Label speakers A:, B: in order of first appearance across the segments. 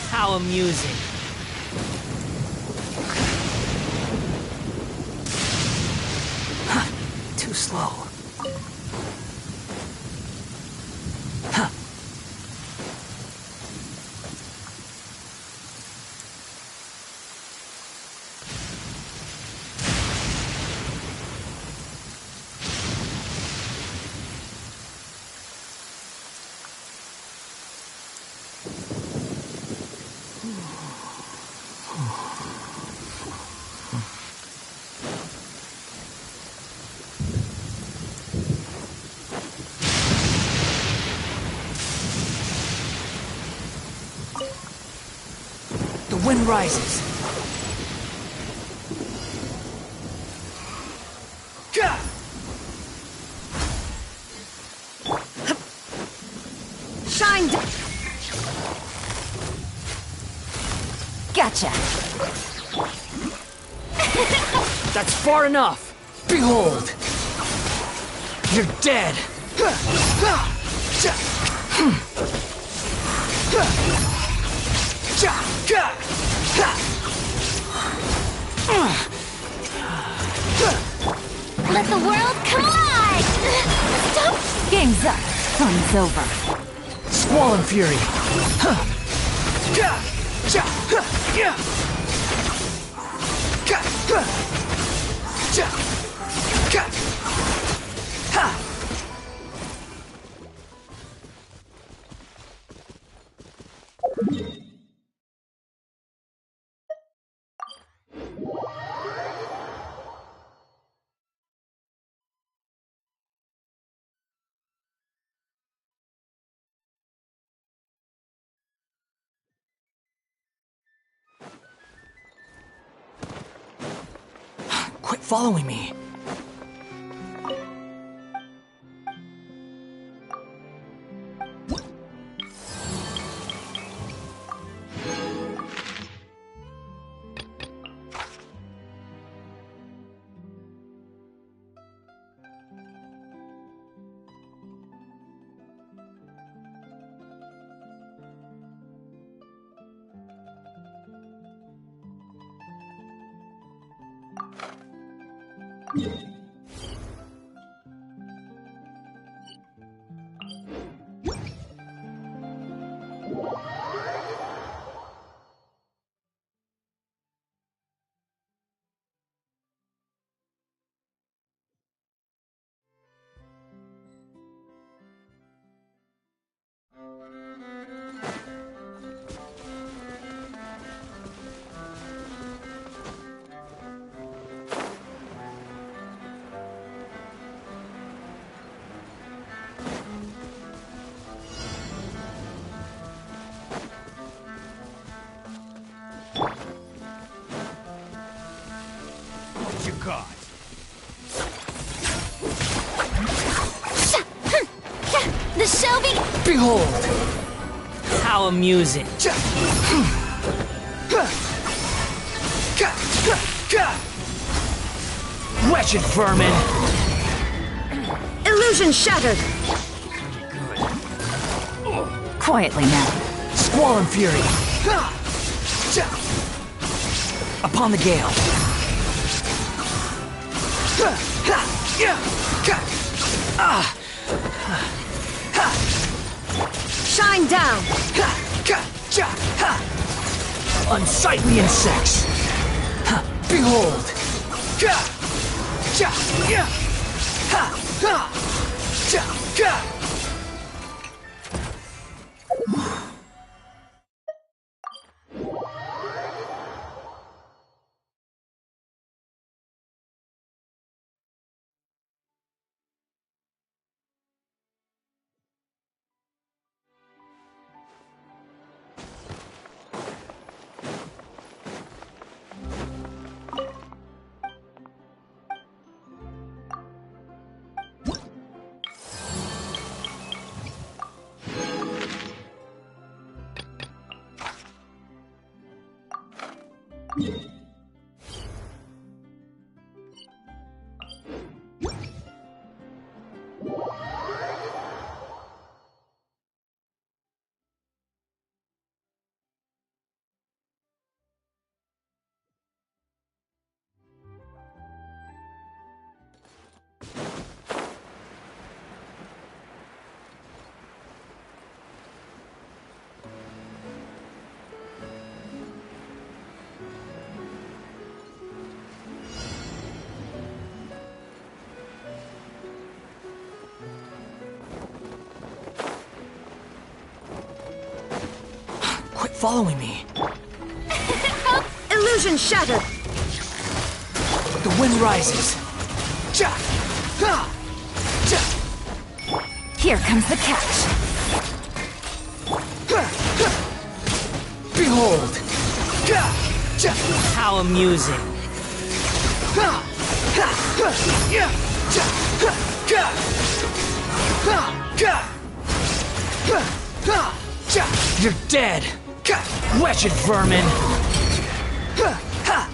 A: How amusing. Huh, too slow. Huh. The wind rises.
B: Shine down. Gotcha.
A: That's far enough. Behold. You're dead.
B: Let the world collide! Stop! Game's up. Fun's over.
A: Squall and fury. Quit following me.
C: What you got?
B: The Shelby!
A: Behold! How amusing. Wretched vermin!
B: Illusion shattered! Quietly now.
A: Squall and fury! Upon the gale!
B: Shine down!
A: Unsightly insects! Behold! Ka! Cha! Ya! Ha! Ha! Cha! Ka! Quit following me.
B: Illusion shattered.
A: The wind rises. Cha! Ha! Cha!
B: Here comes the catch.
A: Behold! Ka! Cha! How amusing. Ha! Ha! Ha! Ya! Cha! Ha! Ka! Ha! Ka! Ha! Ha! Cha! You're dead! Ka! Wretched vermin! Ha! Ha!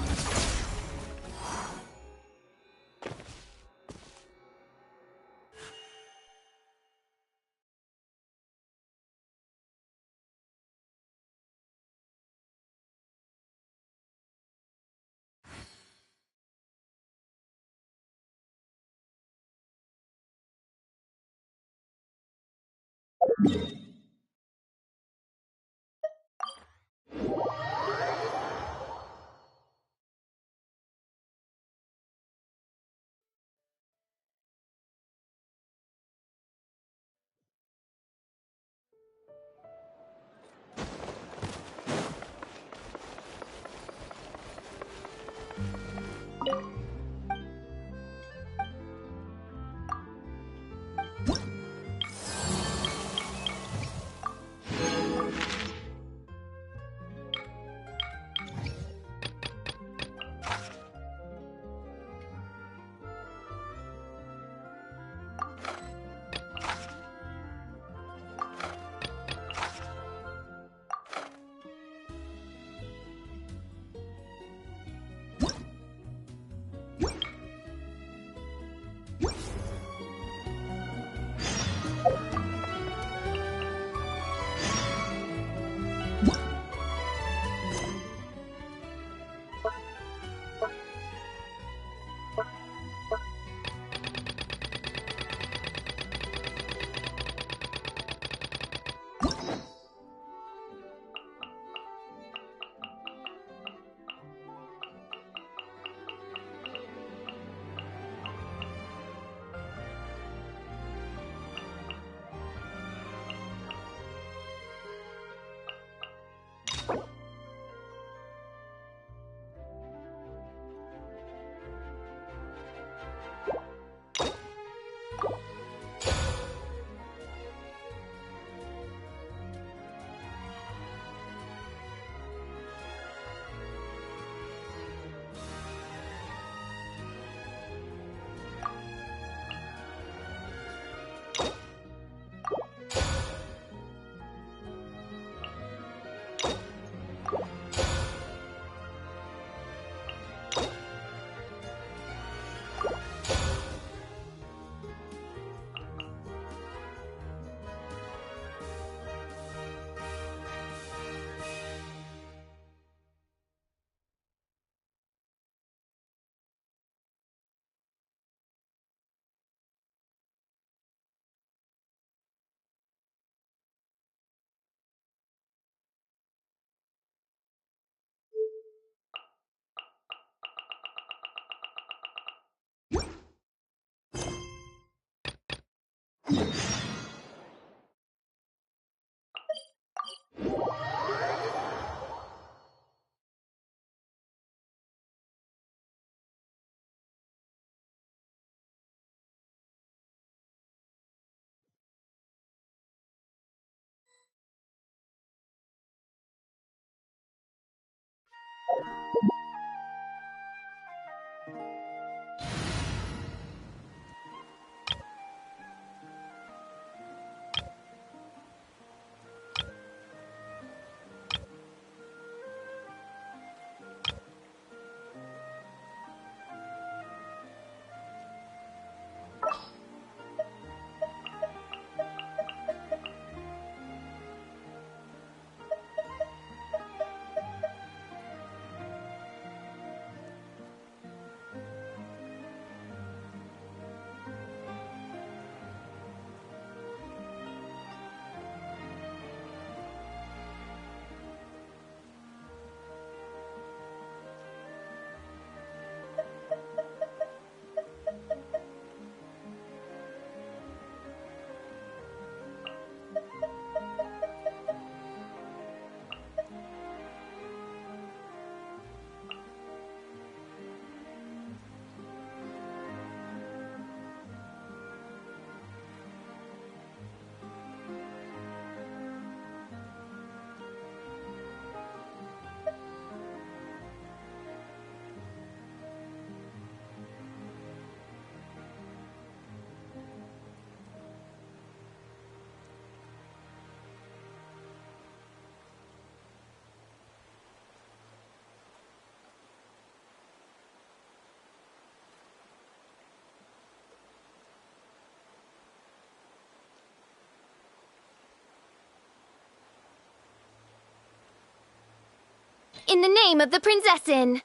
B: In the name of the Prinzessin!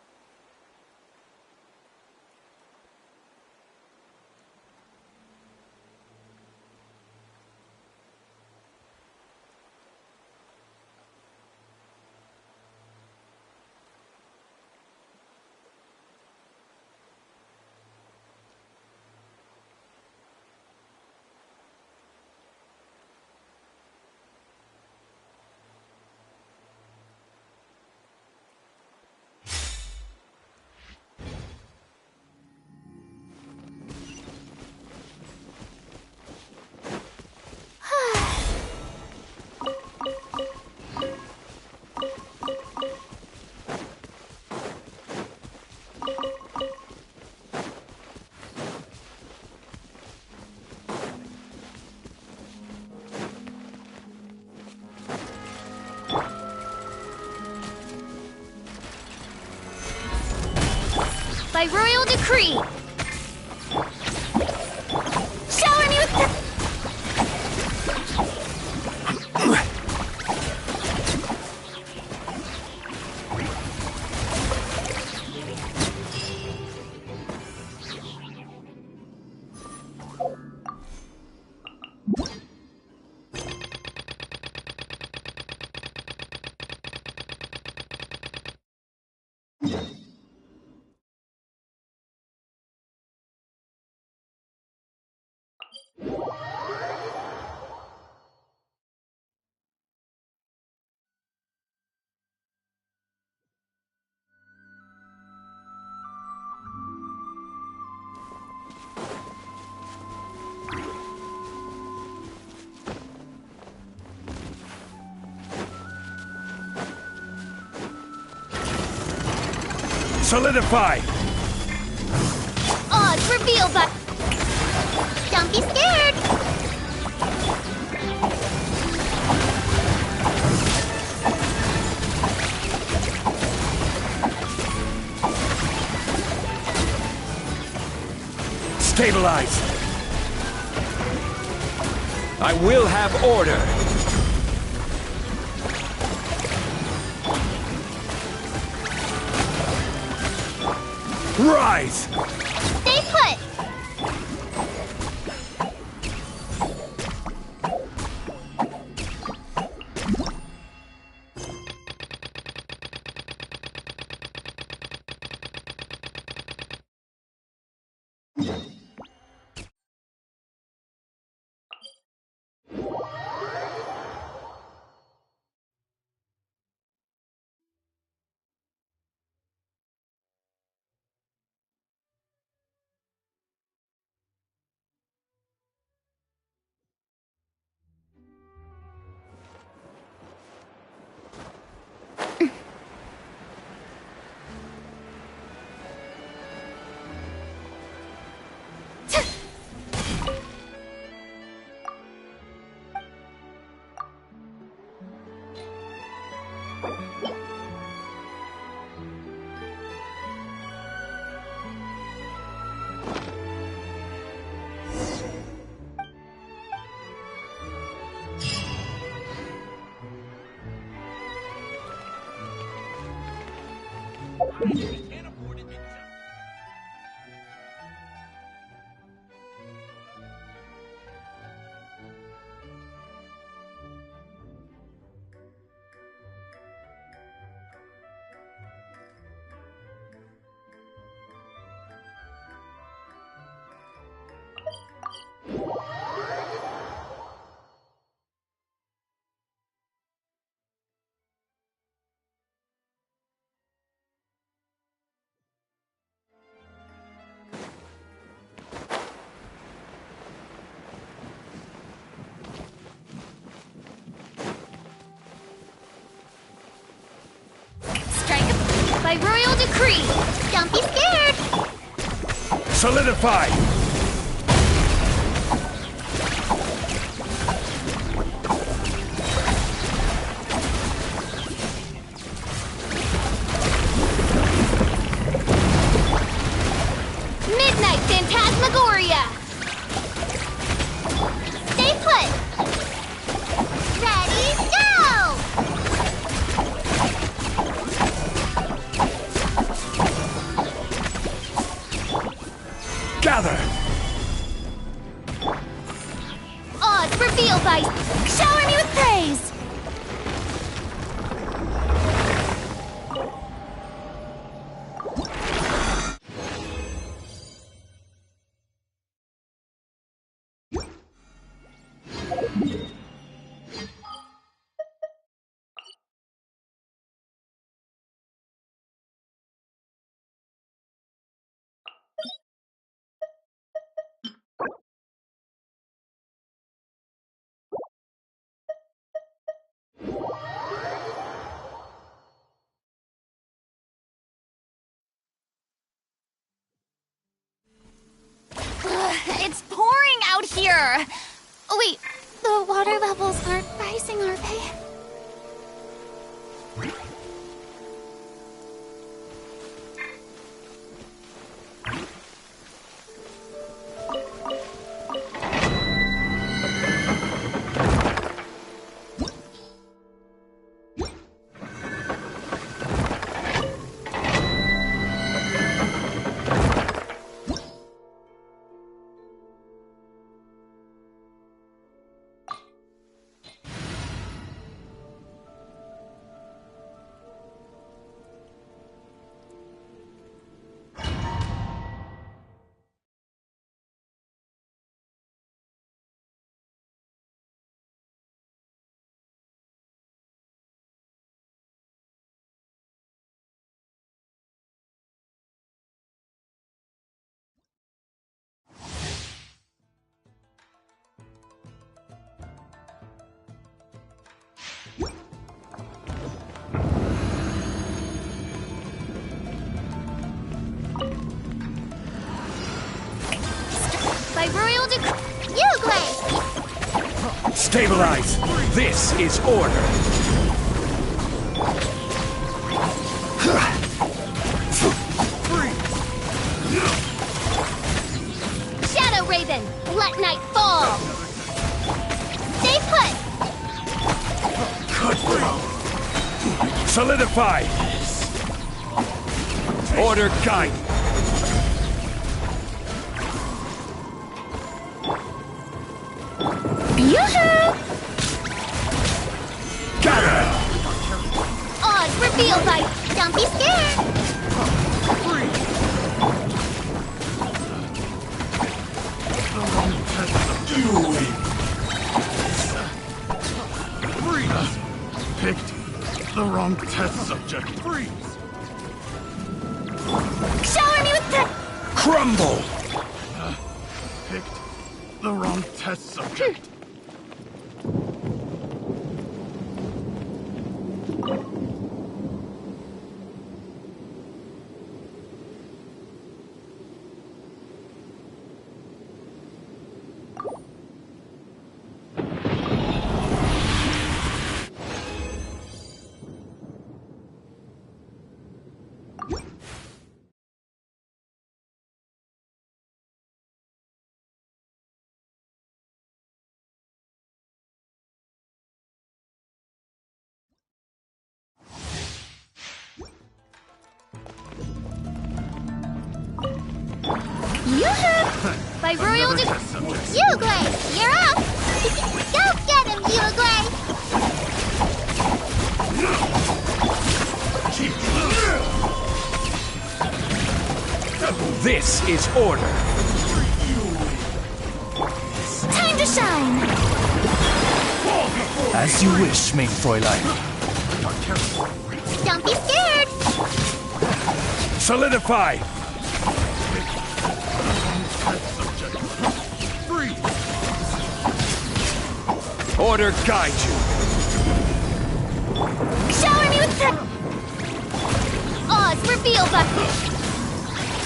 B: By royal decree! Shower me with
C: Solidify!
B: odds revealed by... Don't be scared!
C: Stabilize! I will have order! Rise!
B: Stay put! By royal decree! Don't be scared!
C: Solidify!
B: Midnight Phantasmagoria! Stay put! Ready, go! water! Oh, wait, the water levels aren't rising, are they? By royal decree, Ugle!
C: Stabilize! This is order!
B: Shadow Raven, let night fall! Stay put!
C: Solidify! Order guide!
B: Yoo-hoo!
C: Gather!
B: Odds revealed by... Don't be scared!
D: Freeze! Picked the wrong test subject. Freeze!
B: Shower me with the...
C: Crumble!
D: Picked the wrong test subject.
B: Yoo-hoo! By royal decree... Ugle, you're up! Go get him, Ugle!
C: This is order!
B: Time to shine!
C: As you wish, main Fräulein.
B: Don't be scared!
C: Solidify! Order guide you!
B: Shower me with the... Odds revealed by...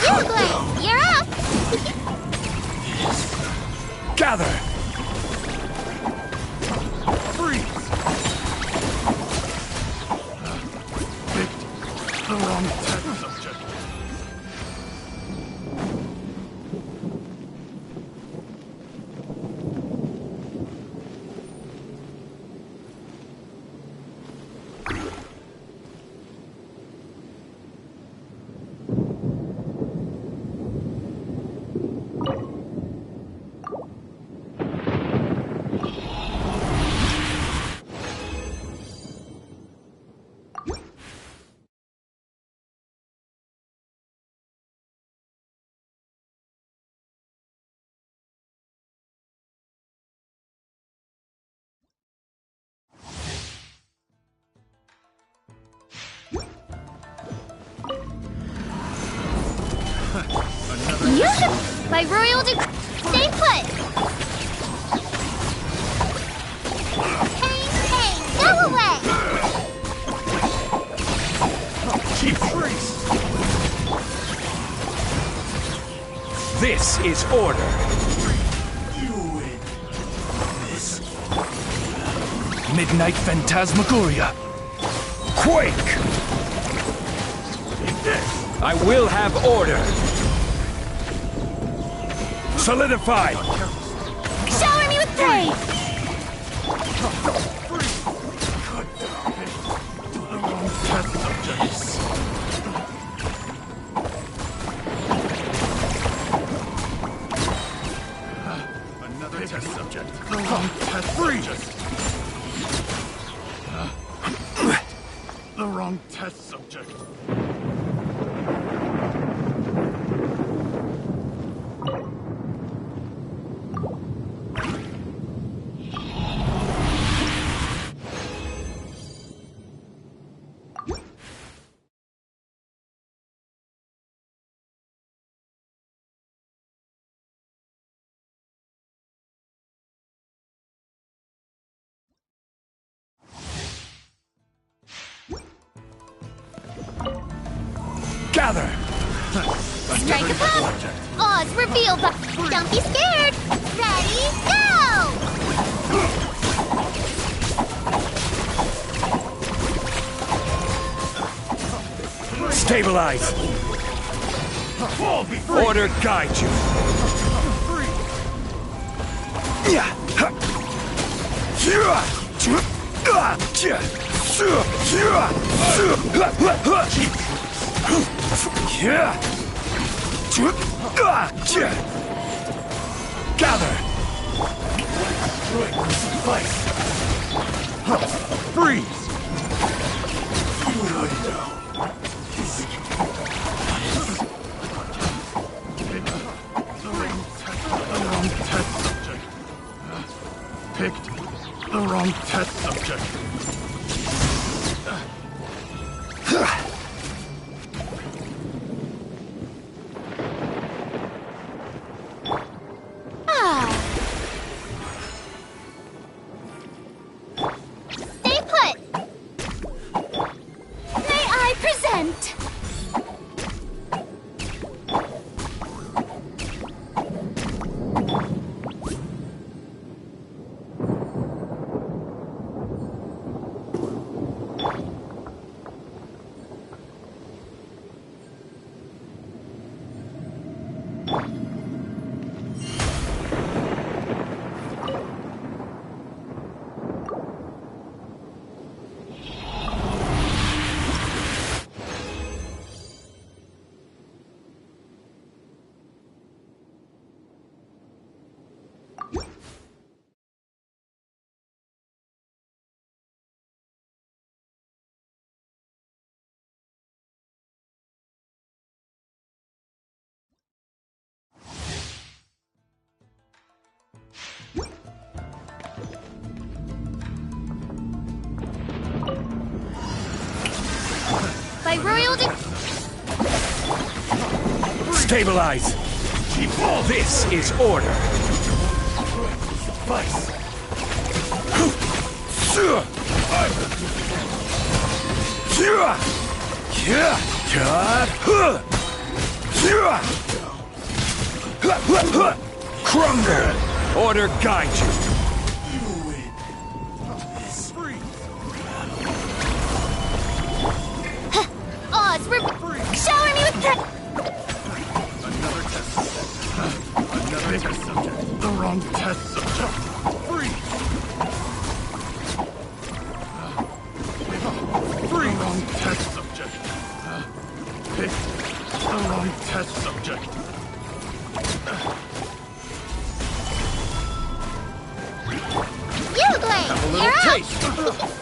B: Ugle, you're up!
C: Gather!
D: Freeze! Picked the wrong test subject.
B: By royal decree... Stay put! Pain, pain, go away!
D: Keep freeze!
C: This is order!
D: You win!
C: Midnight Phantasmagoria. Quake! I will have order. Solidify!
B: Shower me with praise!
D: Test subjects. Another test subject. The wrong test subject. The wrong test subject.
C: Gather!
B: Strike a pump! Odds reveal the... Don't be scared! Ready, go!
C: Stabilize! Order guide you! Gather!
D: Freeze! Picked the wrong test subject.
B: Stay put! May I present? By royal
C: Stabilize! This is order! Crumble! Order guide you!
B: odds shower me with
D: Another test subject. The wrong test subject. Freeze! The wrong test subject. Pick the wrong test subject.
B: you, Glade! You're up!
C: Taste!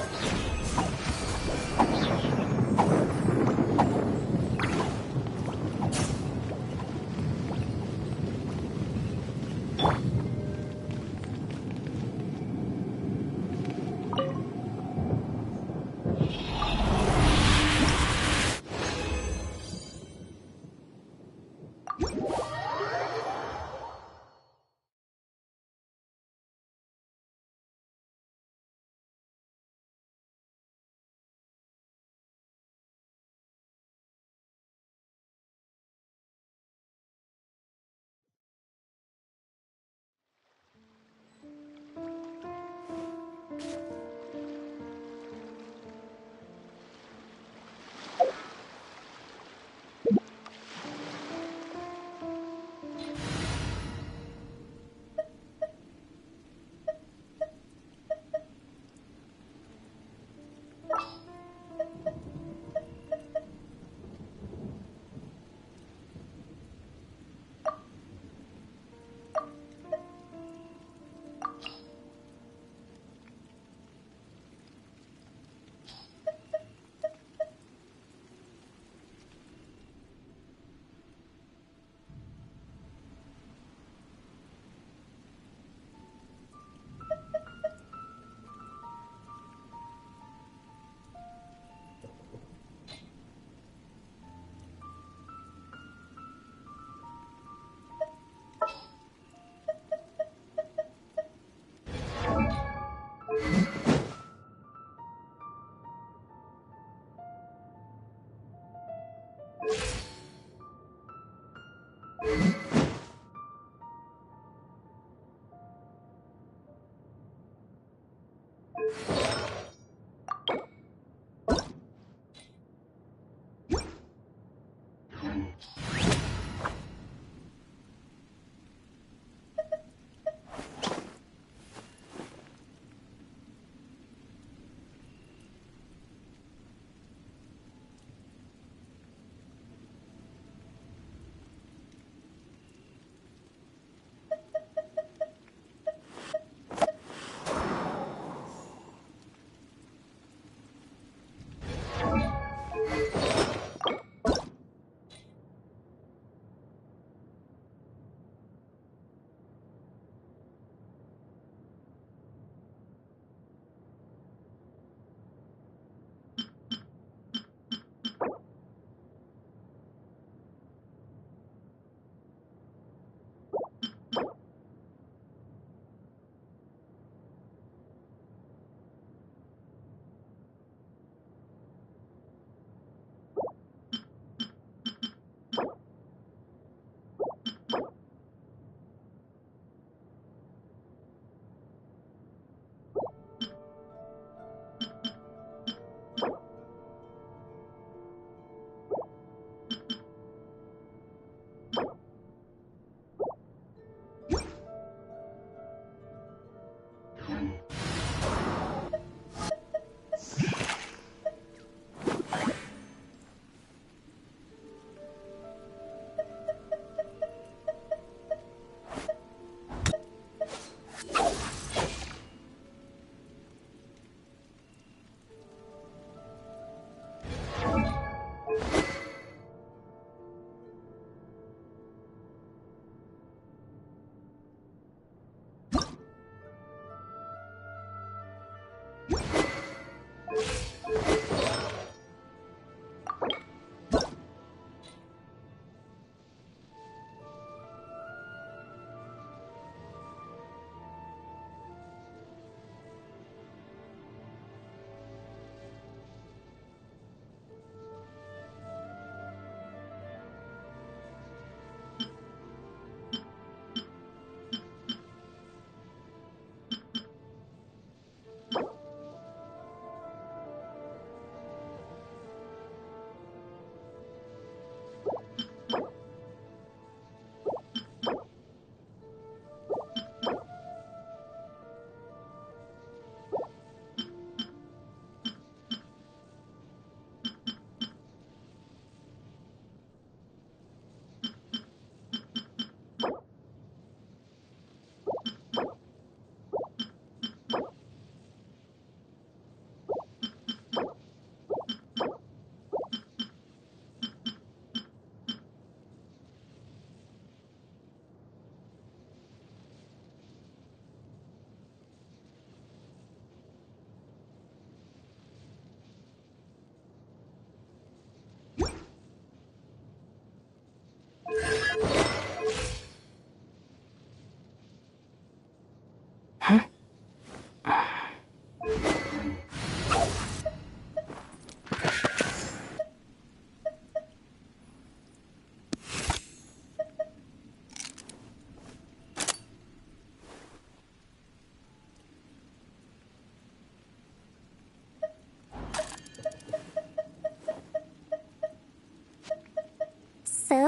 B: So,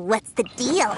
B: what's the deal?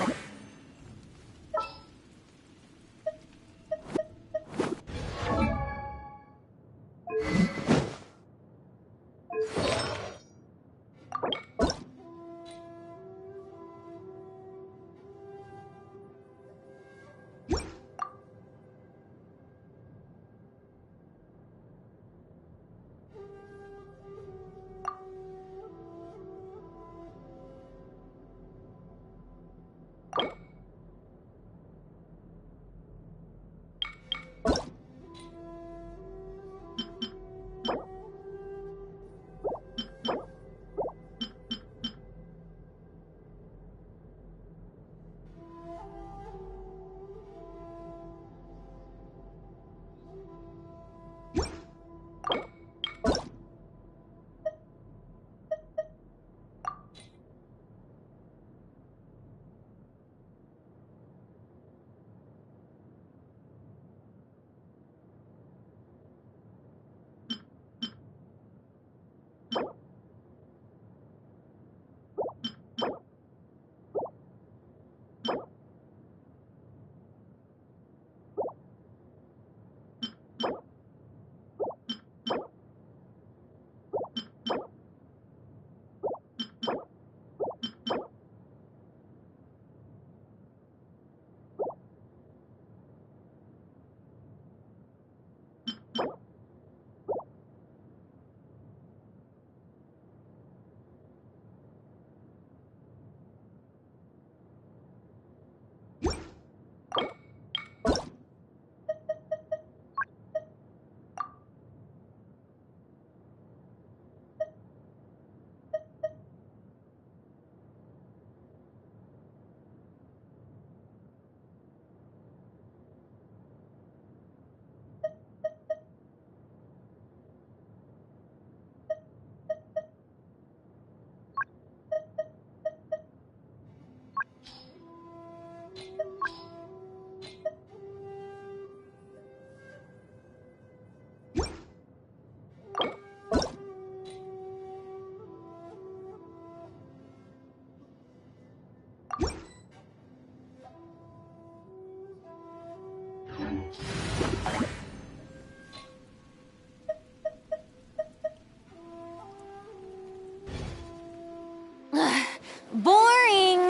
E: Boring!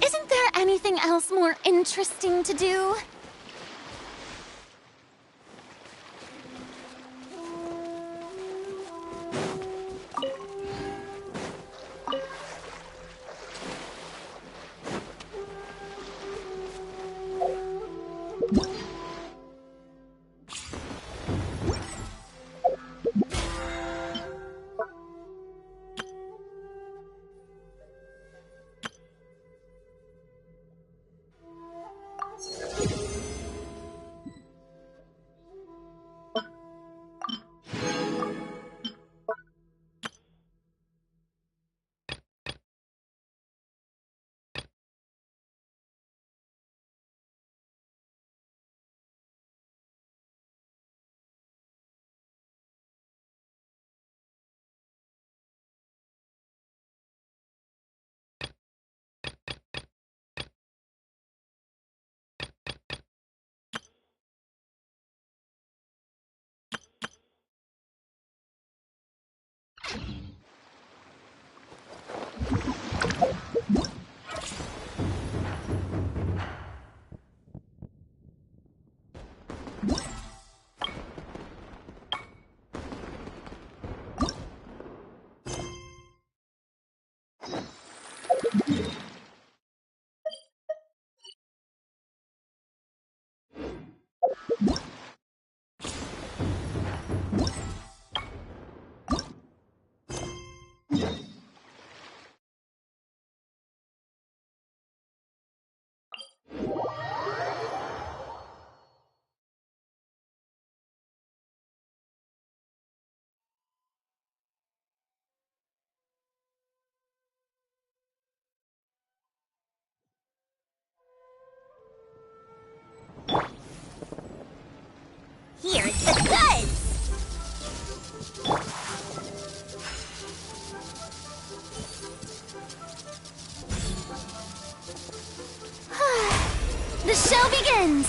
E: Isn't there anything else more interesting to do? show begins!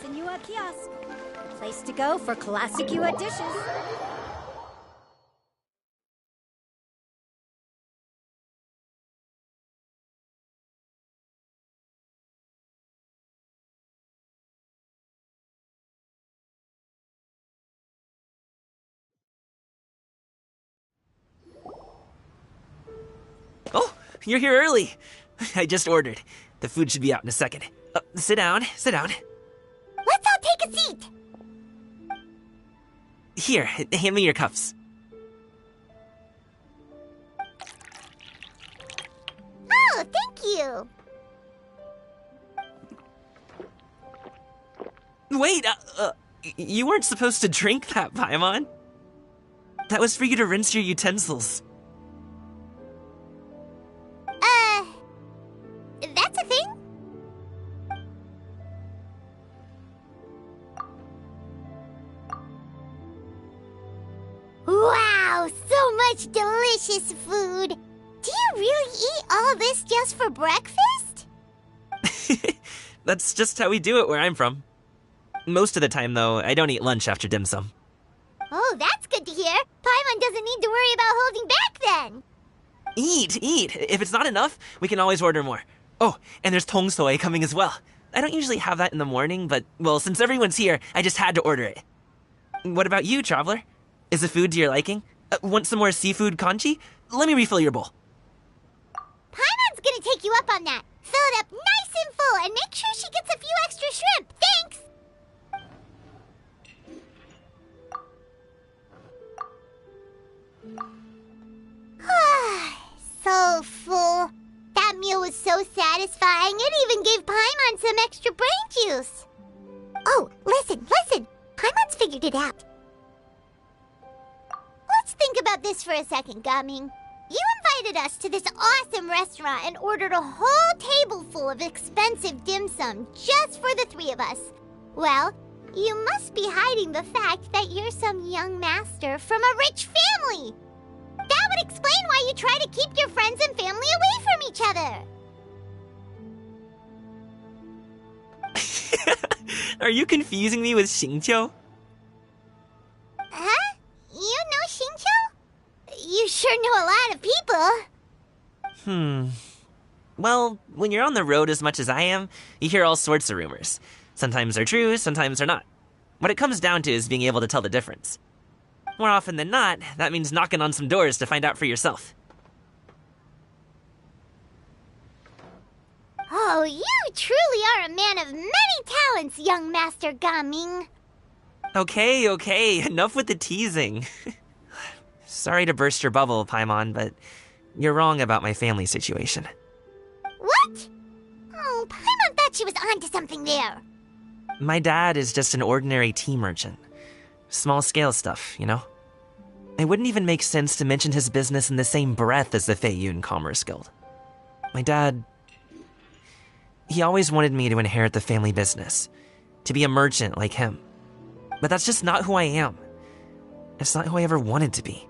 F: Senua Kiosk. Place to go for classic Yua dishes.
A: Oh, you're here early. I just ordered. The food should be out in a second. Sit down, sit down.
B: Let's all take a seat.
A: Here, hand me your cups.
B: Oh, thank you.
A: Wait, you weren't supposed to drink that, Paimon. That was for you to rinse your utensils.
B: That's a thing? Wow, so much delicious food. Do you really eat all this just for breakfast?
A: That's just how we do it where I'm from. Most of the time, though, I don't eat lunch after dim sum.
B: Oh, that's good to hear. Paimon doesn't need to worry about holding back then.
A: Eat. If it's not enough, we can always order more. Oh, and there's tong soy coming as well. I don't usually have that in the morning, but, well, since everyone's here, I just had to order it. What about you, Traveler? Is the food to your liking? Want some more seafood congee? Let me refill your bowl.
B: Paimon's gonna take you up on that. Fill it up nice and full and make sure she gets a few extra shrimp. Thanks! So full. That meal was so satisfying, it even gave Paimon some extra brain juice. Oh, listen. Paimon's figured it out. Let's think about this for a second, Gaming. You invited us to this awesome restaurant and ordered a whole table full of expensive dim sum just for the three of us. Well, you must be hiding the fact that you're some young master from a rich family. That would explain why you try to keep your friends and family away from each other.
A: Are you confusing me with Xingqiu?
B: Huh? You know Xingqiu? You sure know a lot of people.
A: Well, when you're on the road as much as I am, you hear all sorts of rumors. Sometimes they're true, sometimes they're not. What it comes down to is being able to tell the difference. More often than not, that means knocking on some doors to find out for yourself.
B: Oh, you truly are a man of many talents, young Master Gaming.
A: Okay, enough with the teasing. Sorry to burst your bubble, Paimon, but you're wrong about my family situation.
B: What? Oh, Paimon thought she was onto something there.
A: My dad is just an ordinary tea merchant. Small-scale stuff, you know? It wouldn't even make sense to mention his business in the same breath as the Feiyun Commerce Guild. My dad... he always wanted me to inherit the family business, to be a merchant like him. But that's just not who I am. It's not who I ever wanted to be.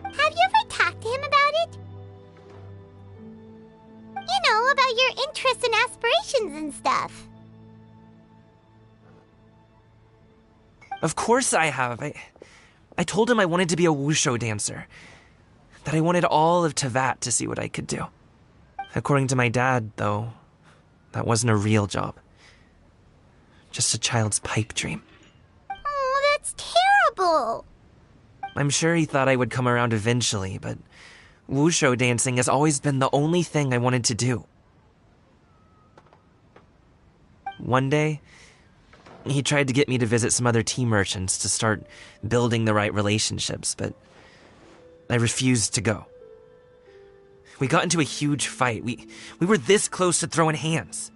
B: Have you ever talked to him about it? You know, about your interests and aspirations and stuff.
A: Of course I have. I told him I wanted to be a wushu dancer. That I wanted all of Tevat to see what I could do. According to my dad, though, that wasn't a real job. Just a child's pipe dream.
B: Oh, that's terrible.
A: I'm sure he thought I would come around eventually, but wushu dancing has always been the only thing I wanted to do. One day, he tried to get me to visit some other tea merchants to start building the right relationships, but I refused to go. We got into a huge fight. We were this close to throwing hands.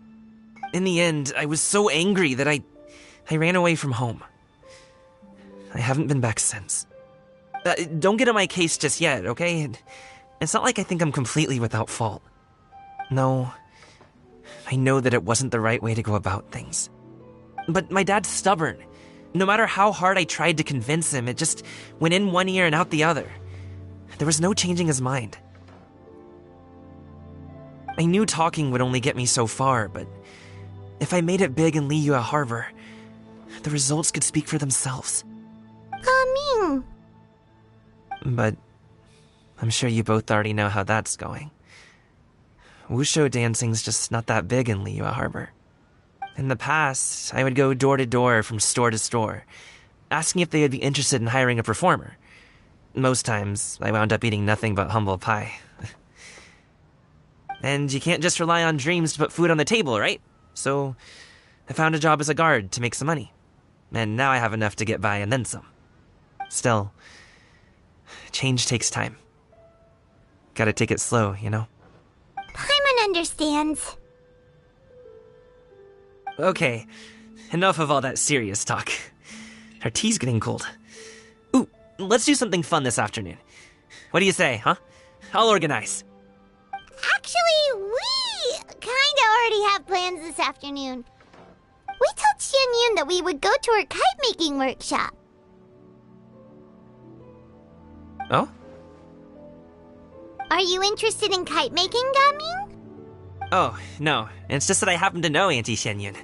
A: In the end, I was so angry that I ran away from home. I haven't been back since. Don't get on my case just yet, okay? It's not like I think I'm completely without fault. No, I know that it wasn't the right way to go about things. But my dad's stubborn. No matter how hard I tried to convince him, it just went in one ear and out the other. There was no changing his mind. I knew talking would only get me so far, but if I made it big in Liyue Harbor, the results could speak for themselves.
B: Gaming.
A: But I'm sure you both already know how that's going. Wushu dancing's just not that big in Liyue Harbor. In the past, I would go door to door from store to store, asking if they would be interested in hiring a performer. Most times, I wound up eating nothing but humble pie. And you can't just rely on dreams to put food on the table, right? So I found a job as a guard to make some money. And now I have enough to get by and then some. Still, change takes time. Gotta take it slow, you know?
B: Paimon understands.
A: Okay, enough of all that serious talk. Our tea's getting cold. Ooh, let's do something fun this afternoon. What do you say, huh? I'll organize.
B: Actually, we kinda already have plans this afternoon. We told Xianyun that we would go to her kite-making workshop.
A: Oh?
B: Are you interested in kite-making, Gaming?
A: Oh, no. It's just that I happen to know Auntie Xianyun.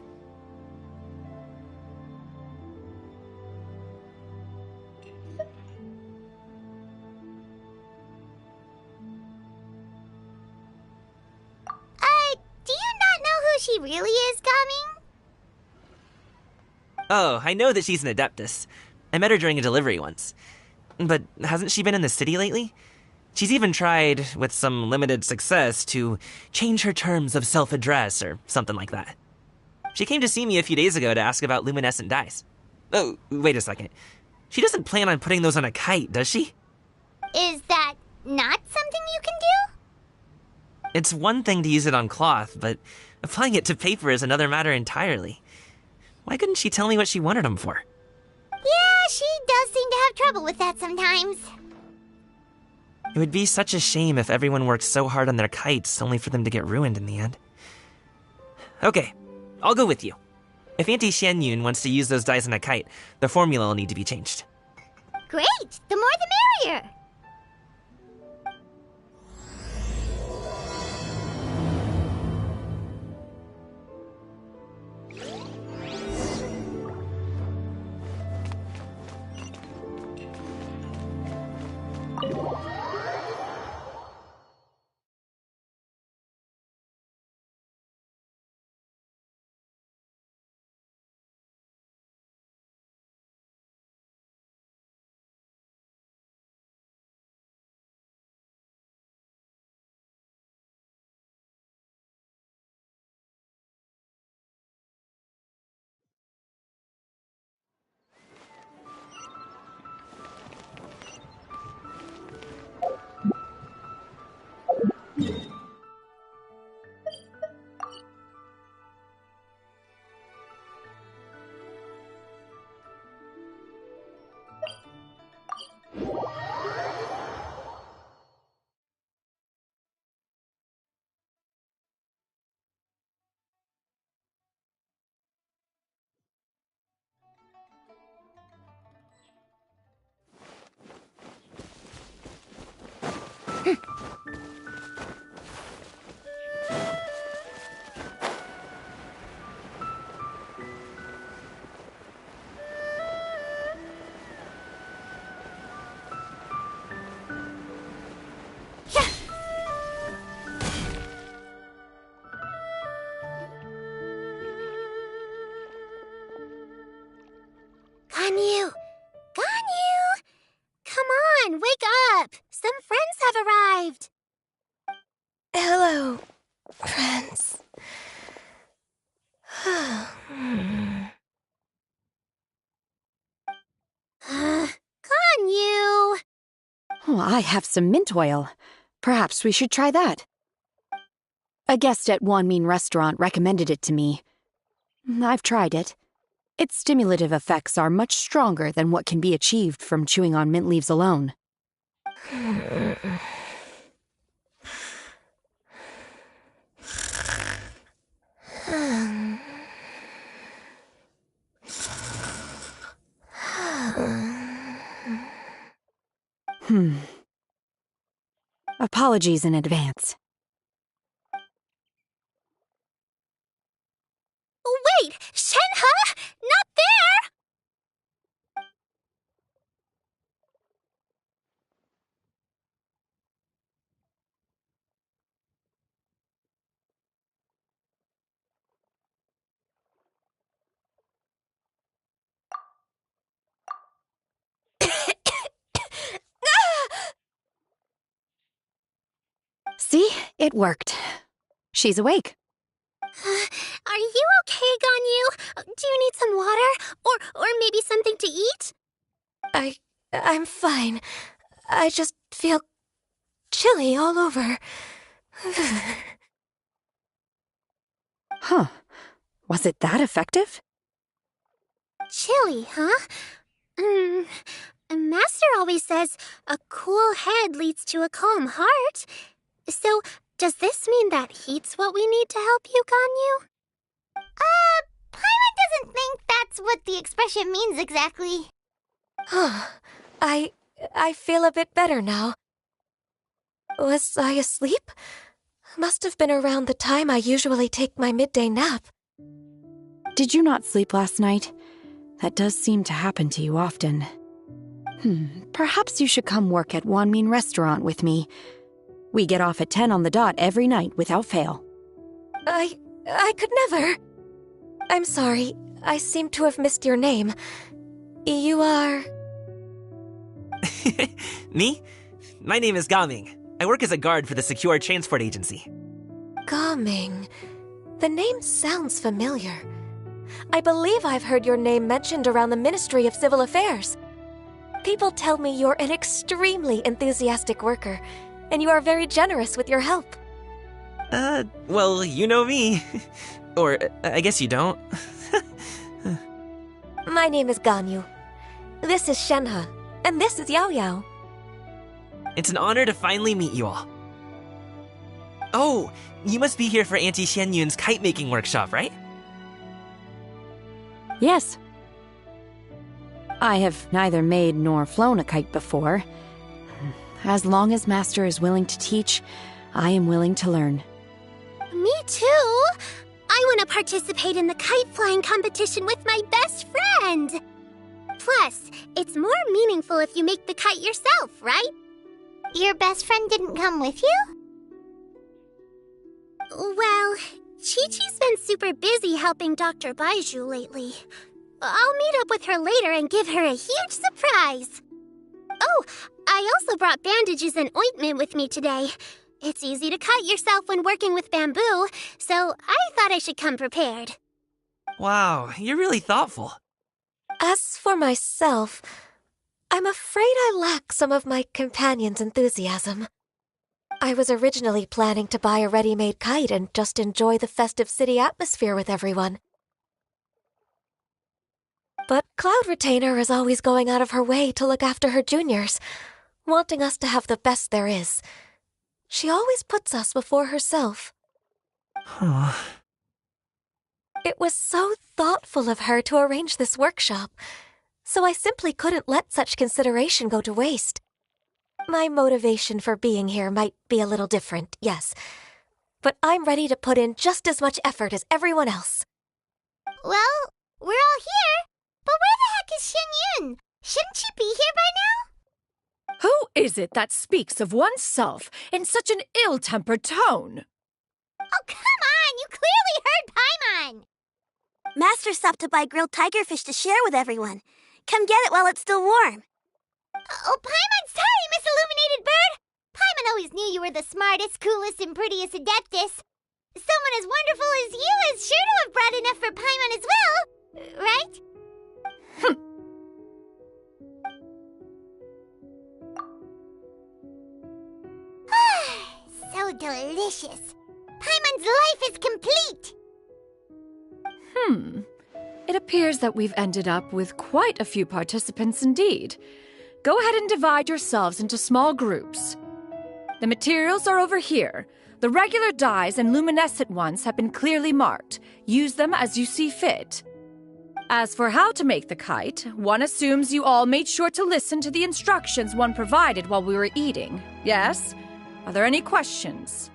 B: Do you not know who she really is, Gaming?
A: Oh, I know that she's an Adeptus. I met her during a delivery once. But hasn't she been in the city lately? She's even tried, with some limited success, to change her terms of self-address or something like that. She came to see me a few days ago to ask about luminescent dyes. Oh, wait a second. She doesn't plan on putting those on a kite, does she?
B: Is that not something you can do?
A: It's one thing to use it on cloth, but applying it to paper is another matter entirely. Why couldn't she tell me what she wanted them for?
B: Yeah, she does seem to have trouble with that sometimes.
A: It would be such a shame if everyone worked so hard on their kites only for them to get ruined in the end. Okay, I'll go with you. If Auntie Xianyun wants to use those dyes on a kite, the formula will need to be changed.
B: Great! The more the merrier! Ganyu! Ganyu! Come on, wake up! Some friends have arrived!
G: Hello, friends.
B: Ganyu!
H: Oh, I have some mint oil. Perhaps we should try that. A guest at Wanmin Restaurant recommended it to me. I've tried it. Its stimulative effects are much stronger than what can be achieved from chewing on mint leaves alone. Apologies in advance.
E: Wait! Shenhe! Not there!
H: See? It worked. She's awake.
E: Are you okay, Ganyu? Do you need some water? Or maybe something to eat? I'm fine. I just feel chilly all over.
H: Huh. Was it that effective?
E: Chilly, huh? Master always says a cool head leads to a calm heart. So, does this mean that heat's what we need to help you, Ganyu?
B: Paimon doesn't think that's what the expression means exactly.
I: I feel a bit better now. Was I asleep? Must have been around the time I usually take my midday nap.
H: Did you not sleep last night? That does seem to happen to you often. Perhaps you should come work at Wanmin Restaurant with me. We get off at 10 on the dot every night without fail.
I: I could never. I'm sorry. I seem to have missed your name. You are...
A: Me? My name is Gaming. I work as a guard for the Secure Transport Agency.
I: Gaming. The name sounds familiar. I believe I've heard your name mentioned around the Ministry of Civil Affairs. People tell me you're an extremely enthusiastic worker, and you are very generous with your help.
A: Well, you know me. Or, I guess you don't.
I: My name is Ganyu. This is Shenhe, and this is Yao Yao.
A: It's an honor to finally meet you all. Oh, you must be here for Auntie Xianyun's kite-making workshop, right?
H: Yes. I have neither made nor flown a kite before. As long as Master is willing to teach, I am willing to learn.
E: Me too! I want to participate in the kite flying competition with my best friend! Plus, it's more meaningful if you make the kite yourself, right?
B: Your best friend didn't come with you?
E: Well, Chi-Chi's been super busy helping Dr. Baiju lately. I'll meet up with her later and give her a huge surprise. Oh, I also brought bandages and ointment with me today. It's easy to cut yourself when working with bamboo, so I thought I should come prepared.
A: Wow, you're really thoughtful.
I: As for myself, I'm afraid I lack some of my companion's enthusiasm. I was originally planning to buy a ready-made kite and just enjoy the festive city atmosphere with everyone. But Cloud Retainer is always going out of her way to look after her juniors, wanting us to have the best there is. She always puts us before herself.
A: Huh.
I: It was so thoughtful of her to arrange this workshop, so I simply couldn't let such consideration go to waste. My motivation for being here might be a little different, yes, but I'm ready to put in just as much effort as everyone else.
B: Well, we're all here, but where the heck is Xianyun? Shouldn't she be here by now?
J: Who is it that speaks of oneself in such an ill-tempered tone?
B: Oh, come on! You clearly heard Paimon!
K: Master stopped to buy grilled tigerfish to share with everyone. Come get it while it's still warm.
B: Oh, Paimon's sorry, Miss Illuminated Bird! Paimon always knew you were the smartest, coolest, and prettiest Adeptus. Someone as wonderful as you is sure to have brought enough for Paimon as well, right? delicious. Paimon's life is complete.
J: It appears that we've ended up with quite a few participants indeed. Go ahead and divide yourselves into small groups. The materials are over here. The regular dyes and luminescent ones have been clearly marked. Use them as you see fit. As for how to make the kite, one assumes you all made sure to listen to the instructions one provided while we were eating. Yes? Are there any questions?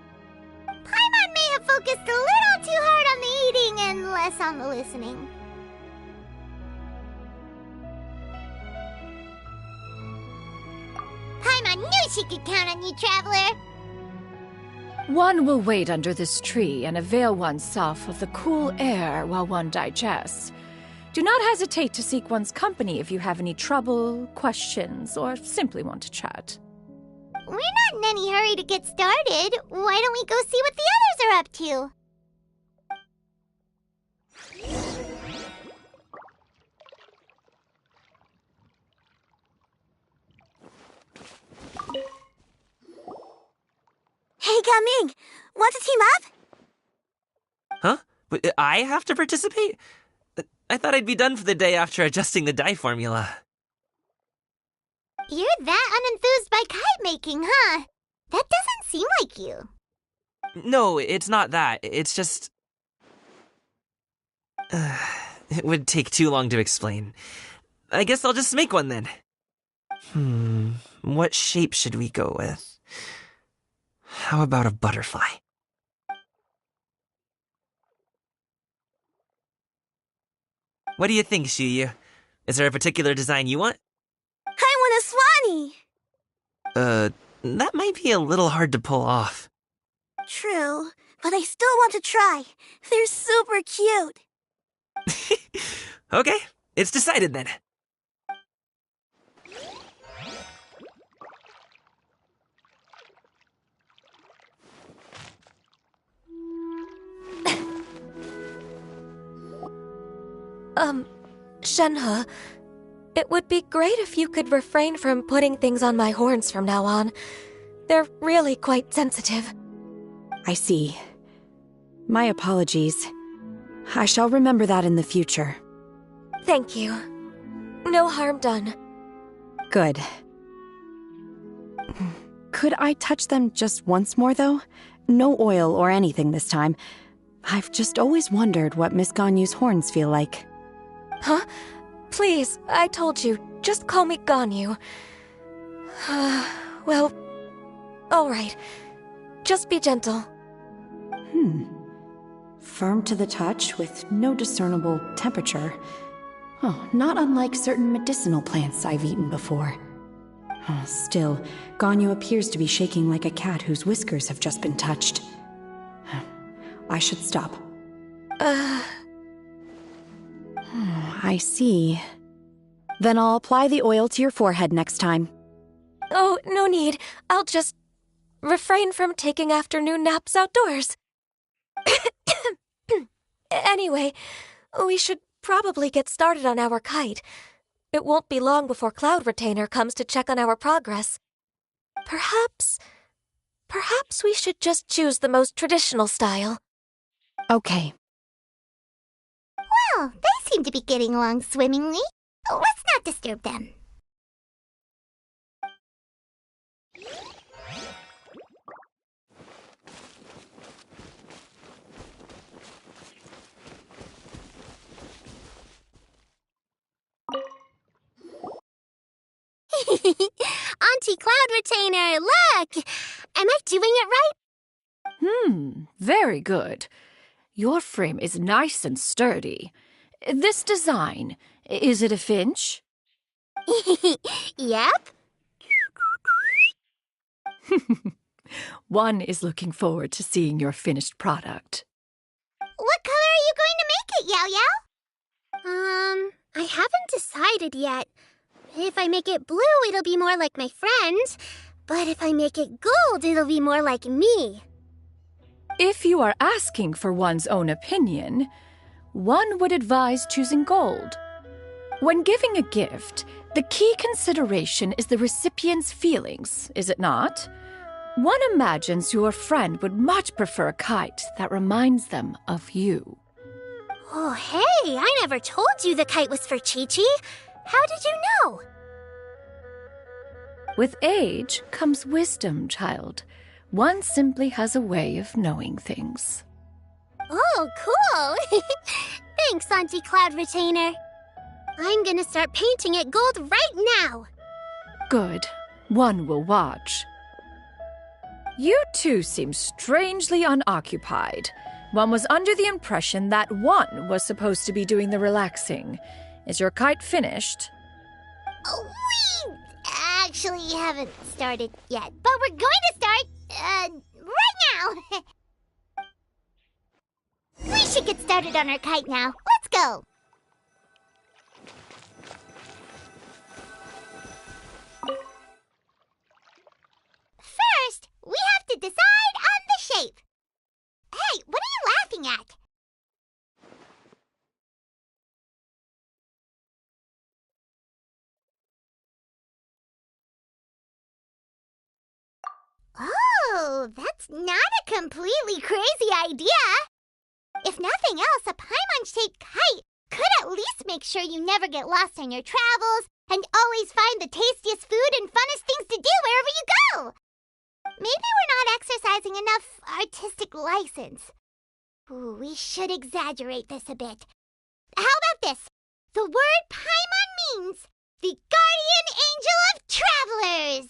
B: Paimon may have focused a little too hard on the eating and less on the listening. Paimon knew she could count on you, Traveler.
J: One will wait under this tree and avail oneself of the cool air while one digests. Do not hesitate to seek one's company if you have any trouble, questions, or simply want to chat.
B: We're not in any hurry to get started. Why don't we go see what the others are up to?
K: Hey, Gaming! Want to team up?
A: Huh? But I have to participate? I thought I'd be done for the day after adjusting the dye formula.
B: You're that unenthused by kite making, huh? That doesn't seem like you.
A: No, it's not that. It's just... it would take too long to explain. I guess I'll just make one then. What shape should we go with? How about a butterfly? What do you think, Shuyu? Is there a particular design you want?
K: I want a swanee!
A: That might be a little hard to pull off.
K: True, but I still want to try. They're super cute.
A: Okay, it's decided then.
I: Shenhe, it would be great if you could refrain from putting things on my horns from now on. They're really quite sensitive.
H: I see. My apologies. I shall remember that in the future.
I: Thank you. No harm done.
H: Good. Could I touch them just once more, though? No oil or anything this time. I've just always wondered what Miss Ganyu's horns feel like.
I: Huh? Please, I told you, just call me Ganyu. Well, all right. Just be gentle.
H: Firm to the touch with no discernible temperature. Oh, not unlike certain medicinal plants I've eaten before. Still, Ganyu appears to be shaking like a cat whose whiskers have just been touched. I should stop. I see. Then I'll apply the oil to your forehead next time.
I: Oh, no need. I'll just refrain from taking afternoon naps outdoors. Anyway, we should probably get started on our kite. It won't be long before Cloud Retainer comes to check on our progress. Perhaps we should just choose the most traditional style.
H: Okay.
B: Well, they seem to be getting along swimmingly. Let's not disturb them.
E: Auntie Cloud Retainer, look! Am I doing it right?
J: Very good. Your frame is nice and sturdy. This design, is it a finch?
E: Yep.
J: One is looking forward to seeing your finished product.
B: What color are you going to make it, Yao Yao?
E: I haven't decided yet. If I make it blue, it'll be more like my friend. But if I make it gold, it'll be more like me.
J: If you are asking for one's own opinion, one would advise choosing gold. When giving a gift, the key consideration is the recipient's feelings, is it not? One imagines your friend would much prefer a kite that reminds them of you.
E: Oh, hey, I never told you the kite was for Chi-Chi. How did you know?
J: With age comes wisdom, child. One simply has a way of knowing things.
E: Oh, cool. Thanks, Auntie Cloud Retainer. I'm gonna start painting it gold right now.
J: Good. One will watch. You two seem strangely unoccupied. One was under the impression that one was supposed to be doing the relaxing. Is your kite finished?
B: We actually haven't started yet, but we're going to start, right now. We should get started on our kite now. Let's go. First, we have to decide on the shape. Hey, what are you laughing at? Oh, that's not a completely crazy idea. If nothing else, a Paimon-shaped kite could at least make sure you never get lost on your travels and always find the tastiest food and funnest things to do wherever you go. Maybe we're not exercising enough artistic license. Ooh, we should exaggerate this a bit. How about this? The word Paimon means the guardian angel of travelers.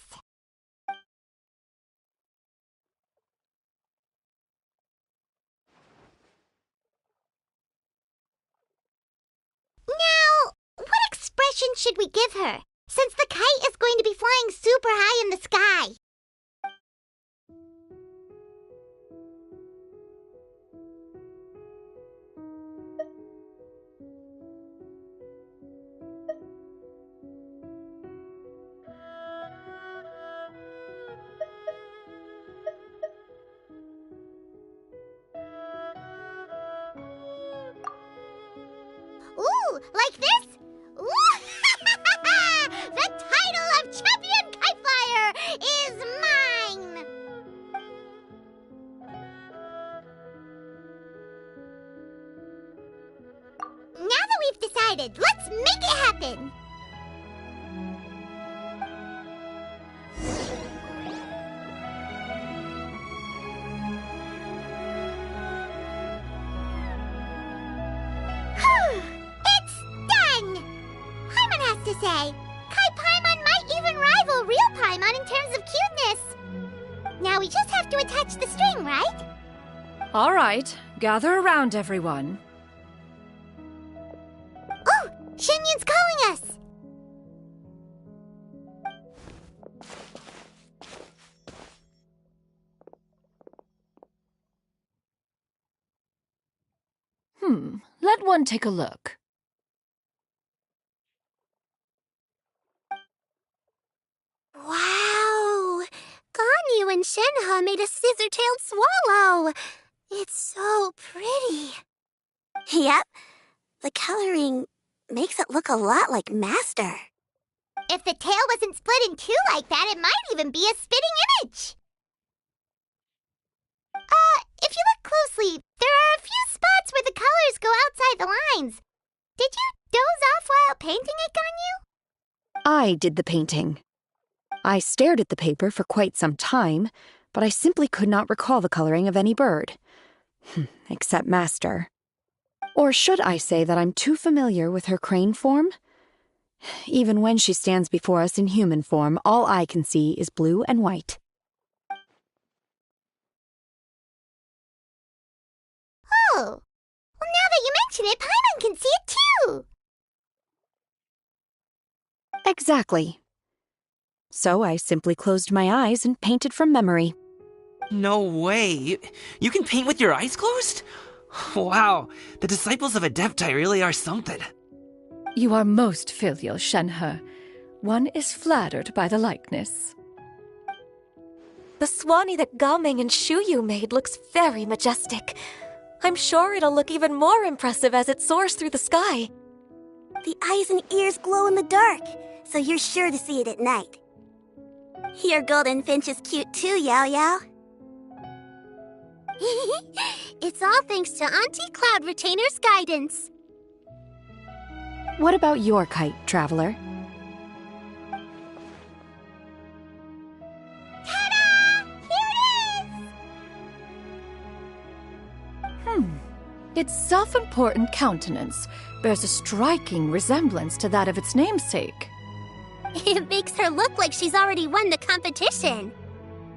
B: Now, what expression should we give her, since the kite is going to be flying super high in the sky? Ooh, like this? Ooh! The title of Champion Kite Flyer is mine! Now that we've decided, let's make it happen! To say, Kai Paimon might even rival real Paimon in terms of cuteness. Now we just have to attach the string, right?
J: All right, gather around, everyone.
B: Oh, Shenyun's calling us.
J: Let one take a look.
E: Wow! Ganyu and Shenhe made a scissor-tailed swallow. It's so pretty.
K: Yep. The coloring makes it look a lot like Master.
B: If the tail wasn't split in two like that, it might even be a spitting image. If you look closely, there are a few spots where the colors go outside the lines. Did you doze off while painting it, Ganyu?
H: I did the painting. I stared at the paper for quite some time, but I simply could not recall the coloring of any bird. Except Master. Or should I say that I'm too familiar with her crane form? Even when she stands before us in human form, all I can see is blue and white.
B: Oh, well, now that you mention it, Paimon can see it too.
H: Exactly. So I simply closed my eyes and painted from memory.
A: No way. You can paint with your eyes closed? Wow, the disciples of Adepti really are something.
J: You are most filial, Shenhe. One is flattered by the likeness.
I: The Swanee that Gaming and Shuyu made looks very majestic. I'm sure it'll look even more impressive as it soars through the sky.
K: The eyes and ears glow in the dark, so you're sure to see it at night. Your golden finch is cute too, Yao Yao.
E: It's all thanks to Auntie Cloud Retainer's guidance.
H: What about your kite, Traveler?
B: Ta-da! Here it is!
J: Its self-important countenance bears a striking resemblance to that of its namesake.
E: It makes her look like she's already won the competition.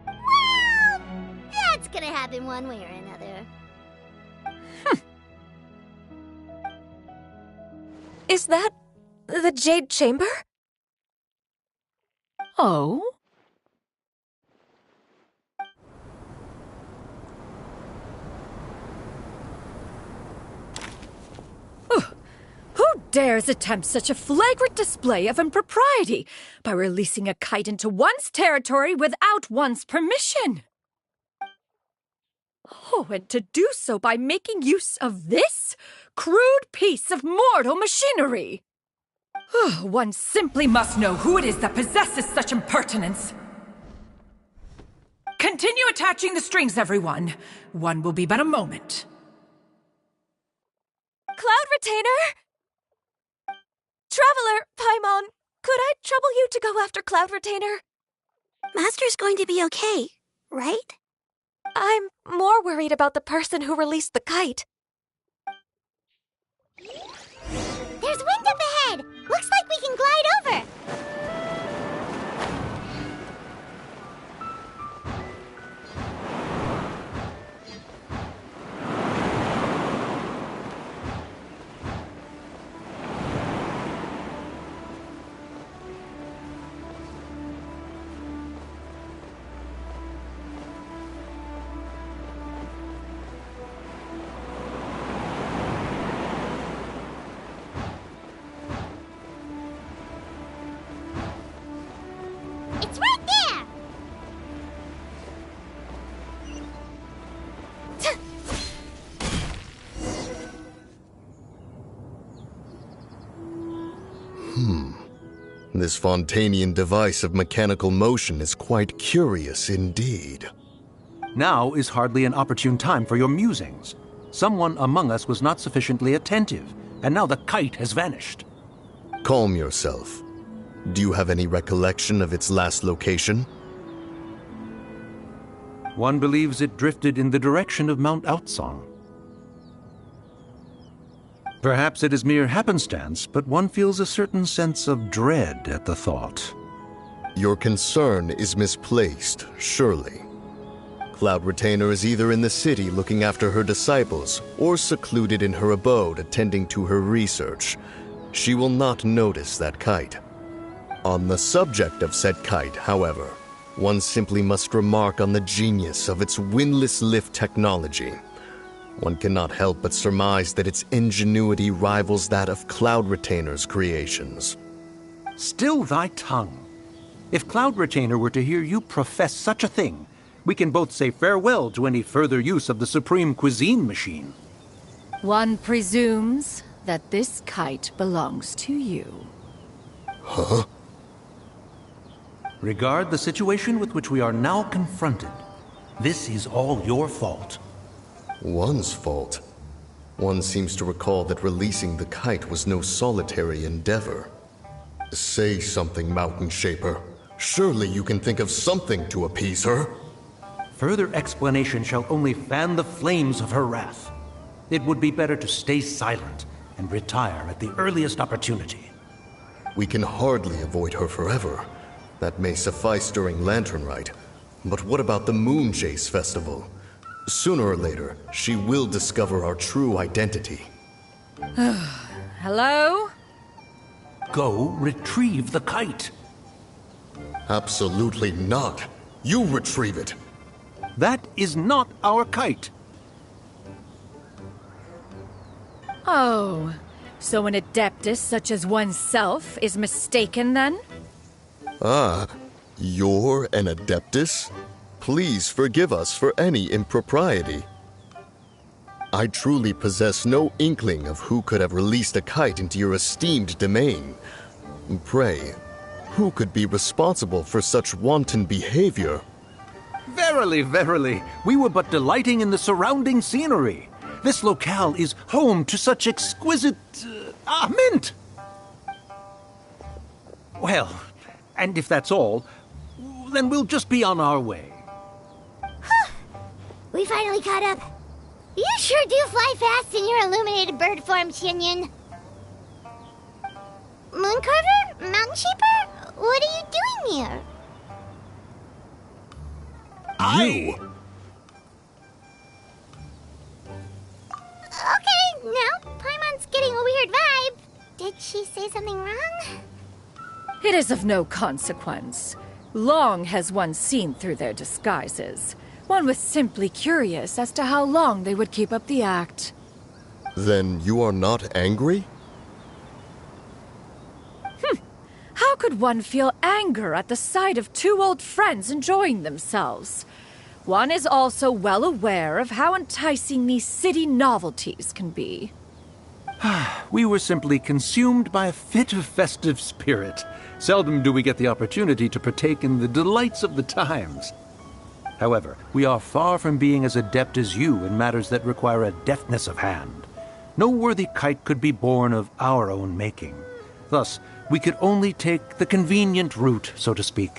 B: Well, that's gonna happen one way or another.
I: Is that the Jade Chamber?
J: Oh? Who dares attempt such a flagrant display of impropriety by releasing a kite into one's territory without one's permission? Oh, and to do so by making use of this crude piece of mortal machinery! One simply must know who it is that possesses such impertinence. Continue attaching the strings, everyone. One will be but a moment.
I: Cloud Retainer? Traveler, Paimon, could I trouble you to go after Cloud Retainer?
K: Master's going to be okay, right?
I: I'm more worried about the person who released the kite.
B: There's wind up ahead! Looks like we can glide over! It's right there!
L: This Fontanian device of mechanical motion is quite curious indeed.
M: Now is hardly an opportune time for your musings. Someone among us was not sufficiently attentive, and now the kite has vanished.
L: Calm yourself. Do you have any recollection of its last location?
M: One believes it drifted in the direction of Mount Outsong. Perhaps it is mere happenstance, but one feels a certain sense of dread at the thought.
L: Your concern is misplaced, surely. Cloud Retainer is either in the city looking after her disciples, or secluded in her abode attending to her research. She will not notice that kite. On the subject of said kite, however, one simply must remark on the genius of its windlass lift technology. One cannot help but surmise that its ingenuity rivals that of Cloud Retainer's creations.
M: Still thy tongue. If Cloud Retainer were to hear you profess such a thing, we can both say farewell to any further use of the Supreme Cuisine Machine.
J: One presumes that this kite belongs to you.
L: Huh?
M: Regard the situation with which we are now confronted. This is all your fault.
L: One's fault? One seems to recall that releasing the kite was no solitary endeavor. Say something, Mountain Shaper. Surely you can think of something to appease her.
M: Further explanation shall only fan the flames of her wrath. It would be better to stay silent and retire at the earliest opportunity.
L: We can hardly avoid her forever. That may suffice during Lantern Rite. But what about the Moon Chase Festival? Sooner or later, she will discover our true identity.
J: Hello?
M: Go retrieve the kite.
L: Absolutely not. You retrieve it.
M: That is not our kite.
J: Oh, so an adeptus such as oneself is mistaken then?
L: Ah, you're an adeptus? Please forgive us for any impropriety. I truly possess no inkling of who could have released a kite into your esteemed domain. Pray, Who could be responsible for such wanton behavior?
M: Verily, verily, we were but delighting in the surrounding scenery. This locale is home to such exquisite... mint! Well, and if that's all, then we'll just be on our way.
B: We finally caught up. You sure do fly fast in your illuminated bird form, Shinyan. Mooncarver? Mountain Sheeper? What are you doing here?
L: You?
B: Okay, now Paimon's getting a weird vibe. Did she say something wrong?
J: It is of no consequence. Long has one seen through their disguises. One was simply curious as to how long they would keep up the act.
L: Then you are not angry?
J: How could one feel anger at the sight of two old friends enjoying themselves? One is also well aware of how enticing these city novelties can be.
M: We were simply consumed by a fit of festive spirit. Seldom do we get the opportunity to partake in the delights of the times. However, we are far from being as adept as you in matters that require a deftness of hand. No worthy kite could be born of our own making. Thus, we could only take the convenient route, so to speak.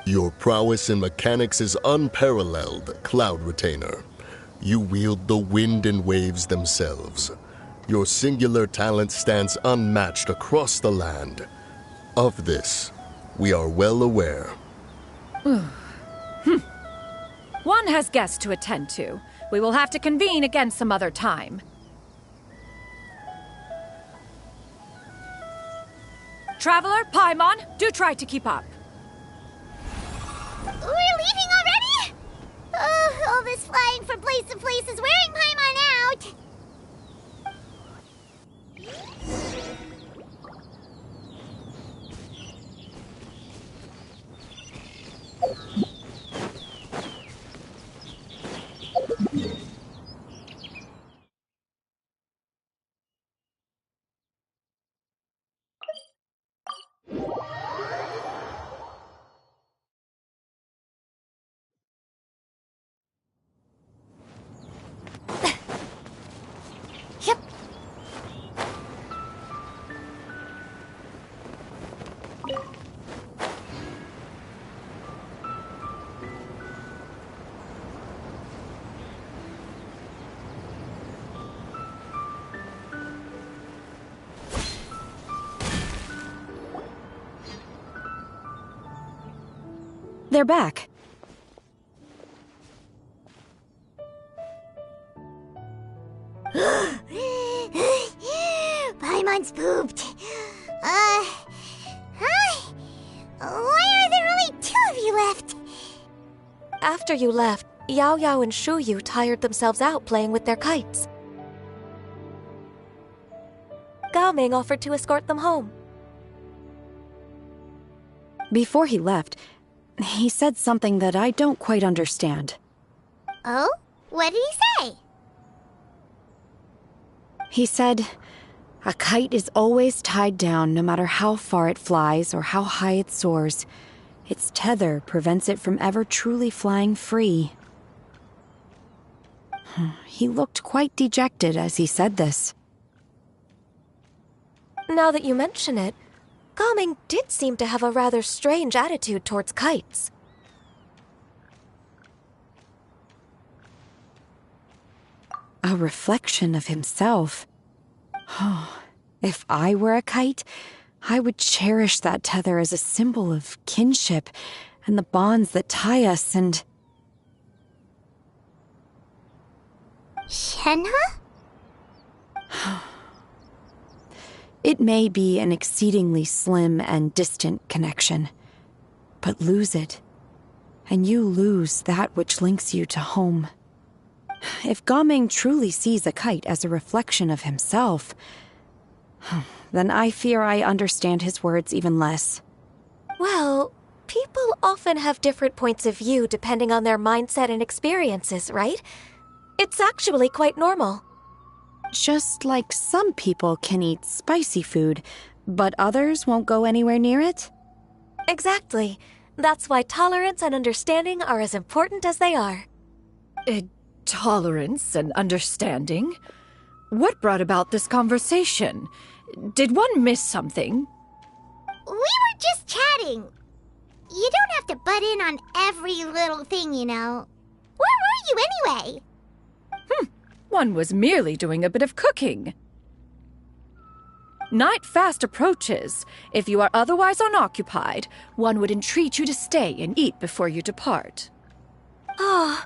L: Your prowess in mechanics is unparalleled, Cloud Retainer. You wield the wind and waves themselves. Your singular talent stands unmatched across the land. Of this, we are well aware.
J: One has guests to attend to. We will have to convene again some other time. Traveler, Paimon, do try to keep up.
B: We're leaving already? Oh, all this flying from place to place is wearing Paimon out.
H: They're back.
B: Paimon's pooped. Hi. Why are there only two of you left?
I: After you left, Yao Yao and Shuyu tired themselves out playing with their kites. Gaming offered to escort them home.
H: Before he left, he said something that I don't quite understand.
B: Oh? What did he say?
H: He said, a kite is always tied down no matter how far it flies or how high it soars. Its tether prevents it from ever truly flying free. He looked quite dejected as he said this.
I: Now that you mention it, Gaming did seem to have a rather strange attitude towards kites.
H: A reflection of himself. If I were a kite, I would cherish that tether as a symbol of kinship and the bonds that tie us and...
B: Shenhe?
H: It may be an exceedingly slim and distant connection, but lose it, and you lose that which links you to home. If Gaming truly sees a kite as a reflection of himself, then I fear I understand his words even less.
I: Well, people often have different points of view depending on their mindset and experiences, right? It's actually quite normal.
H: Just like some people can eat spicy food, but others won't go anywhere near it?
I: Exactly. That's why tolerance and understanding are as important as they are.
J: Tolerance and understanding? What brought about this conversation? Did one miss something?
B: We were just chatting. You don't have to butt in on every little thing, you know. Where were you anyway?
J: One was merely doing a bit of cooking. Night fast approaches. If you are otherwise unoccupied, one would entreat you to stay and eat before you depart.
I: Oh,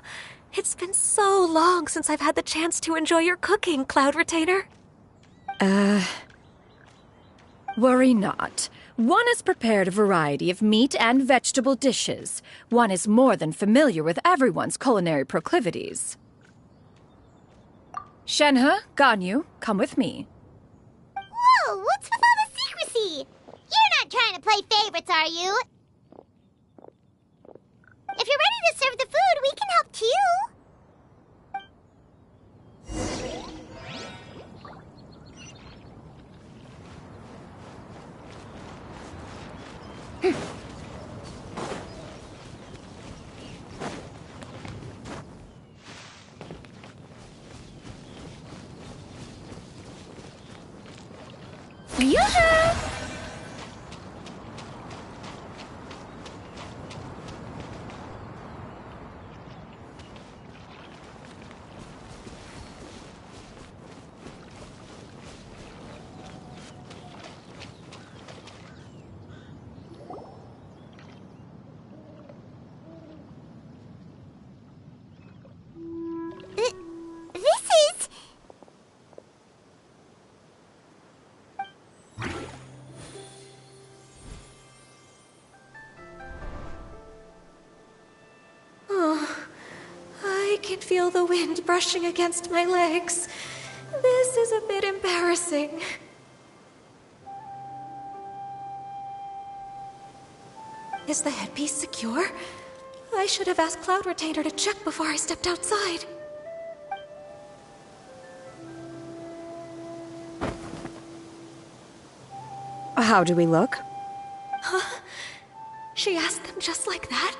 I: it's been so long since I've had the chance to enjoy your cooking, Cloud Retainer.
J: Worry not. One has prepared a variety of meat and vegetable dishes. One is more than familiar with everyone's culinary proclivities. Shenhe, Ganyu, come with me.
B: Whoa, what's with all the secrecy? You're not trying to play favorites, are you? If you're ready to serve the food, we can help too.
J: Yoo-hoo!
B: This is...
I: Oh, I can feel the wind brushing against my legs. This is a bit embarrassing. Is the headpiece secure? I should have asked Cloud Retainer to check before I stepped outside.
H: How do we look?
I: Huh? She asked them just like that?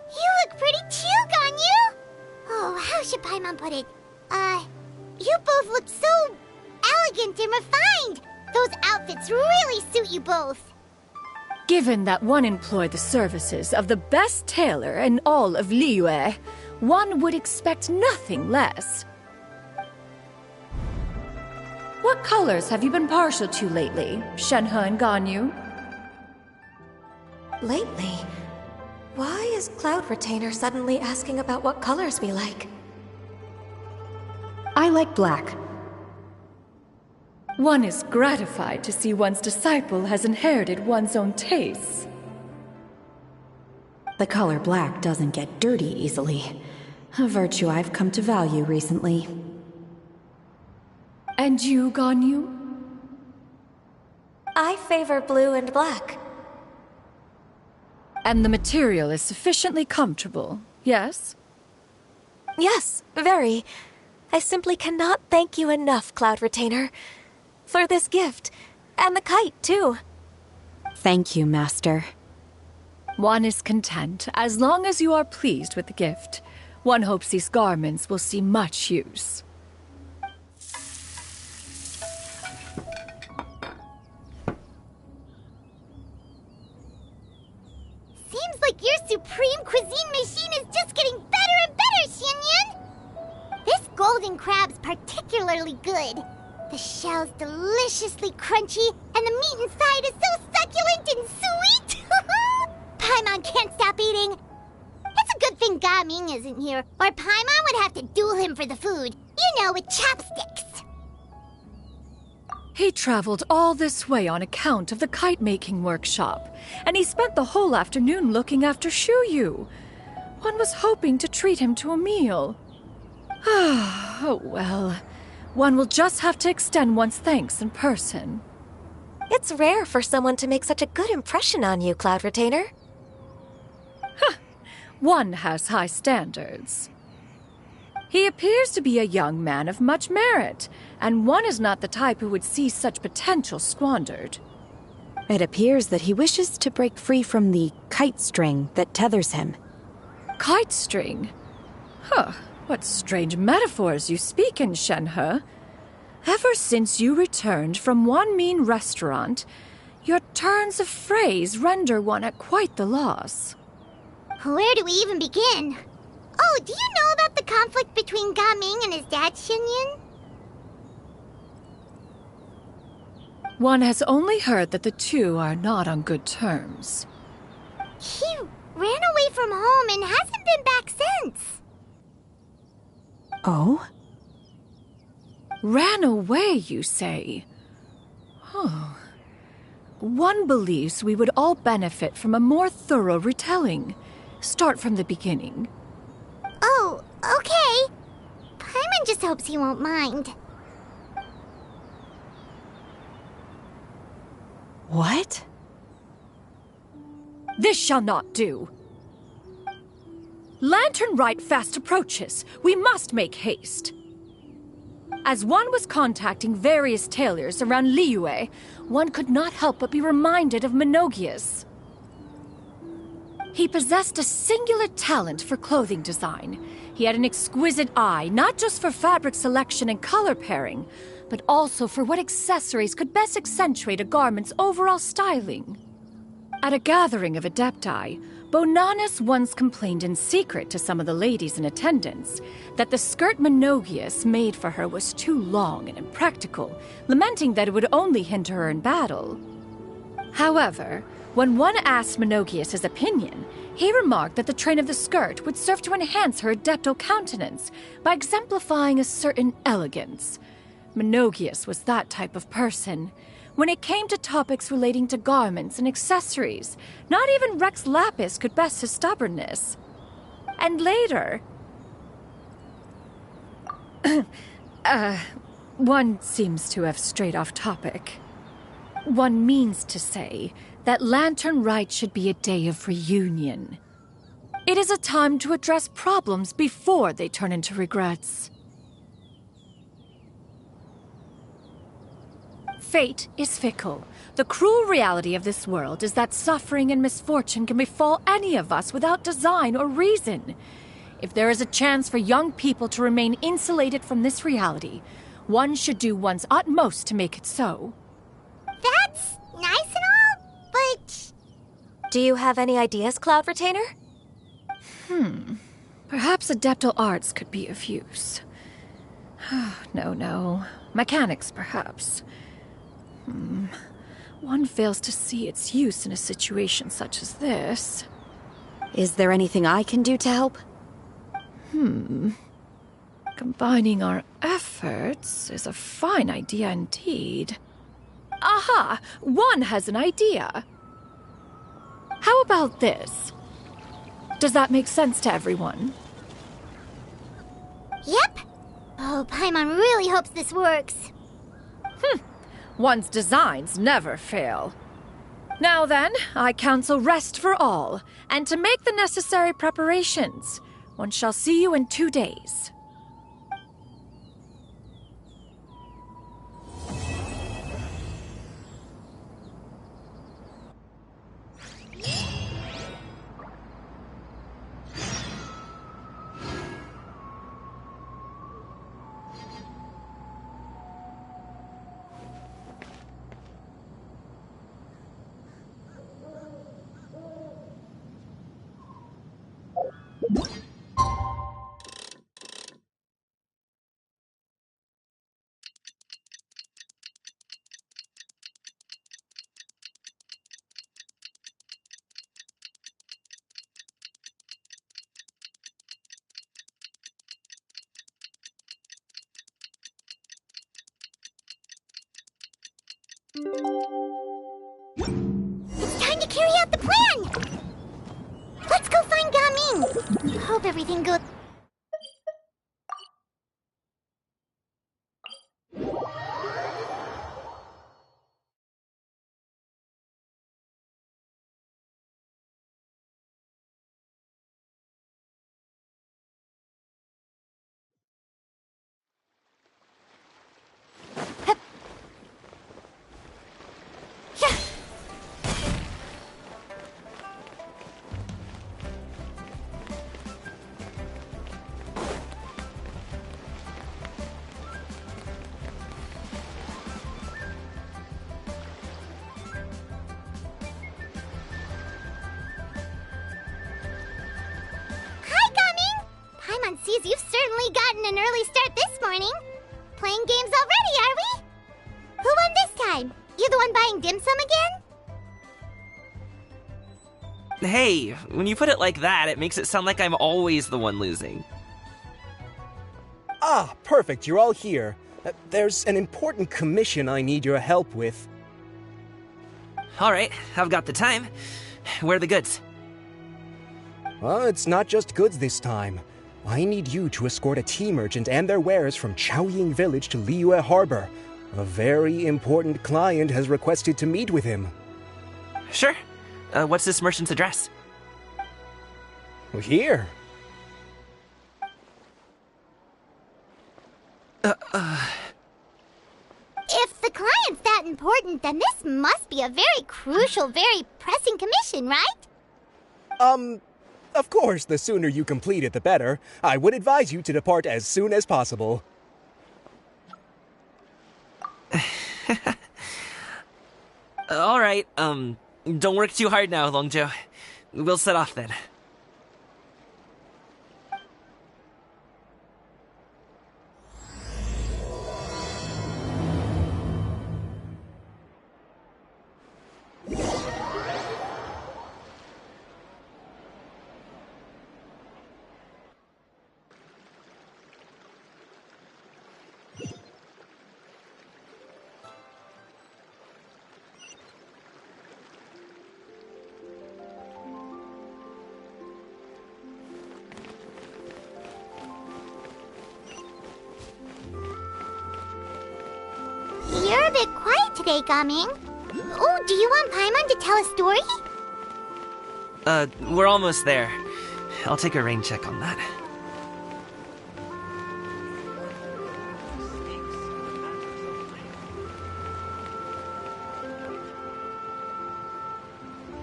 B: You look pretty too, Ganyu! Oh, how should Paimon put it? You both look so elegant and refined! Those outfits really suit you both.
J: Given that one employed the services of the best tailor in all of Liyue, one would expect nothing less. What colors have you been partial to lately, Shenhe and Ganyu?
I: Lately? Why is Cloud Retainer suddenly asking about what colors we like?
H: I like black.
J: One is gratified to see one's disciple has inherited one's own tastes.
H: The color black doesn't get dirty easily, a virtue I've come to value recently.
J: And you, Ganyu?
I: I favor blue and black.
J: And the material is sufficiently comfortable, yes?
I: Yes, very. I simply cannot thank you enough, Cloud Retainer, for this gift. And the kite, too.
H: Thank you, Master.
J: One is content as long as you are pleased with the gift. One hopes these garments will see much use.
B: Seems like your supreme cuisine machine is just getting better and better, Xianyun! This golden crab's particularly good. The shell's deliciously crunchy, and the meat inside is so succulent and sweet! Paimon can't stop eating. It's a good thing Gaming isn't here, or Paimon would have to duel him for the food. You know, with chopsticks.
J: He traveled all this way on account of the kite-making workshop, and he spent the whole afternoon looking after Shuyu. One was hoping to treat him to a meal. Oh, well. One will just have to extend one's thanks in person.
I: It's rare for someone to make such a good impression on you, Cloud Retainer.
J: One has high standards. He appears to be a young man of much merit, and one is not the type who would see such potential squandered.
H: It appears that he wishes to break free from the kite string that tethers him.
J: Kite string? Huh, what strange metaphors you speak in, Shenhe. Ever since you returned from one mean restaurant, your turns of phrase render one at quite the loss.
B: Where do we even begin? Oh, do you know about the conflict between Gaming and his dad, Xinyan?
J: One has only heard that the two are not on good terms.
B: He ran away from home and hasn't been back since.
H: Oh?
J: Ran away, you say? Oh. One believes we would all benefit from a more thorough retelling. Start from the beginning.
B: Oh, okay. Paimon just hopes he won't mind.
H: What?
J: This shall not do. Lantern Rite fast approaches. We must make haste. As one was contacting various tailors around Liyue, one could not help but be reminded of Menogias. He possessed a singular talent for clothing design. He had an exquisite eye, not just for fabric selection and color pairing, but also for what accessories could best accentuate a garment's overall styling. At a gathering of Adepti, Bonanis once complained in secret to some of the ladies in attendance that the skirt Menogias made for her was too long and impractical, lamenting that it would only hinder her in battle. However, when one asked Menogias his opinion, he remarked that the train of the skirt would serve to enhance her adeptal countenance by exemplifying a certain elegance. Menogias was that type of person. When it came to topics relating to garments and accessories, not even Rex Lapis could best his stubbornness. And later... one seems to have strayed off topic. One means to say that Lantern Rite should be a day of reunion. It is a time to address problems before they turn into regrets. Fate is fickle. The cruel reality of this world is that suffering and misfortune can befall any of us without design or reason. If there is a chance for young people to remain insulated from this reality, one should do one's utmost to make it so.
B: That's nice and all, but...
I: Do you have any ideas, Cloud Retainer?
J: Perhaps adeptal arts could be of use. No. Mechanics, perhaps. One fails to see its use in a situation such as this.
H: Is there anything I can do to help?
J: Combining our efforts is a fine idea indeed. Aha! One has an idea. How about this? Does that make sense to everyone?
B: Yep. Oh, Paimon really hopes this works.
J: One's designs never fail. Now then, I counsel rest for all, and to make the necessary preparations. One shall see you in 2 days.
B: It's time to carry out the plan! Let's go find Gaming! Hope everything goes... early start this morning. Playing games already, are we? Who won this time? You the one buying dim sum again?
A: Hey, when you put it like that, it makes it sound like I'm always the one losing.
N: Ah, perfect, you're all here. There's an important commission I need your help with.
A: Alright, I've got the time. Where are the goods?
N: It's not just goods this time. I need you to escort a tea merchant and their wares from Chaoying Village to Liyue Harbor. A very important client has requested to meet with him.
A: Sure. What's this merchant's address?
N: Here.
B: If the client's that important, then this must be a very crucial, very pressing commission, right?
N: Of course, the sooner you complete it, the better. I would advise you to depart as soon as possible.
A: Alright, don't work too hard now, Longjo. We'll set off then.
B: You're a bit quiet today, Gaming. Oh, do you want Paimon to tell a story?
A: We're almost there. I'll take a rain check on that.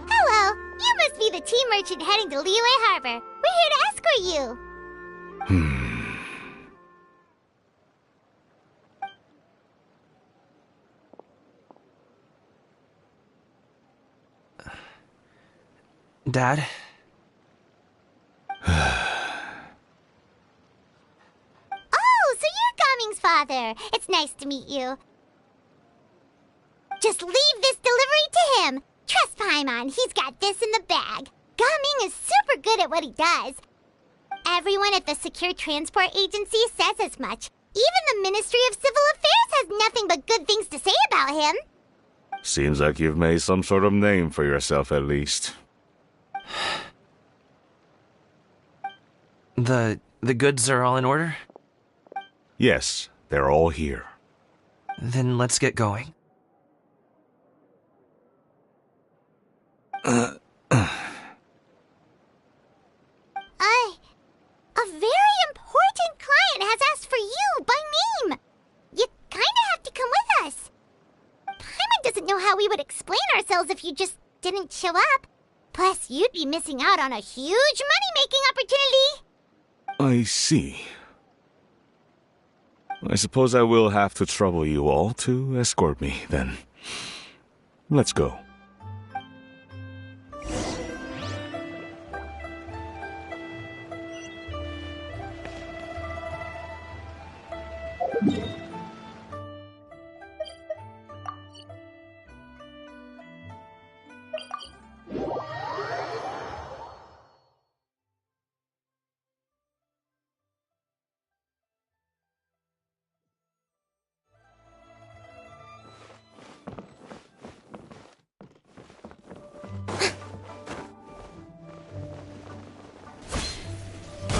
B: Hello, you must be the tea merchant heading to Liyue Harbor. We're here to escort you.
A: Dad?
B: Oh, so you're Gaming's father. It's nice to meet you. Just leave this delivery to him. Trust Paimon, he's got this in the bag. Gaming is super good at what he does. Everyone at the Secure Transport Agency says as much. Even the Ministry of Civil Affairs has nothing but good things to say about him.
O: Seems like you've made some sort of name for yourself at least.
A: The goods are all in order?
O: Yes, they're all here.
A: Then let's get going.
B: A very important client has asked for you by name. You kinda have to come with us. Paimon doesn't know how we would explain ourselves if you just didn't show up. Plus, you'd be missing out on a huge money-making opportunity.
O: I see. I suppose I will have to trouble you all to escort me, then. Let's go.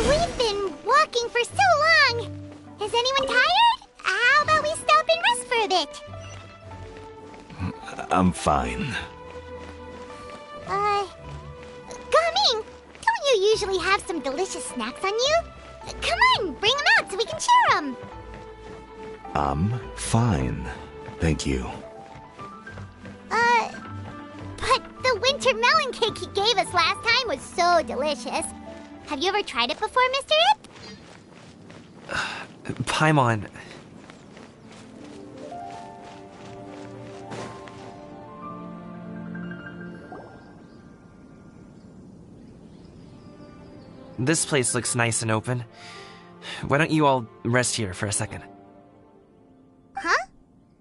B: We've been walking for so long. Is anyone tired? How about we stop and rest for a bit?
O: I'm fine.
B: Gaming, don't you usually have some delicious snacks on you? Come on, bring them out so we can share them.
O: I'm fine. Thank you.
B: But the winter melon cake he gave us last time was so delicious. Have you ever tried it before, Mr. Ip?
A: Paimon. This place looks nice and open. Why don't you all rest here for a second?
B: Huh?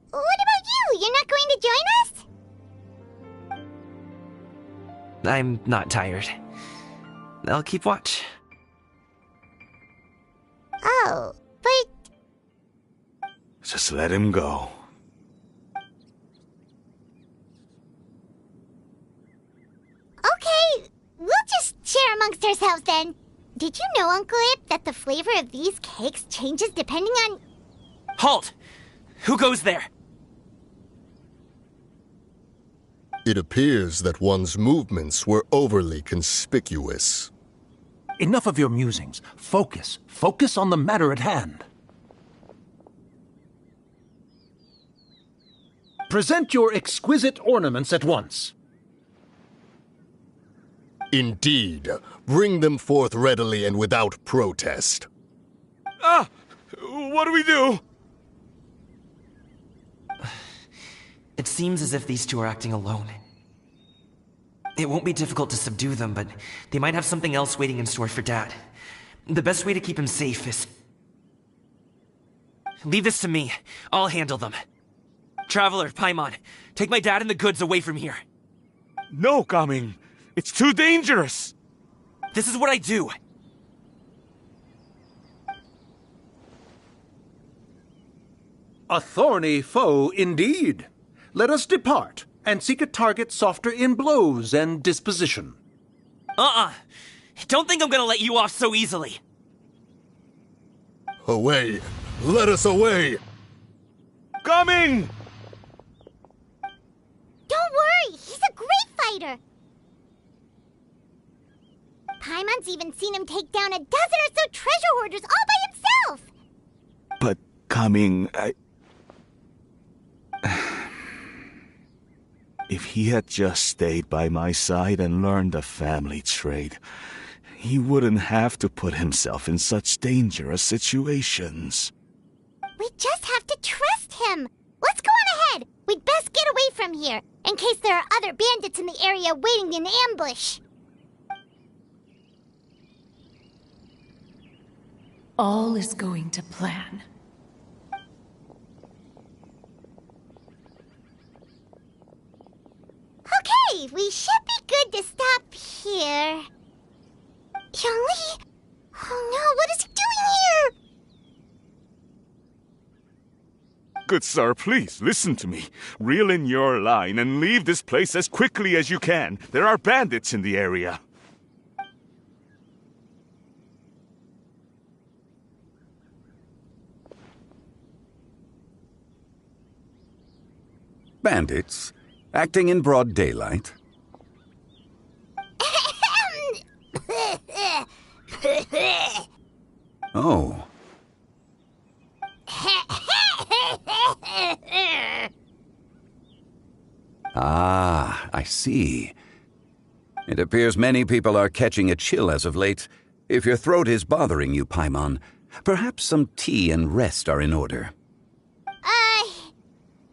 B: What about you? You're not going to join us?
A: I'm not tired. I'll keep watch.
B: Oh, but...
O: Just let him go.
B: Okay, we'll just share amongst ourselves then. Did you know, Uncle Ip, that the flavor of these cakes changes depending on...
A: Halt! Who goes there?
L: It appears that one's movements were overly conspicuous.
M: Enough of your musings. Focus. Focus on the matter at hand. Present your exquisite ornaments at once.
L: Indeed. Bring them forth readily and without protest.
O: Ah! What do we do?
A: It seems as if these two are acting alone. It won't be difficult to subdue them, but they might have something else waiting in store for Dad. The best way to keep him safe is... Leave this to me. I'll handle them. Traveler, Paimon, take my dad and the goods away from here.
O: No, Gaming. It's too dangerous.
A: This is what I do.
M: A thorny foe indeed. Let us depart and seek a target softer in blows and disposition.
A: Don't think I'm gonna let you off so easily.
L: Away! Let us away!
O: Coming!
B: Don't worry, he's a great fighter. Paimon's even seen him take down a dozen or so treasure hoarders all by himself.
O: But, Coming, If he had just stayed by my side and learned the family trade, he wouldn't have to put himself in such dangerous situations.
B: We just have to trust him. Let's go on ahead. We'd best get away from here, in case there are other bandits in the area waiting in ambush.
J: All is going to plan.
B: Okay, we should be good to stop here. Yongli? Oh no, what is he doing here?
O: Good sir, please, listen to me. Reel in your line and leave this place as quickly as you can. There are bandits in the area.
P: Bandits? Acting in broad daylight? Oh. Ah, I see. It appears many people are catching a chill as of late. If your throat is bothering you, Paimon, perhaps some tea and rest are in order.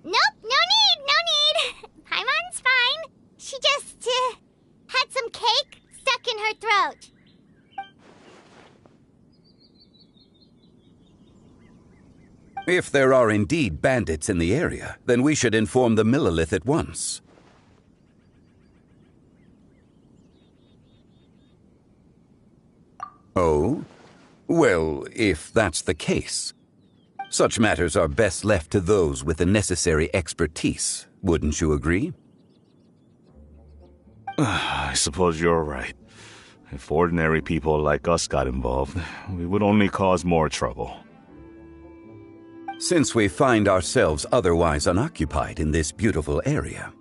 B: Nope, no need. Paimon's fine. She just, had some cake stuck in her throat.
P: If there are indeed bandits in the area, then we should inform the Millelith at once. Oh? Well, if that's the case. Such matters are best left to those with the necessary expertise, wouldn't you agree?
O: I suppose you're right. If ordinary people like us got involved, we would only cause more trouble.
P: Since we find ourselves otherwise unoccupied in this beautiful area,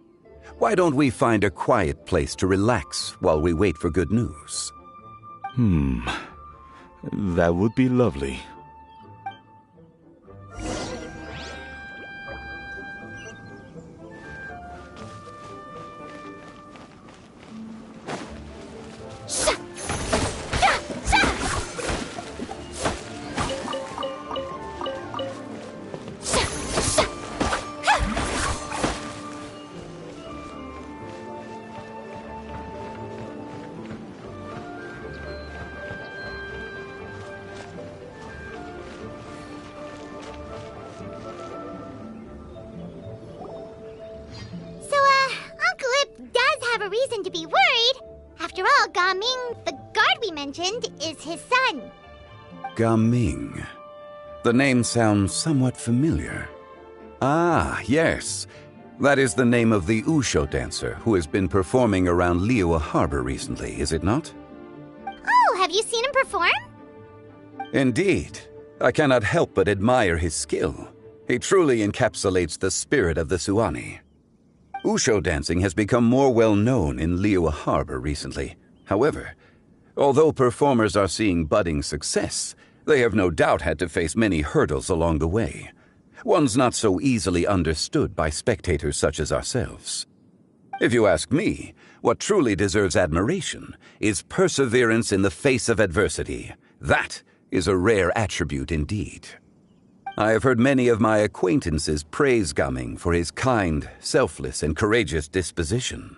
P: why don't we find a quiet place to relax while we wait for good news?
O: That would be lovely.
B: have a reason to be worried. After all, Ga-Ming, the guard we mentioned, is his son.
P: Ga-Ming. The name sounds somewhat familiar. Ah, yes. That is the name of the Wushu dancer who has been performing around Liyue Harbor recently, is it not?
B: Oh, have you seen him perform?
P: Indeed. I cannot help but admire his skill. He truly encapsulates the spirit of the Suani. Wushu dancing has become more well known in Liyue Harbor recently. However, although performers are seeing budding success, they have no doubt had to face many hurdles along the way. One's not so easily understood by spectators such as ourselves. If you ask me, what truly deserves admiration is perseverance in the face of adversity. That is a rare attribute indeed. I have heard many of my acquaintances praise Ga-Ming for his kind, selfless, and courageous disposition.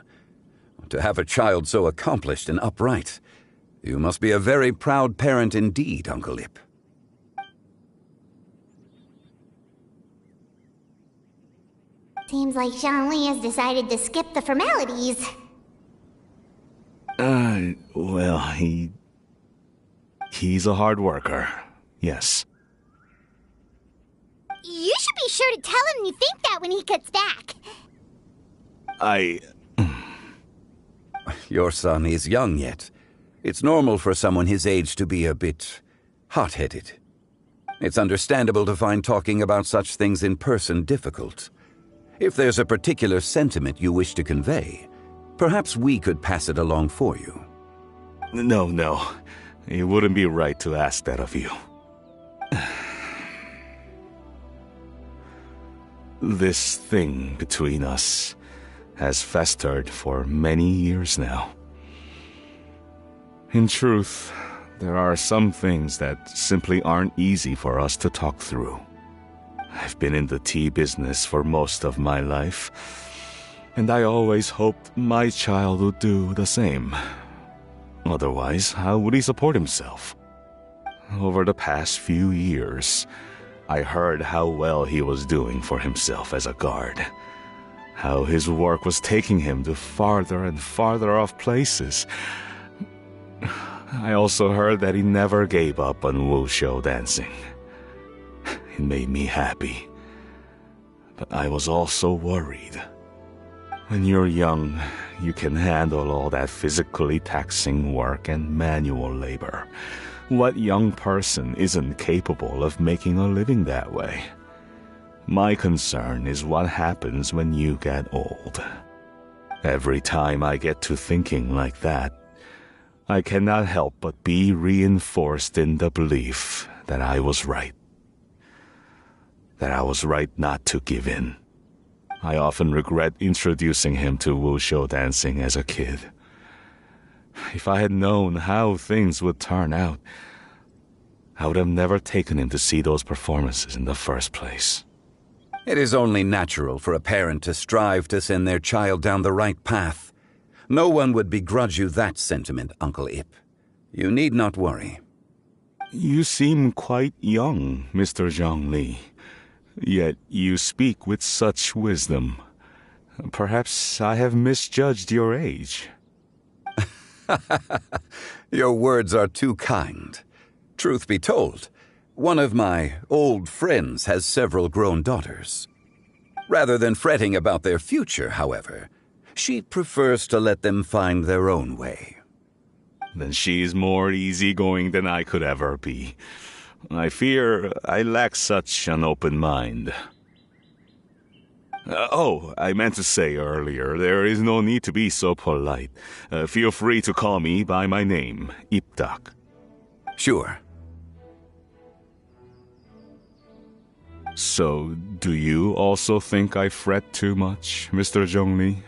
P: To have a child so accomplished and upright, you must be a very proud parent indeed, Uncle Ip.
B: Seems like Zhongli has decided to skip the formalities.
O: Well, he's a hard worker, yes.
B: You should be sure to tell him you think that when he gets back.
P: Your son is young yet. It's normal for someone his age to be a bit hot-headed. It's understandable to find talking about such things in person difficult. If there's a particular sentiment you wish to convey, perhaps we could pass it along for you.
O: No. It wouldn't be right to ask that of you. This thing between us has festered for many years now. In truth, there are some things that simply aren't easy for us to talk through. I've been in the tea business for most of my life, and I always hoped my child would do the same. Otherwise, how would he support himself? Over the past few years, I heard how well he was doing for himself as a guard. How his work was taking him to farther and farther off places. I also heard that he never gave up on Wushu dancing. It made me happy. But I was also worried. When you're young, you can handle all that physically taxing work and manual labor. What young person isn't capable of making a living that way? My concern is what happens when you get old. Every time I get to thinking like that, I cannot help but be reinforced in the belief that I was right. That I was right not to give in. I often regret introducing him to Wushu dancing as a kid. If I had known how things would turn out, I would have never taken him to see those performances in the first place.
P: It is only natural for a parent to strive to send their child down the right path. No one would begrudge you that sentiment, Uncle Ip. You need not worry.
O: You seem quite young, Mr. Zhongli. Yet you speak with such wisdom. Perhaps I have misjudged your age.
P: Your words are too kind. Truth be told, one of my old friends has several grown daughters. Rather than fretting about their future, however, she prefers to let them find their own way.
O: Then she's more easygoing than I could ever be. I fear I lack such an open mind. I meant to say earlier, there is no need to be so polite. Feel free to call me by my name, Ipdak.
P: Sure.
O: So, do you also think I fret too much, Mr. Zhongli?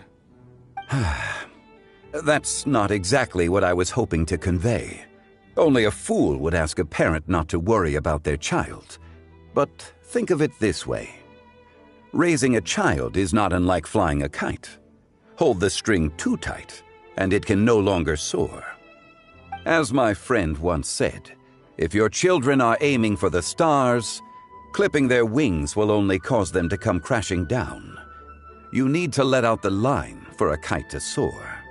P: That's not exactly what I was hoping to convey. Only a fool would ask a parent not to worry about their child. But think of it this way. Raising a child is not unlike flying a kite. Hold the string too tight, and it can no longer soar. As my friend once said, if your children are aiming for the stars, clipping their wings will only cause them to come crashing down. You need to let out the line for a kite to soar.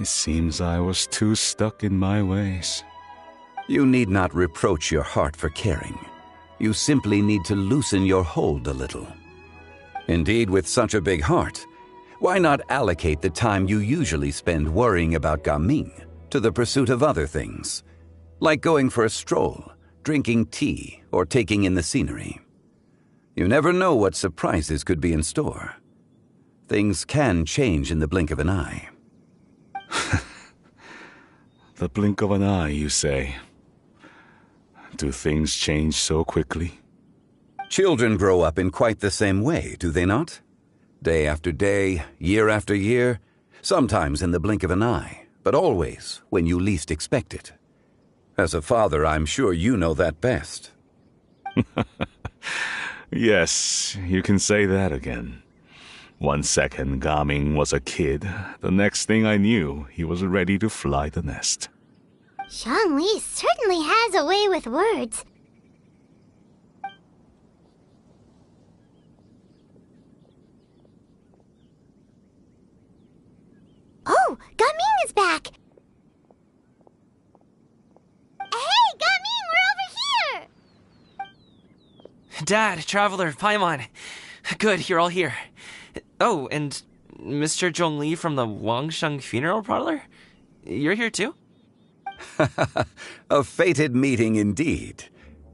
O: It seems I was too stuck in my ways.
P: You need not reproach your heart for caring. You simply need to loosen your hold a little. Indeed, with such a big heart, why not allocate the time you usually spend worrying about Gaming to the pursuit of other things, like going for a stroll, drinking tea, or taking in the scenery? You never know what surprises could be in store. Things can change in the blink of an eye.
O: The blink of an eye, you say? Do things change so quickly?
P: Children grow up in quite the same way, do they not? Day after day, year after year, sometimes in the blink of an eye, but always when you least expect it. As a father, I'm sure you know that best.
O: Yes, you can say that again. 1 second Gaming was a kid, the next thing I knew, he was ready to fly the nest.
B: Zhongli certainly has a way with words. Oh, Gaming is back! Hey, Gaming, we're over here!
A: Dad, Traveler, Paimon. Good, you're all here. Oh, and Mr. Zhongli from the Wangsheng Funeral Parlor? You're here too?
P: A fated meeting indeed.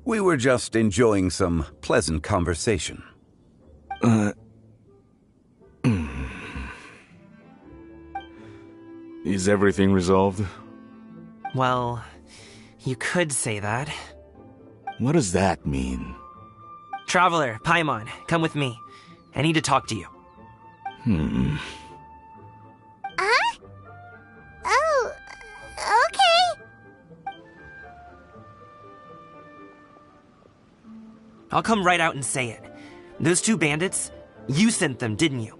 P: We were just enjoying some pleasant conversation.
O: Is everything resolved?
A: Well, you could say that.
O: What does that mean?
A: Traveler, Paimon, come with me. I need to talk to you.
B: Huh? Oh, okay.
A: I'll come right out and say it. Those 2 bandits, you sent them, didn't you?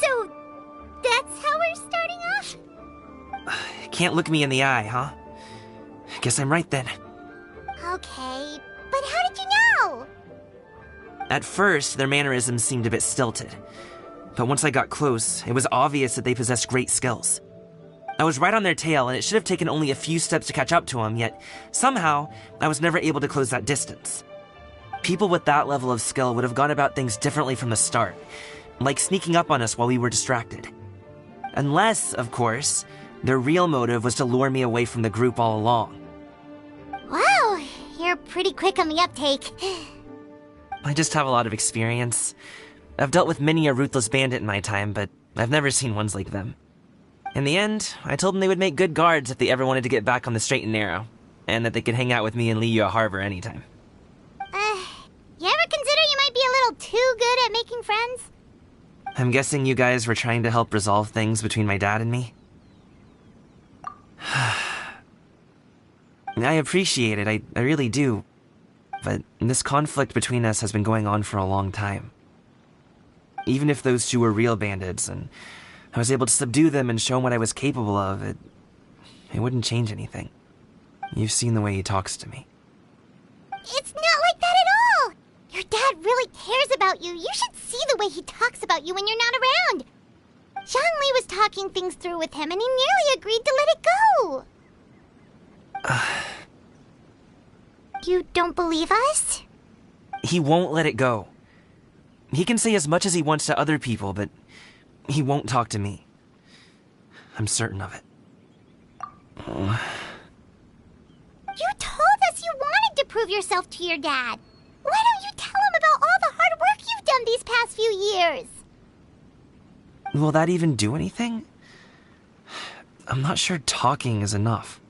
B: So, that's how we're starting off?
A: Can't look me in the eye, huh? Guess I'm right then.
B: Okay, but how did you know?
A: At first, their mannerisms seemed a bit stilted. But once I got close, it was obvious that they possessed great skills. I was right on their tail, and it should have taken only a few steps to catch up to them, yet somehow, I was never able to close that distance. People with that level of skill would have gone about things differently from the start, like sneaking up on us while we were distracted. Unless, of course, their real motive was to lure me away from the group all along.
B: Wow, you're pretty quick on the uptake.
A: I just have a lot of experience. I've dealt with many a ruthless bandit in my time, but I've never seen ones like them. In the end, I told them they would make good guards if they ever wanted to get back on the straight and narrow, and that they could hang out with me in Liyue Harbor anytime.
B: You ever consider you might be a little too good at making friends?
A: I'm guessing you guys were trying to help resolve things between my dad and me? I appreciate it, I really do. But this conflict between us has been going on for a long time. Even if those 2 were real bandits, and I was able to subdue them and show them what I was capable of, it wouldn't change anything. You've seen the way he talks to me.
B: It's not like that at all! Your dad really cares about you. You should see the way he talks about you when you're not around. Zhongli was talking things through with him, and he nearly agreed to let it go. You don't believe us?
A: He won't let it go. He can say as much as he wants to other people, but he won't talk to me. I'm certain of it.
B: You told us you wanted to prove yourself to your dad. Why don't you tell him about all the hard work you've done these past few years?
A: Will that even do anything? I'm not sure talking is enough.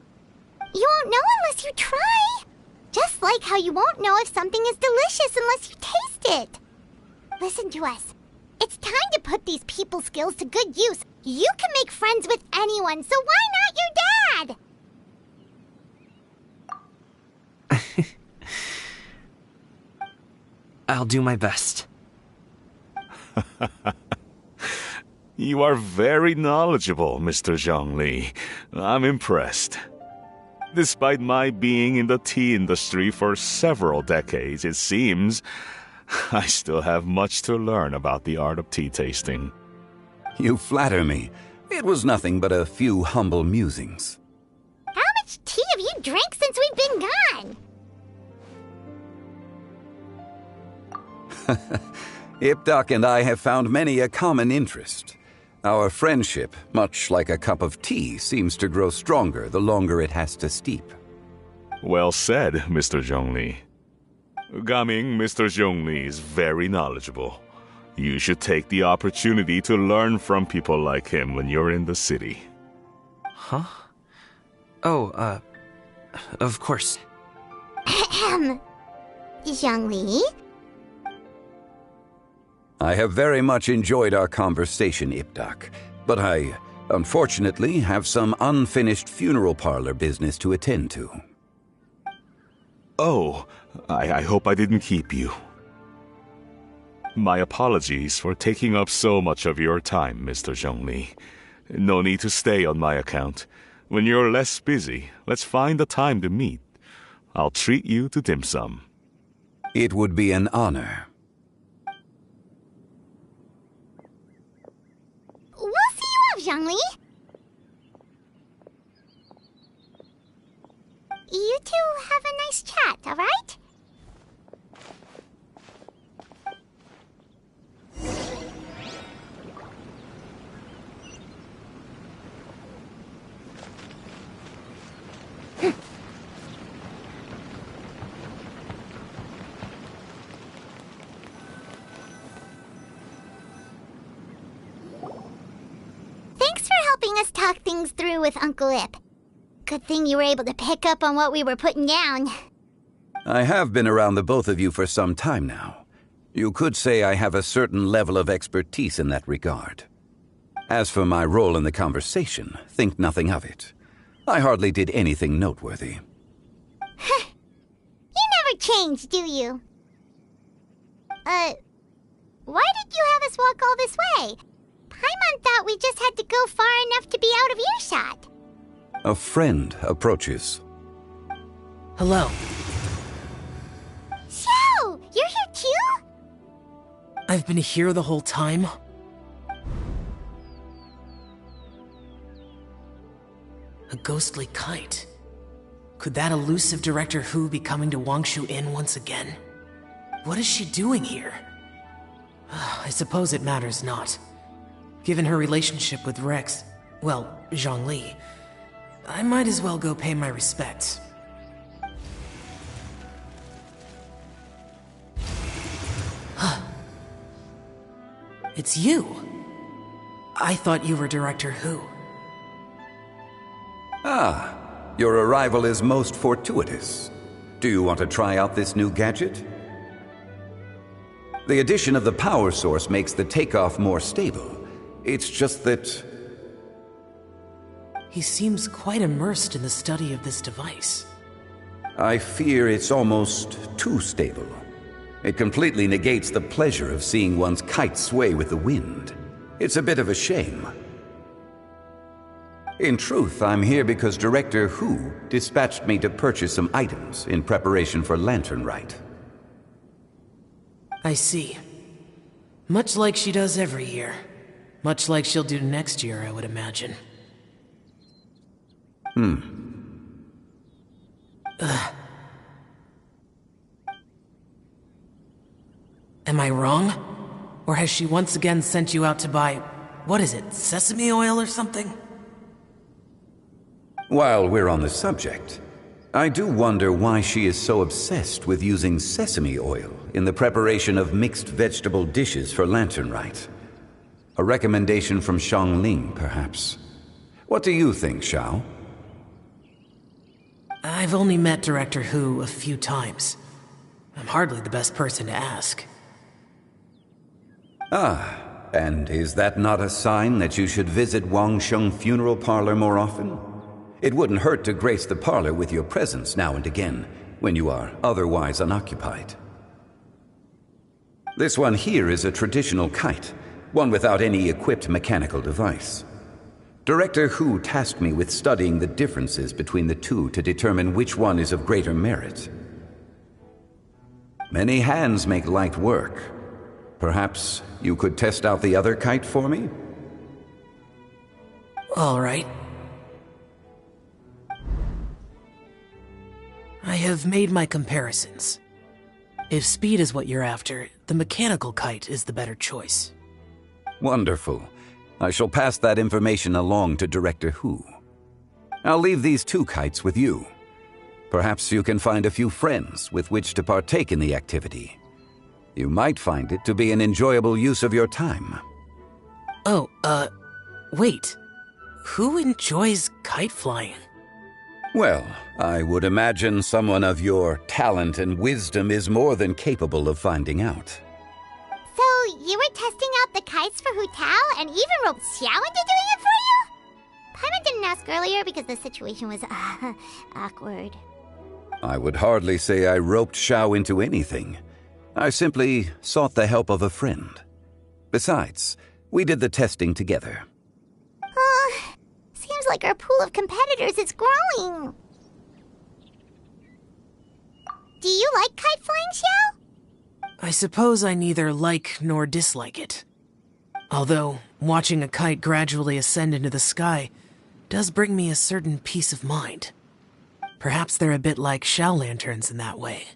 B: You won't know unless you try. Just like how you won't know if something is delicious unless you taste it. Listen to us. It's time to put these people skills to good use. You can make friends with anyone, so why not your dad?
A: I'll do my best.
O: You are very knowledgeable, Mr. Zhongli. I'm impressed. Despite my being in the tea industry for several decades, it seems I still have much to learn about the art of tea tasting.
P: You flatter me. It was nothing but a few humble musings.
B: How much tea have you drank since we've been gone?
P: Ipdak and I have found many a common interest. Our friendship, much like a cup of tea, seems to grow stronger the longer it has to steep.
O: Well said, Mr. Zhongli. Gaming, Mr. Zhongli is very knowledgeable. You should take the opportunity to learn from people like him when you're in the city.
A: Huh? Oh, of course.
B: Zhongli?
P: I have very much enjoyed our conversation, Ipdak, but I, unfortunately, have some unfinished funeral parlor business to attend to.
O: Oh, I hope I didn't keep you. My apologies for taking up so much of your time, Mr. Zhongli. No need to stay on my account. When you're less busy, let's find a time to meet. I'll treat you to dim sum.
P: It would be an honor.
B: We'll see you off, Zhongli. You two have a nice chat, all right? Thanks for helping us talk things through with Uncle Ip. Good thing you were able to pick up on what we were putting down.
P: I have been around the both of you for some time now. You could say I have a certain level of expertise in that regard. As for my role in the conversation, think nothing of it. I hardly did anything noteworthy.
B: You never change, do you? Why did you have us walk all this way? Paimon thought we just had to go far enough to be out of earshot.
P: A friend approaches.
A: Hello.
B: Xiao, you're here too?
A: I've been here the whole time? A ghostly kite. Could that elusive Director Hu be coming to Wangshu Inn once again? What is she doing here? I suppose it matters not. Given her relationship with Rex, well, Zhongli, I might as well go pay my respects. It's you! I thought you were Director Hu.
P: Ah, your arrival is most fortuitous. Do you want to try out this new gadget? The addition of the power source makes the takeoff more stable. It's just that...
A: He seems quite immersed in the study of this device.
P: I fear it's almost too stable. It completely negates the pleasure of seeing one's kite sway with the wind. It's a bit of a shame. In truth, I'm here because Director Hu dispatched me to purchase some items in preparation for Lantern Rite.
A: I see. Much like she does every year. Much like she'll do next year, I would imagine. Am I wrong? Or has she once again sent you out to buy, what is it, sesame oil or something?
P: While we're on the subject, I do wonder why she is so obsessed with using sesame oil in the preparation of mixed vegetable dishes for Lantern Rite. A recommendation from Xiangling, perhaps. What do you think, Xiao?
A: I've only met Director Hu a few times. I'm hardly the best person to ask.
P: Ah, and is that not a sign that you should visit Wangsheng Funeral Parlor more often? It wouldn't hurt to grace the parlor with your presence now and again, when you are otherwise unoccupied. This one here is a traditional kite, one without any equipped mechanical device. Director Hu tasked me with studying the differences between the two to determine which one is of greater merit. Many hands make light work. Perhaps you could test out the other kite for me?
Q: All right. I have made my comparisons. If speed is what you're after, the mechanical kite is the better choice.
P: Wonderful. I shall pass that information along to Director Hu. I'll leave these 2 kites with you. Perhaps you can find a few friends with which to partake in the activity. You might find it to be an enjoyable use of your time.
Q: Oh, wait. Who enjoys kite flying?
P: Well, I would imagine someone of your talent and wisdom is more than capable of finding out.
B: So, you were testing out the kites for Hu Tao and even roped Xiao into doing it for you? Paimon didn't ask earlier because the situation was, awkward.
P: I would hardly say I roped Xiao into anything. I simply sought the help of a friend. Besides, we did the testing together.
B: Seems like our pool of competitors is growing. Do you like kite flying, Xiao?
Q: I suppose I neither like nor dislike it. Although, watching a kite gradually ascend into the sky does bring me a certain peace of mind. Perhaps they're a bit like Xiao lanterns in that way.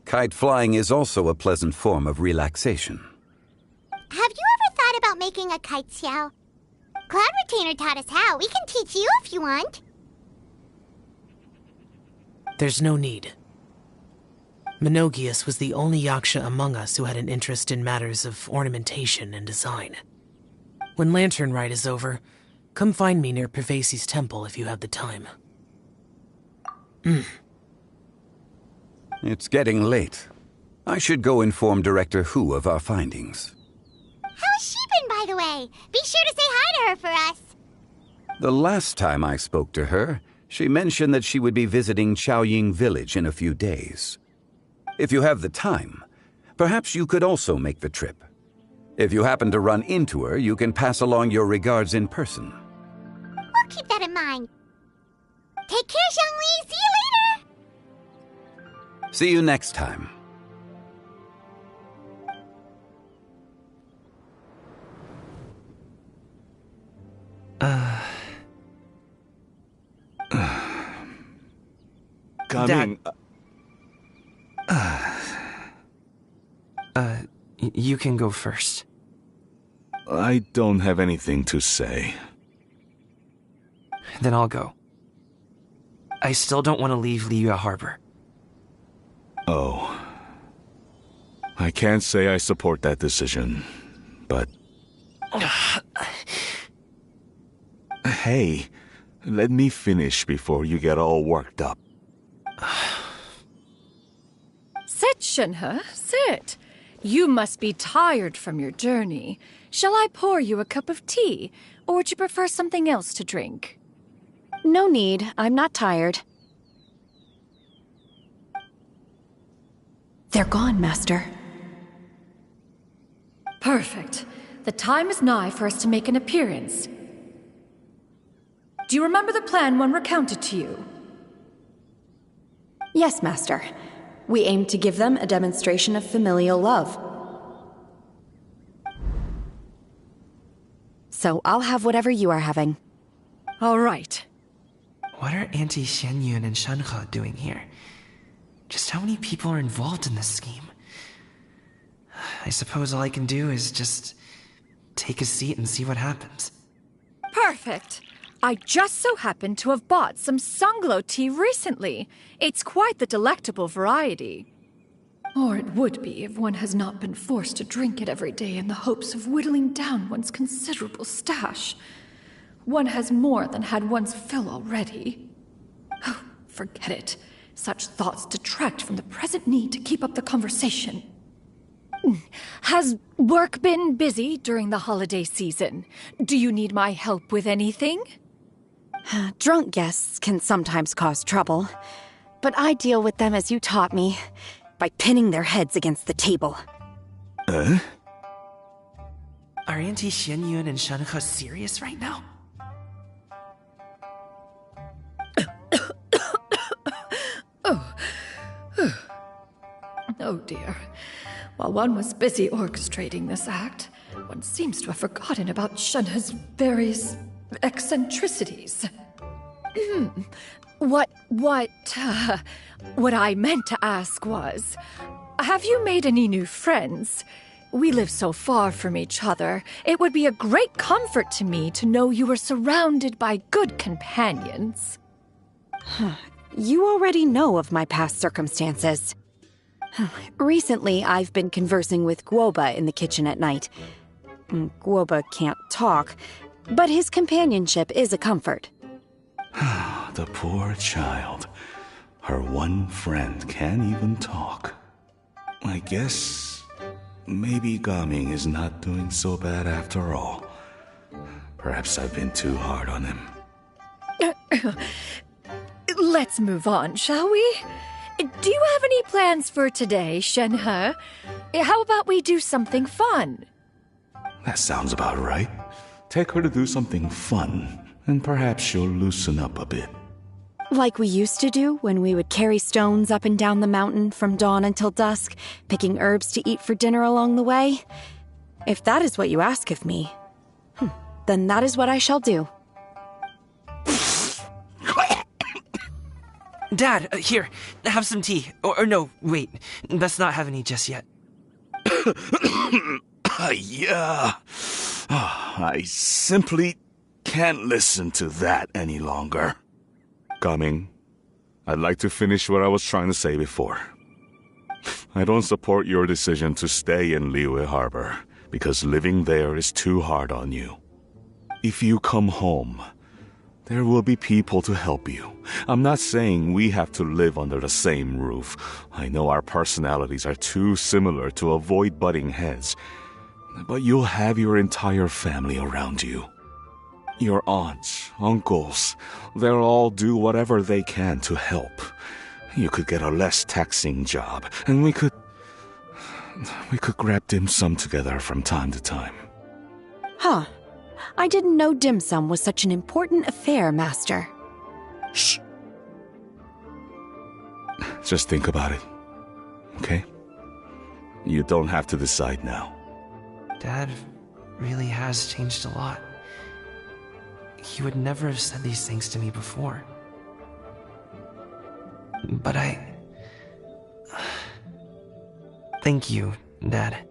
P: Kite flying is also a pleasant form of relaxation.
B: Have you ever thought about making a kite, Xiao? Cloud Retainer taught us how. We can teach you if you want.
Q: There's no need. Menogias was the only Yaksha among us who had an interest in matters of ornamentation and design. When Lantern Rite is over, come find me near Pervasi's temple if you have the time.
P: It's getting late. I should go inform Director Hu of our findings.
B: How's she been, by the way? Be sure to say hi to her for us.
P: The last time I spoke to her, she mentioned that she would be visiting Chaoying Village in a few days. If you have the time, perhaps you could also make the trip. If you happen to run into her, you can pass along your regards in person.
B: We'll keep that in mind. Take care, Zhongli. See you later.
P: See you next time.
O: Coming.
A: You can go first.
O: I don't have anything to say.
A: Then I'll go. I still don't want to leave Liyue Harbor.
O: Oh. I can't say I support that decision, but... Hey, let me finish before you get all worked up.
J: Sit, Shenhe, sit. You must be tired from your journey. Shall I pour you a cup of tea, or would you prefer something else to drink?
H: No need. I'm not tired. They're gone, Master.
J: Perfect. The time is nigh for us to make an appearance. Do you remember the plan one recounted to you?
H: Yes, Master. We aim to give them a demonstration of familial love. So I'll have whatever you are having.
J: All right.
A: What are Auntie Xianyun and Shenhe doing here? Just how many people are involved in this scheme? I suppose all I can do is just take a seat and see what happens.
J: Perfect. I just so happen to have bought some Sunglow tea recently. It's quite the delectable variety. Or it would be if one has not been forced to drink it every day in the hopes of whittling down one's considerable stash. One has more than had one's fill already. Oh, forget it. Such thoughts detract from the present need to keep up the conversation. Has work been busy during the holiday season? Do you need my help with anything?
H: Drunk guests can sometimes cause trouble, but I deal with them as you taught me, by pinning their heads against the table.
A: Are Auntie Xianyun and Shenhe serious right now?
J: Oh dear. While one was busy orchestrating this act, one seems to have forgotten about Shenhe's various eccentricities. What I meant to ask was, have you made any new friends? We live so far from each other. It would be a great comfort to me to know you were surrounded by good companions.
H: You already know of my past circumstances. Recently, I've been conversing with Guoba in the kitchen at night. Guoba can't talk, but his companionship is a comfort.
O: The poor child. Her one friend can't even talk. I guess maybe Gaming is not doing so bad after all. Perhaps I've been too hard on him.
J: Let's move on, shall we? Do you have any plans for today, Shenhe? How about we do something fun?
O: That sounds about right. Take her to do something fun, and perhaps she'll loosen up a bit.
H: Like we used to do when we would carry stones up and down the mountain from dawn until dusk, picking herbs to eat for dinner along the way? If that is what you ask of me, then that is what I shall do.
A: Dad, here, have some tea. Or no, wait, let's not have any just yet.
O: Yeah. I simply can't listen to that any longer. Gaming, I'd like to finish what I was trying to say before. I don't support your decision to stay in Liyue Harbor, because living there is too hard on you. If you come home, there will be people to help you. I'm not saying we have to live under the same roof. I know our personalities are too similar to avoid butting heads. But you'll have your entire family around you. Your aunts, uncles, they'll all do whatever they can to help. You could get a less taxing job, and we could grab dim sum together from time to time.
H: Huh. I didn't know dim sum was such an important affair, Master.
O: Shh. Just think about it, okay? You don't have to decide now.
A: Dad really has changed a lot. He would never have said these things to me before. But thank you, Dad.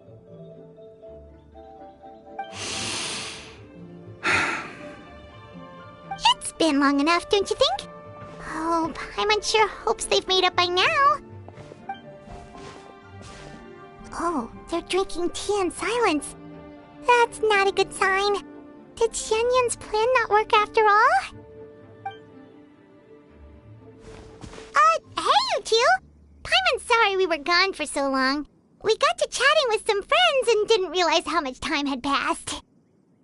B: It's been long enough, don't you think? Oh, Paimon sure hopes they've made up by now. Oh, they're drinking tea in silence. That's not a good sign. Did Xianyun's plan not work after all? Hey you two! Paimon's sorry we were gone for so long. We got to chatting with some friends and didn't realize how much time had passed.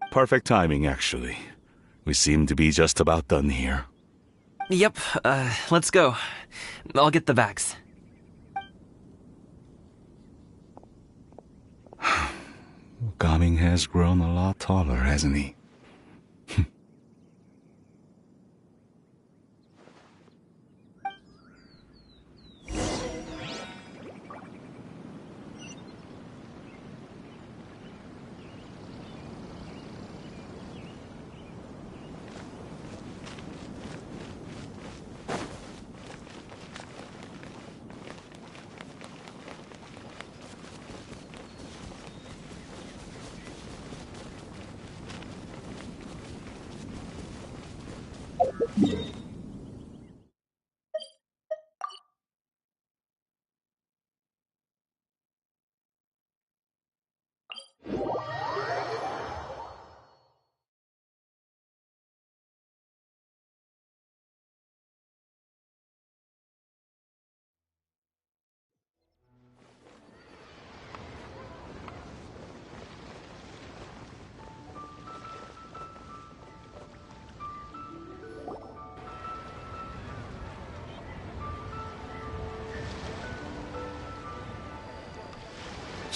O: Perfect timing, actually. We seem to be just about done here.
A: Yep, let's go. I'll get the bags.
O: Gaming has grown a lot taller, hasn't he?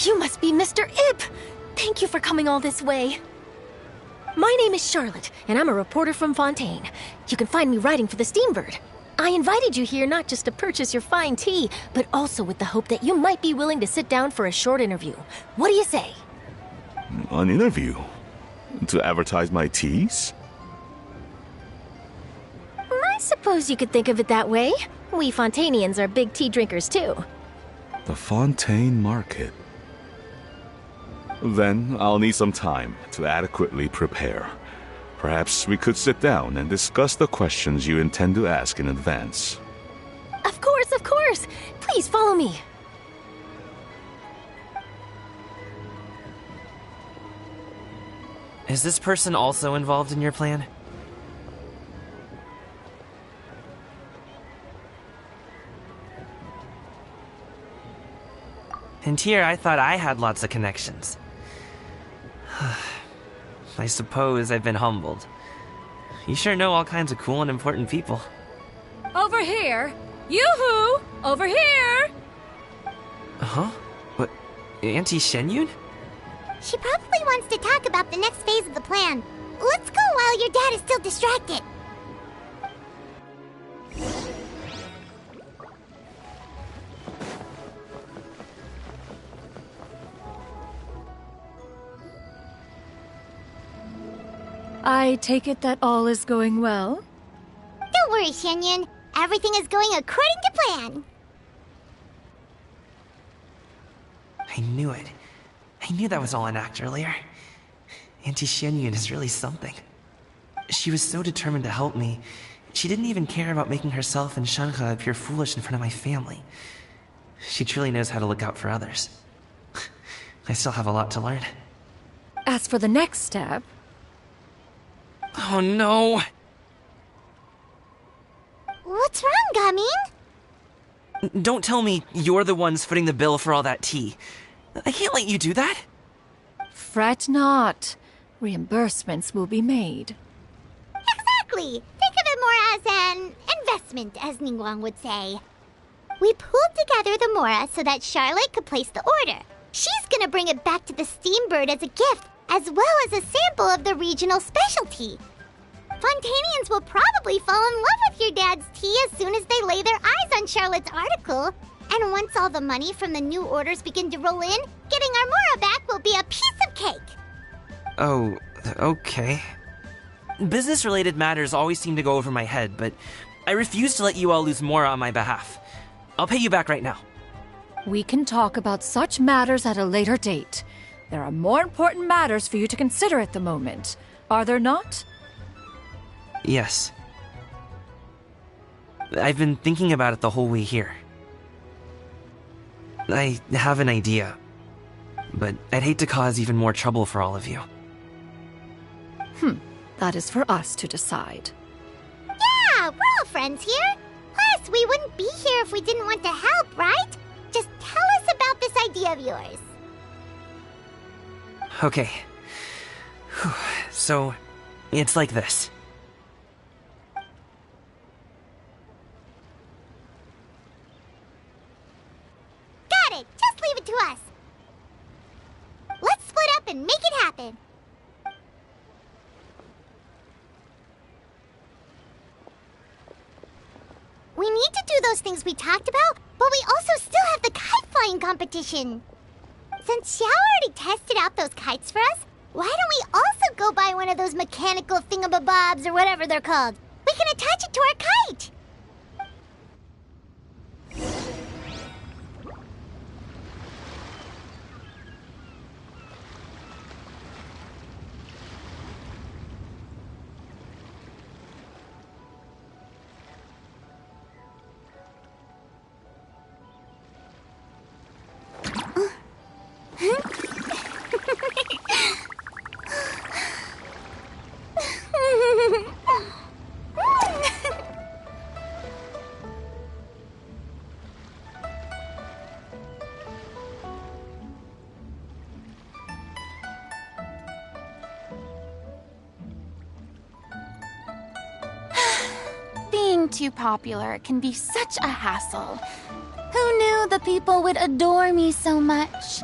I: You must be Mr. Ip! Thank you for coming all this way. My name is Charlotte, and I'm a reporter from Fontaine. You can find me writing for the Steambird.
R: I invited you here not just to purchase your fine tea, but also with the hope that you might be willing to sit down for a short interview. What do you say?
O: An interview? To advertise my teas?
R: I suppose you could think of it that way. We Fontanians are big tea drinkers too.
O: The Fontaine Market. Then I'll need some time to adequately prepare. Perhaps we could sit down and discuss the questions you intend to ask in advance.
R: Of course, of course! Please follow me.
A: Is this person also involved in your plan? And here I thought I had lots of connections. I suppose I've been humbled. You sure know all kinds of cool and important people.
J: Over here! Yoo-hoo! Over here!
A: Huh? What? Auntie Shenyun?
B: She probably wants to talk about the next phase of the plan. Let's go while your dad is still distracted.
J: I take it that all is going well?
B: Don't worry, Shenyun. Everything is going according to plan.
A: I knew it. I knew that was all an act earlier. Auntie Shenyun is really something. She was so determined to help me. She didn't even care about making herself and Shanhe appear foolish in front of my family. She truly knows how to look out for others. I still have a lot to learn.
J: As for the next step...
A: Oh no!
B: What's wrong, Gaming?
A: Don't tell me you're the ones footing the bill for all that tea. I can't let you do that.
J: Fret not. Reimbursements will be made.
B: Exactly! Think of it more as an investment, as Ningguang would say. We pulled together the Mora so that Charlotte could place the order. She's gonna bring it back to the Steambird as a gift, as well as a sample of the regional specialty. Fontanians will probably fall in love with your dad's tea as soon as they lay their eyes on Charlotte's article. And once all the money from the new orders begin to roll in, getting our Mora back will be a piece of cake.
A: Oh, okay. Business-related matters always seem to go over my head, but I refuse to let you all lose Mora on my behalf. I'll pay you back right now.
J: We can talk about such matters at a later date. There are more important matters for you to consider at the moment, are there not?
A: Yes. I've been thinking about it the whole way here. I have an idea, but I'd hate to cause even more trouble for all of you.
J: That is for us to decide.
B: Yeah, we're all friends here. Plus, we wouldn't be here if we didn't want to help, right? Just tell us about this idea of yours.
A: Okay. So, it's like this.
B: Got it! Just leave it to us. Let's split up and make it happen. We need to do those things we talked about, but we also still have the kite flying competition. Since Xiao already tested out those kites for us, why don't we also go buy one of those mechanical thingamabobs or whatever they're called? We can attach it to our kite.
S: Being too popular can be such a hassle. Who knew the people would adore me so much?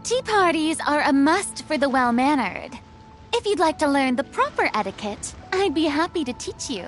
S: Tea parties are a must for the well-mannered. If you'd like to learn the proper etiquette, I'd be happy to teach you.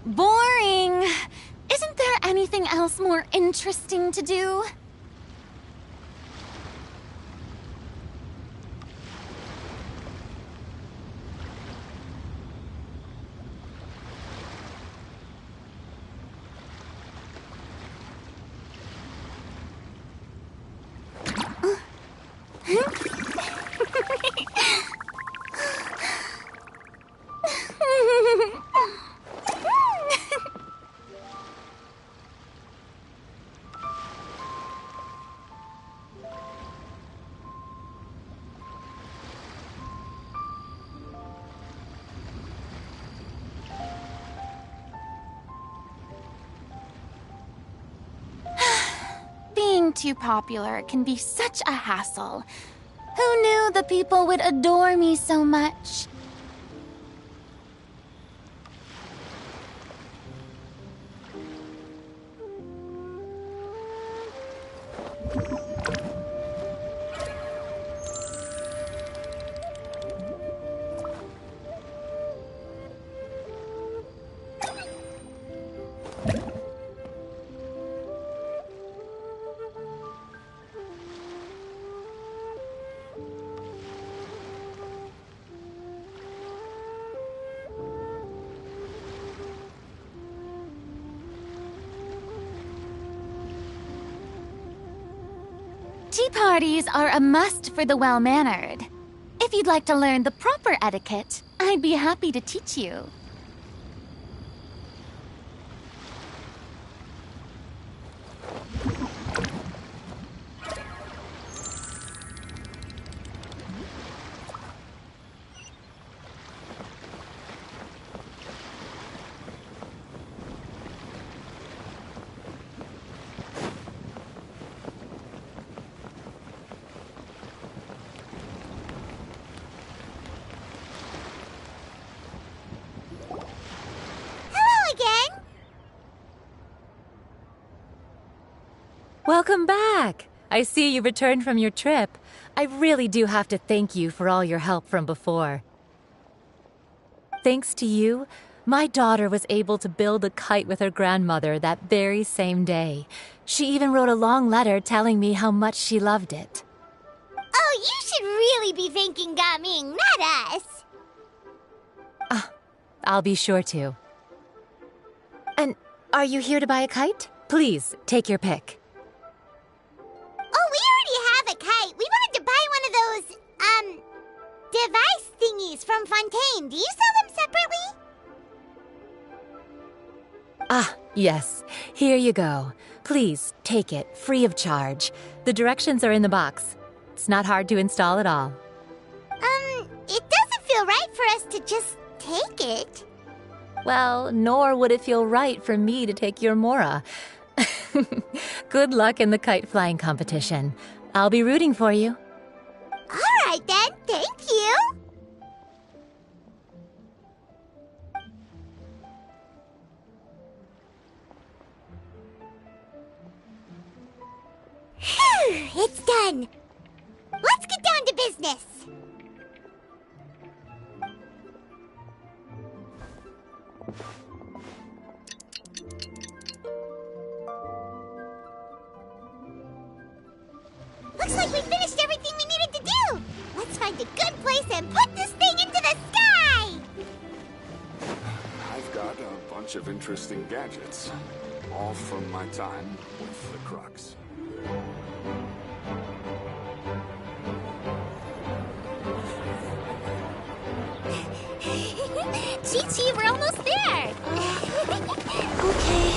S: Boring! Isn't there anything else more interesting to do? Being too popular can be such a hassle. Who knew the people would adore me so much? Tea parties are a must for the well-mannered. If you'd like to learn the proper etiquette, I'd be happy to teach you.
T: Welcome back! I see you returned from your trip. I really do have to thank you for all your help from before. Thanks to you, my daughter was able to build a kite with her grandmother that very same day. She even wrote a long letter telling me how much she loved it.
B: Oh, you should really be thanking Gaming, not us.
T: I'll be sure to. And are you here to buy a kite? Please, take your pick.
B: Oh, we already have a kite. We wanted to buy one of those, device thingies from Fontaine. Do you sell them separately?
T: Ah, yes. Here you go. Please, take it, free of charge. The directions are in the box. It's not hard to install at all.
B: It doesn't feel right for us to just take it.
T: Well, nor would it feel right for me to take your Mora. Good luck in the kite flying competition. I'll be rooting for you.
B: All right then, thank you! Phew, it's done. Let's get down to business. Looks like we finished everything we needed to do. Let's find a good place and put this thing into the sky.
D: I've got a bunch of interesting gadgets, all from my time with the Crux.
E: Chi-Chi, we're almost there!
K: Okay.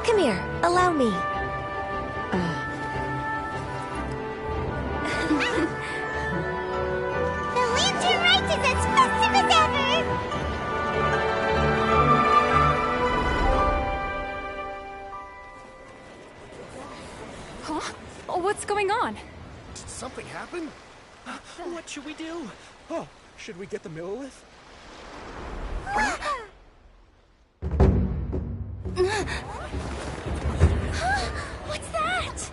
I: Come here, allow me.
B: The lantern rite is as festive as ever!
J: Huh? Oh, what's going on?
N: Did something happen? What should we do? Oh, should we get the Millilith?
E: What's that?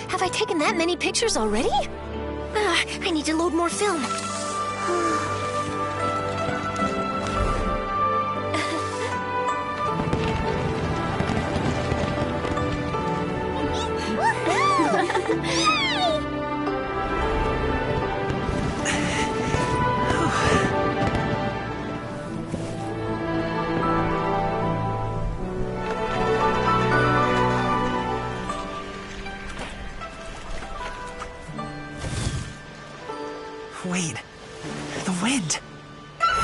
I: Have I taken that many pictures already? I need to load more film.
A: Wait, the wind.
J: Oh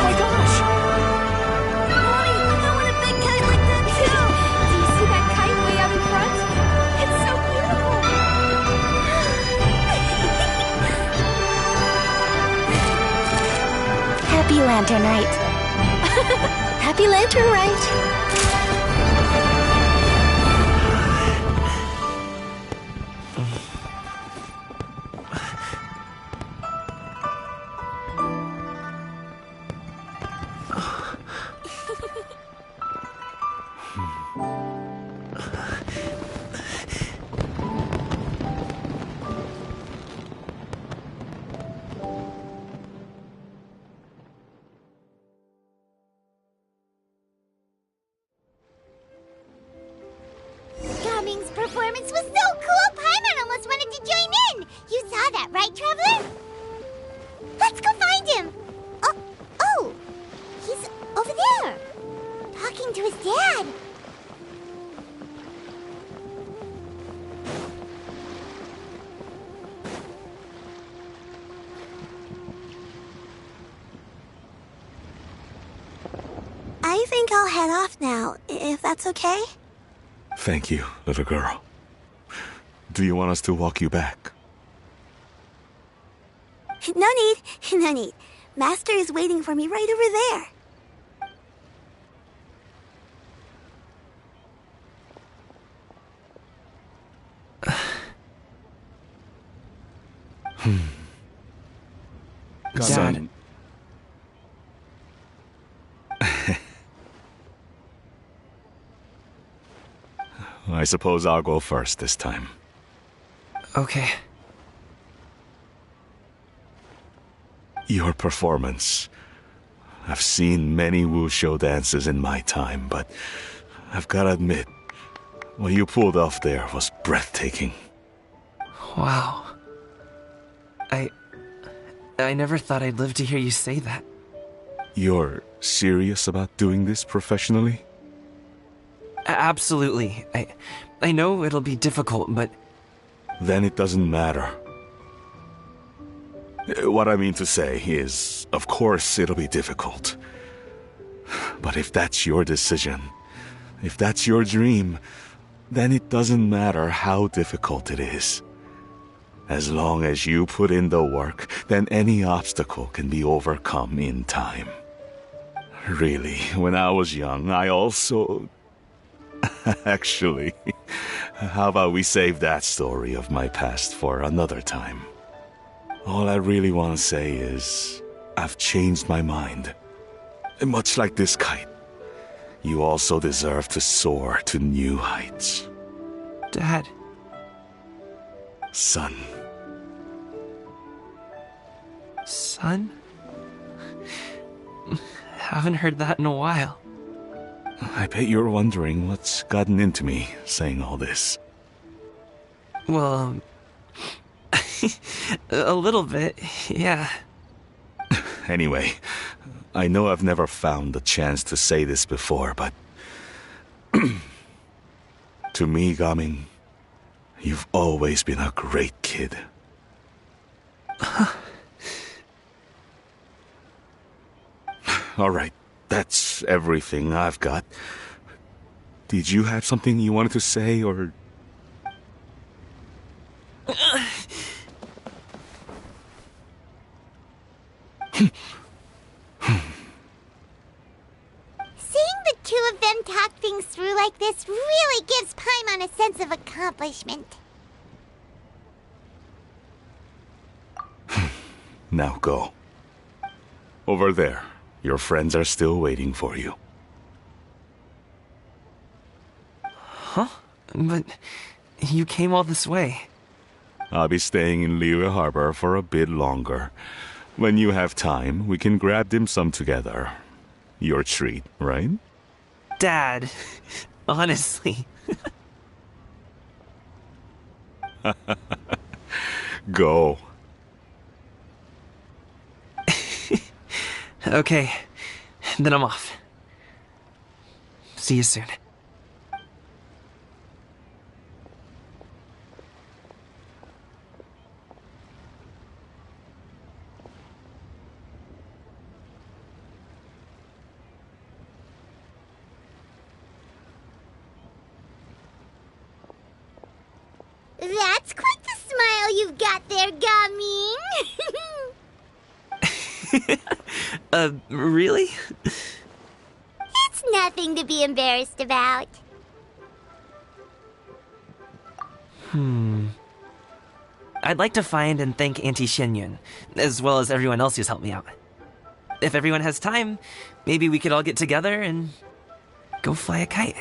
J: my gosh!
E: Mommy, I want a big kite like that too! Do you see that kite way out in front? It's so beautiful!
I: Happy Lantern Rite. Happy Lantern Rite.
B: happened to his dad?
K: I think I'll head off now, if that's okay?
O: Thank you, little girl. Do you want us to walk you back?
K: No need, no need. Master is waiting for me right over there.
O: Son. I suppose I'll go first this time.
A: Okay.
O: Your performance. I've seen many wushou dances in my time, but I've gotta admit, what you pulled off there was breathtaking.
A: Wow. I never thought I'd live to hear you say that.
O: You're serious about doing this professionally?
A: Absolutely. I know it'll be difficult, but...
O: Then it doesn't matter. What I mean to say is, of course it'll be difficult. But if that's your decision, if that's your dream, then it doesn't matter how difficult it is. As long as you put in the work, then any obstacle can be overcome in time. Really, when I was young, I also... Actually, how about we save that story of my past for another time? All I really want to say is, I've changed my mind. Much like this kite, you also deserve to soar to new heights.
A: Dad.
O: Son.
A: Son? Haven't heard that in a while.
O: I bet you're wondering what's gotten into me saying all this.
A: Well, a little bit, yeah.
O: Anyway, I know I've never found the chance to say this before, but... to me, Gaming, you've always been a great kid. Alright, that's everything I've got. Did you have something you wanted to say, or...
B: Seeing the two of them talk things through like this really gives Paimon a sense of accomplishment.
O: Now go. Over there. Your friends are still waiting for you.
A: Huh? But you came all this way.
O: I'll be staying in Liyue Harbor for a bit longer. When you have time, we can grab dim sum together. Your treat, right?
A: Dad, honestly.
O: Go.
A: Okay, then I'm off. See you soon.
B: That's quite the smile you've got there, Gaming.
A: Really?
B: It's nothing to be embarrassed about.
A: I'd like to find and thank Auntie Xinyun, as well as everyone else who's helped me out. If everyone has time, maybe we could all get together and go fly a kite.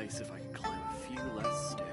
D: nice if I could climb a few less stairs.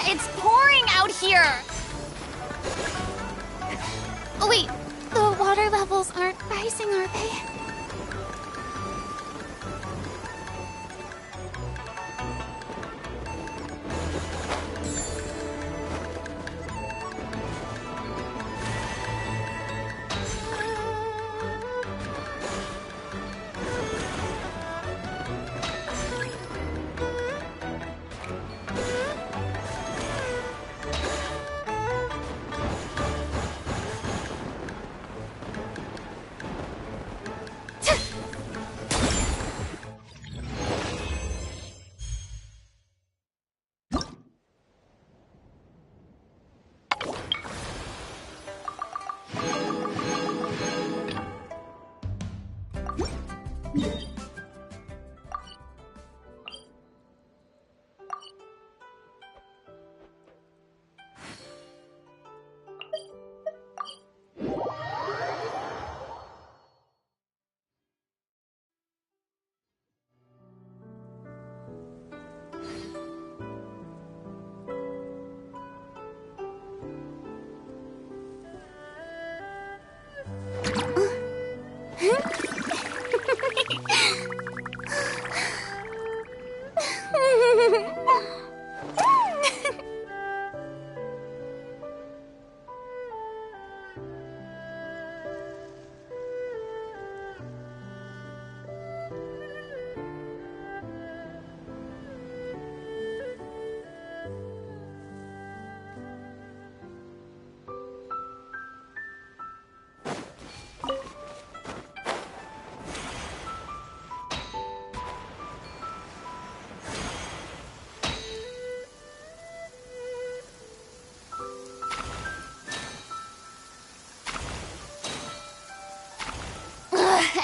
S: It's pouring out here! Oh, wait. The water levels aren't rising, are they?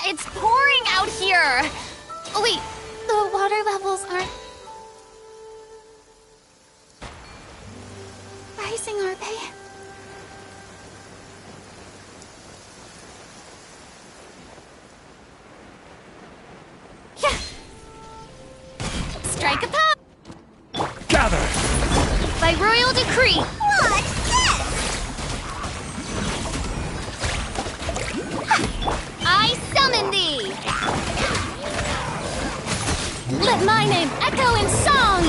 S: It's pouring out here! Oh, wait. The water levels aren't rising, are they? Yeah! Strike a pop!
C: Gather!
S: By royal decree!
B: What's this?
S: I summon thee! Let my name echo in song!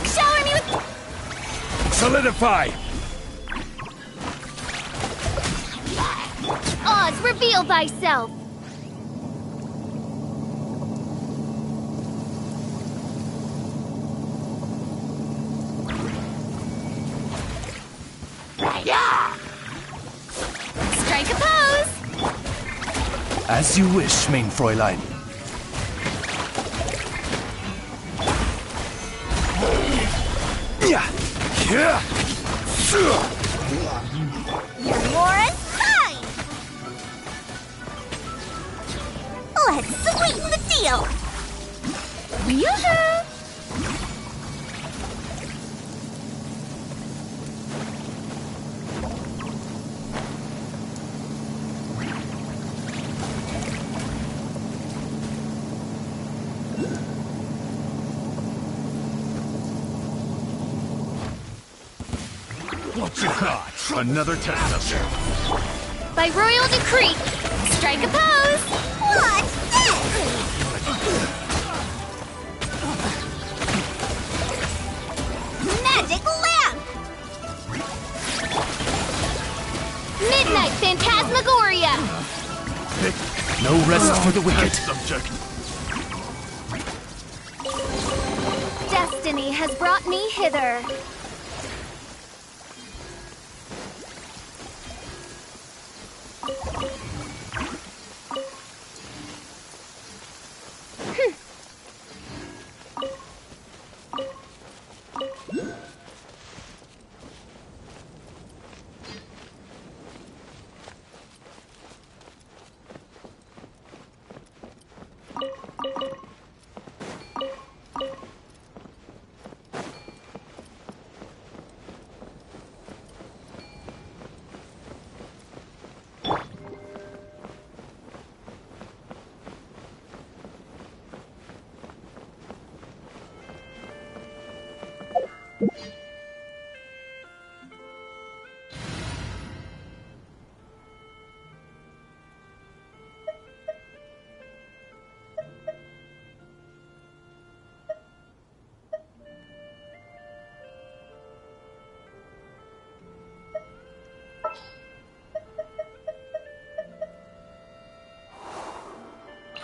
S: Shower me with...
C: Solidify!
S: Oz, reveal thyself! Strike a pose!
C: As you wish, mein Fräulein.
B: Your Laura's mine! Let's sweeten the deal! Yoo-hoo!
D: What you got? Another test subject.
S: By royal decree, strike a pose!
B: What's this? Magic lamp!
S: Midnight Phantasmagoria!
C: No rest for the wicked.
D: Subject.
S: Destiny has brought me hither.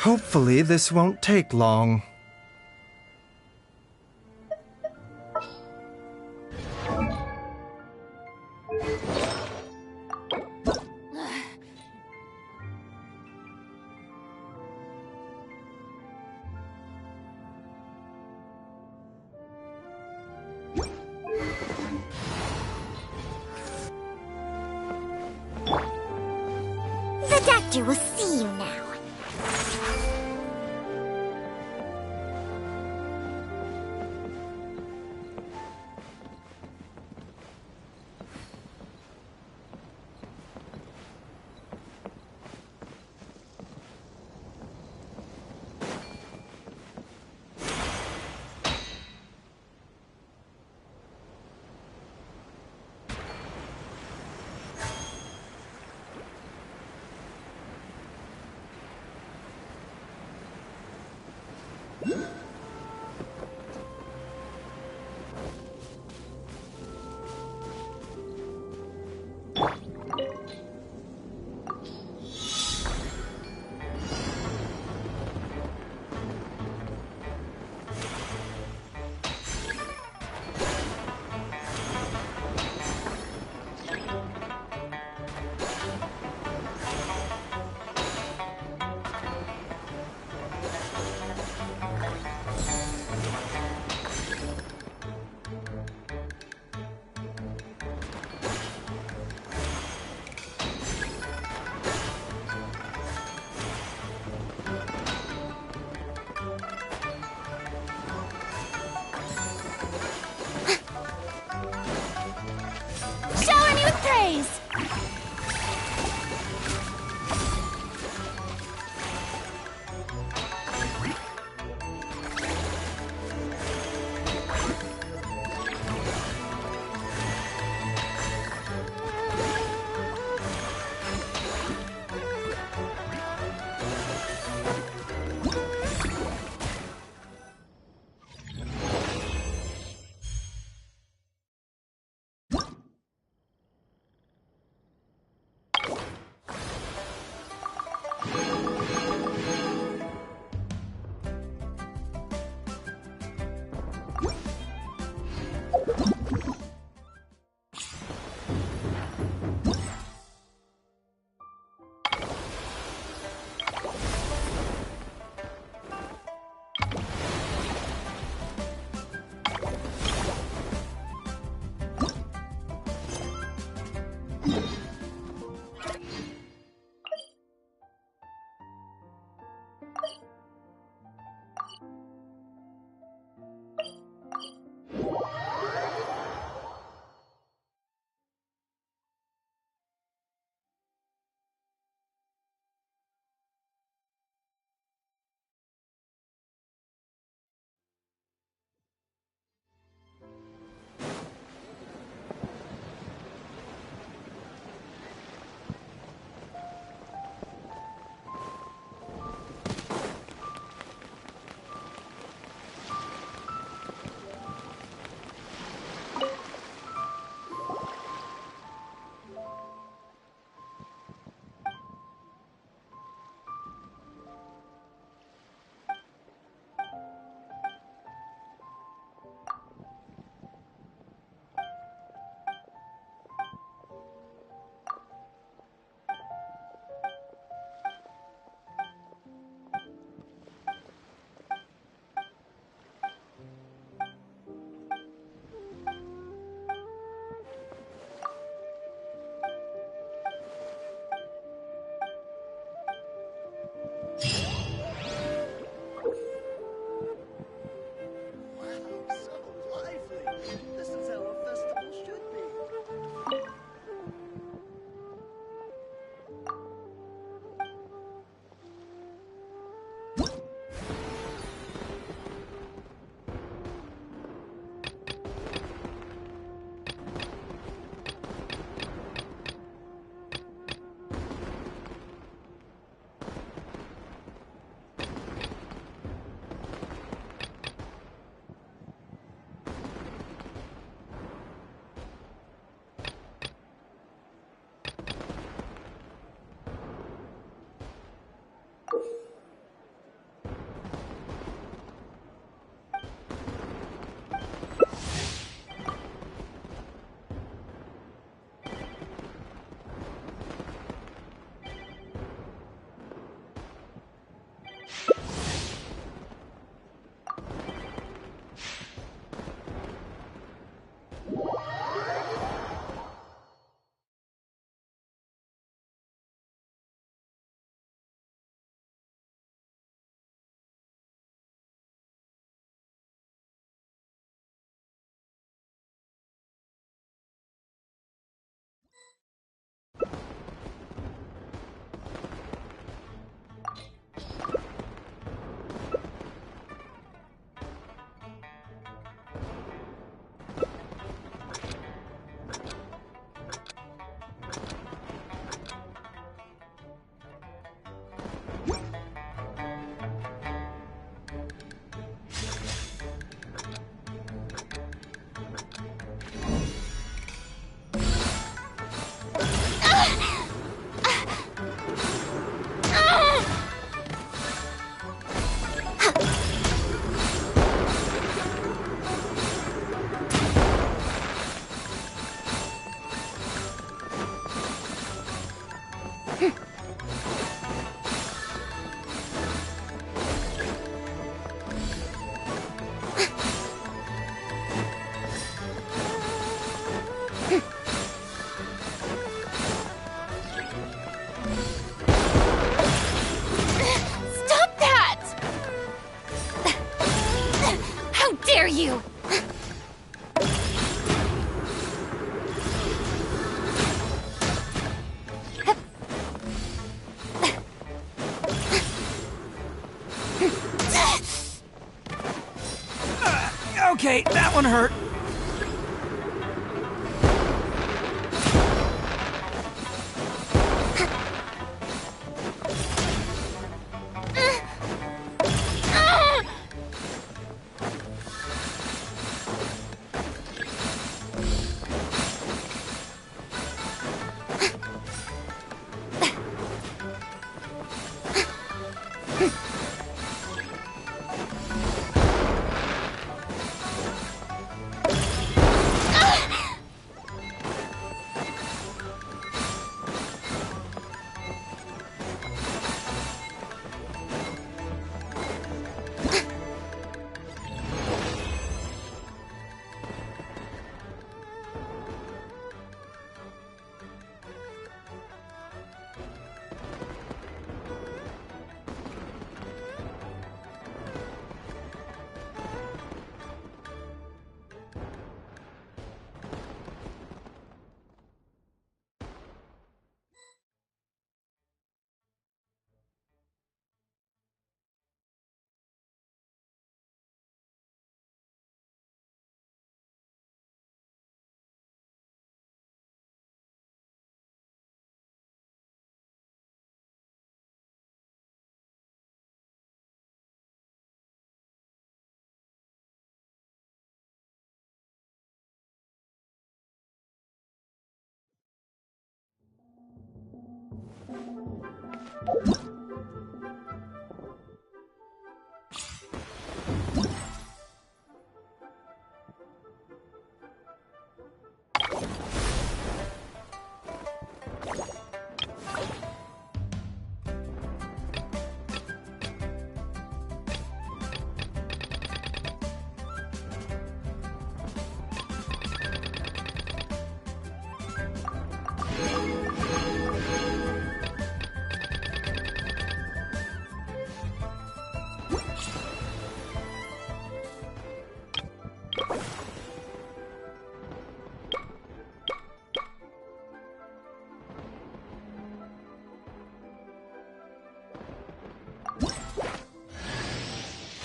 U: Hopefully this won't take long.
B: The doctor will see you now.
S: Shower me with praise!
R: dare you!
A: Okay, that one hurt.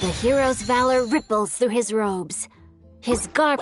R: The hero's valor ripples through his robes. His garb...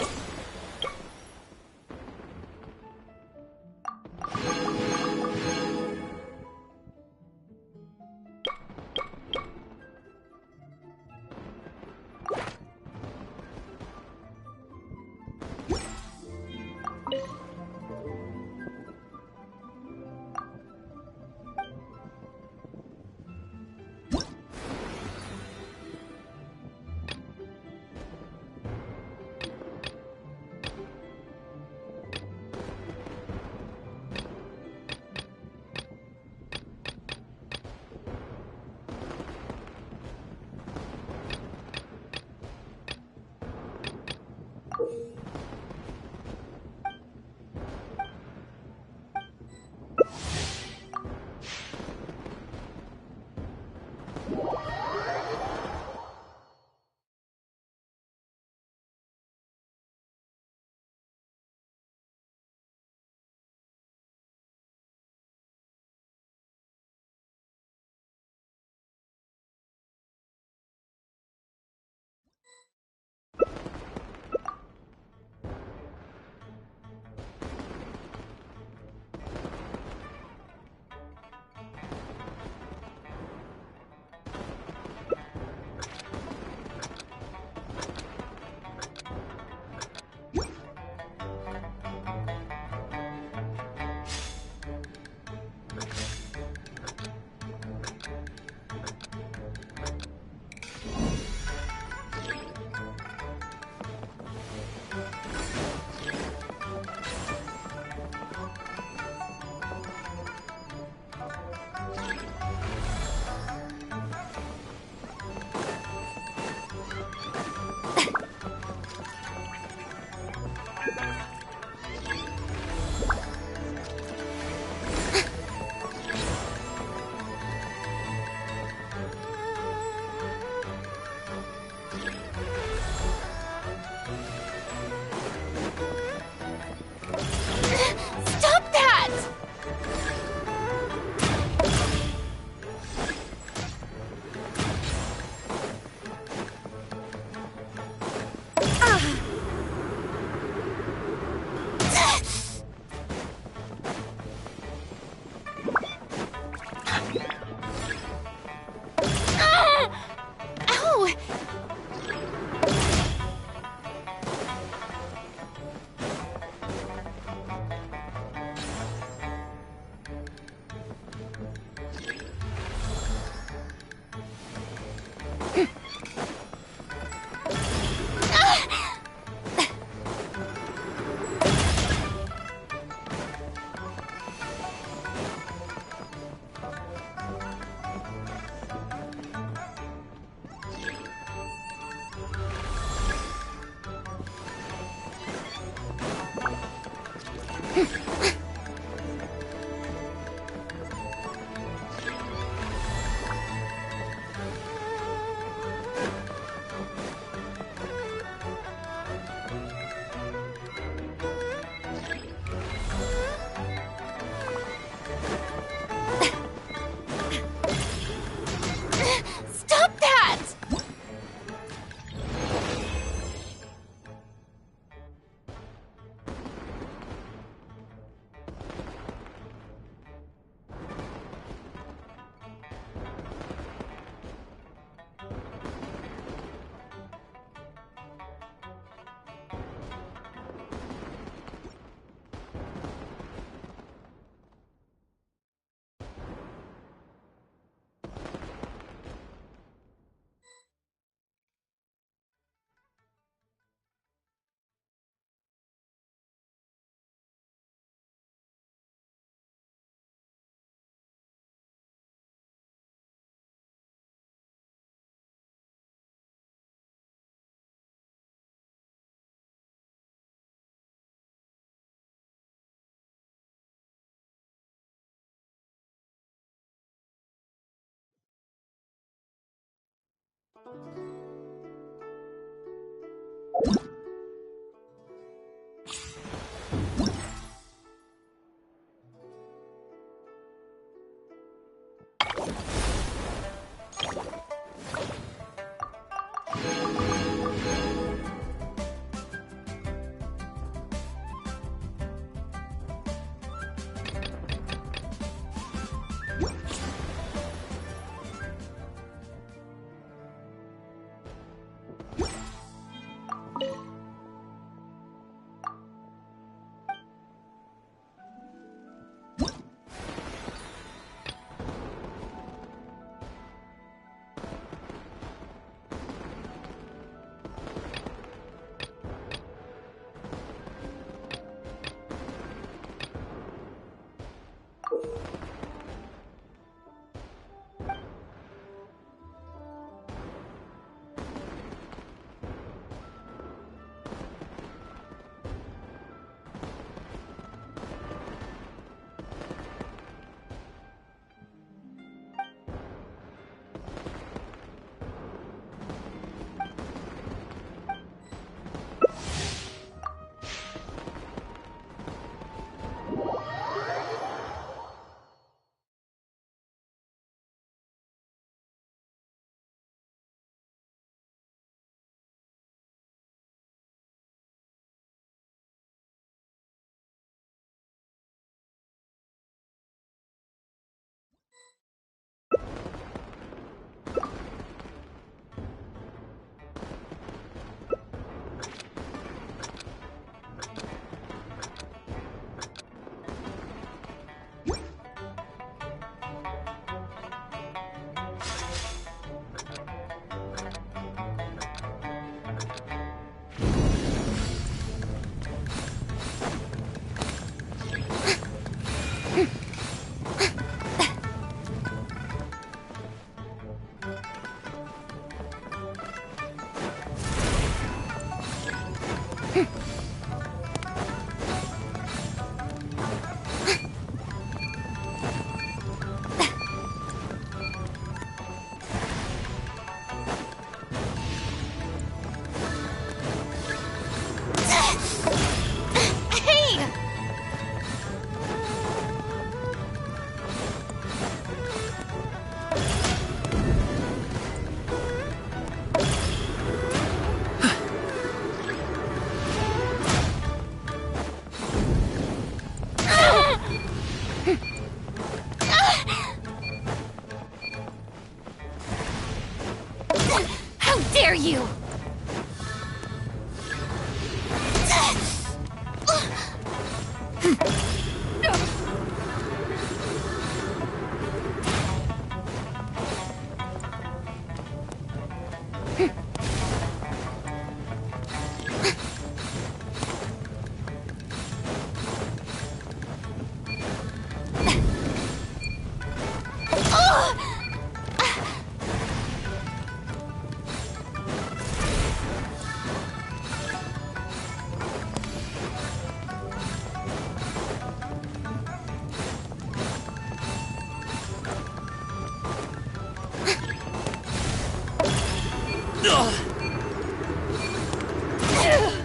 R: dare you!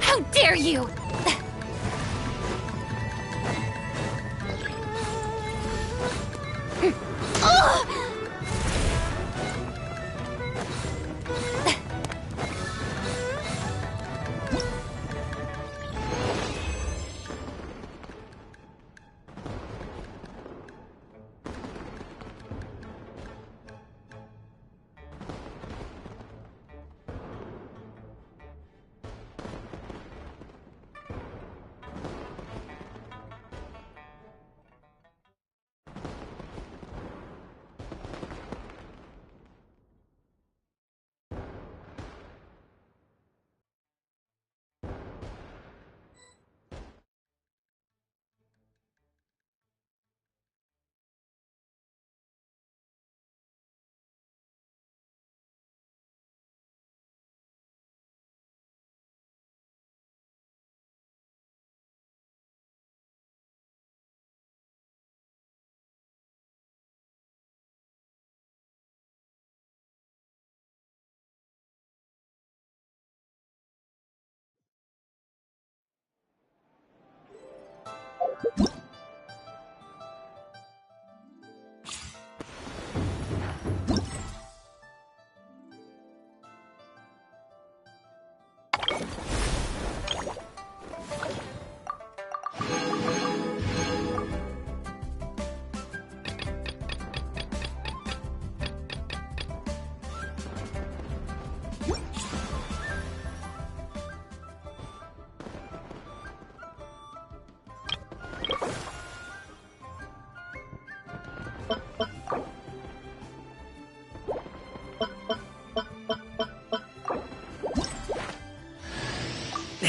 R: How dare you!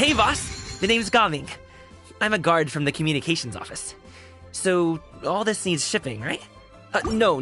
A: Hey, boss. The name's Gaming. I'm a guard from the communications office. So, all this needs shipping, right? No.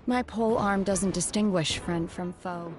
H: My pole arm doesn't distinguish friend from foe.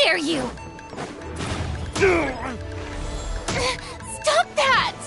S: dare you! Stop that!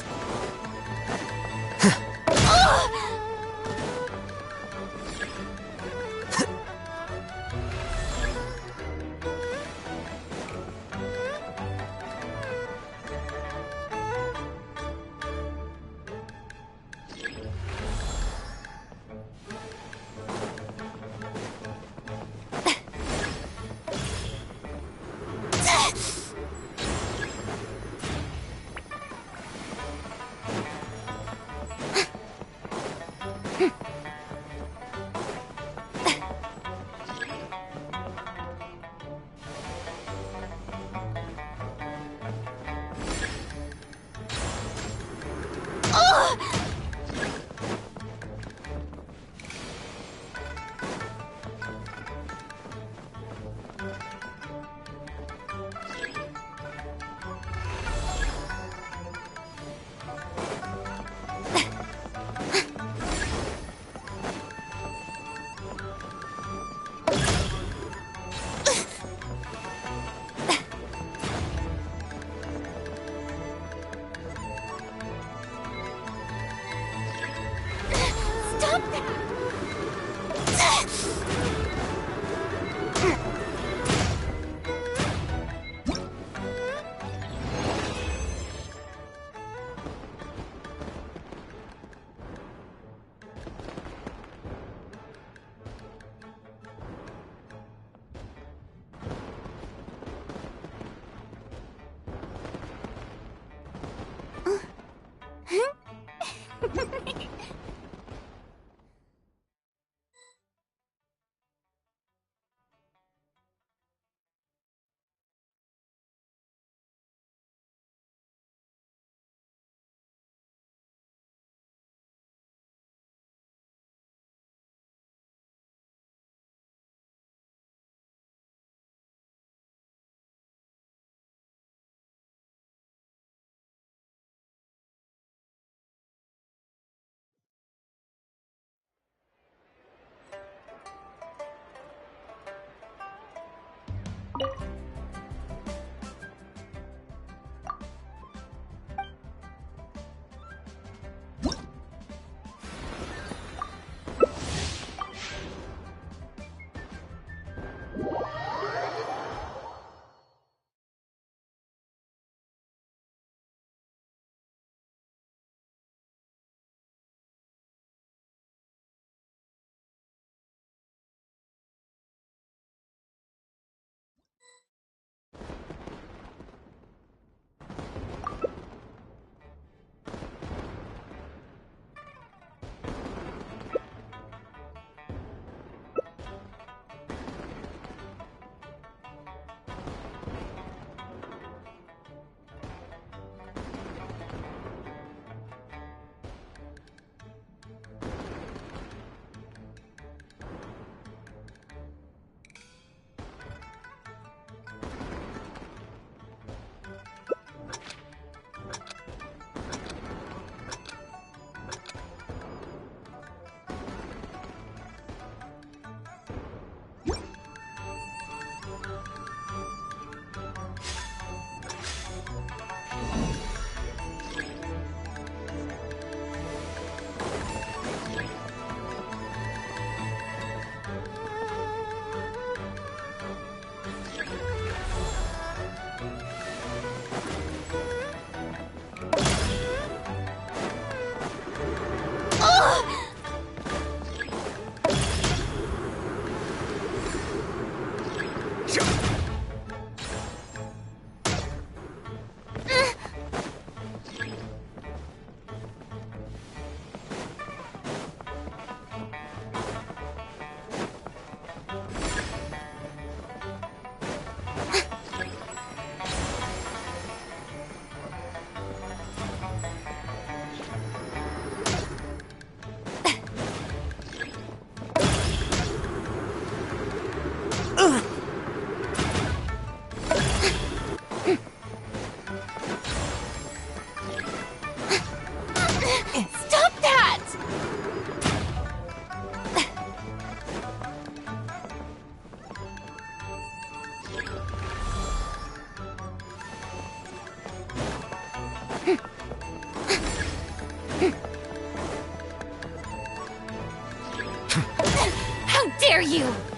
R: dare you!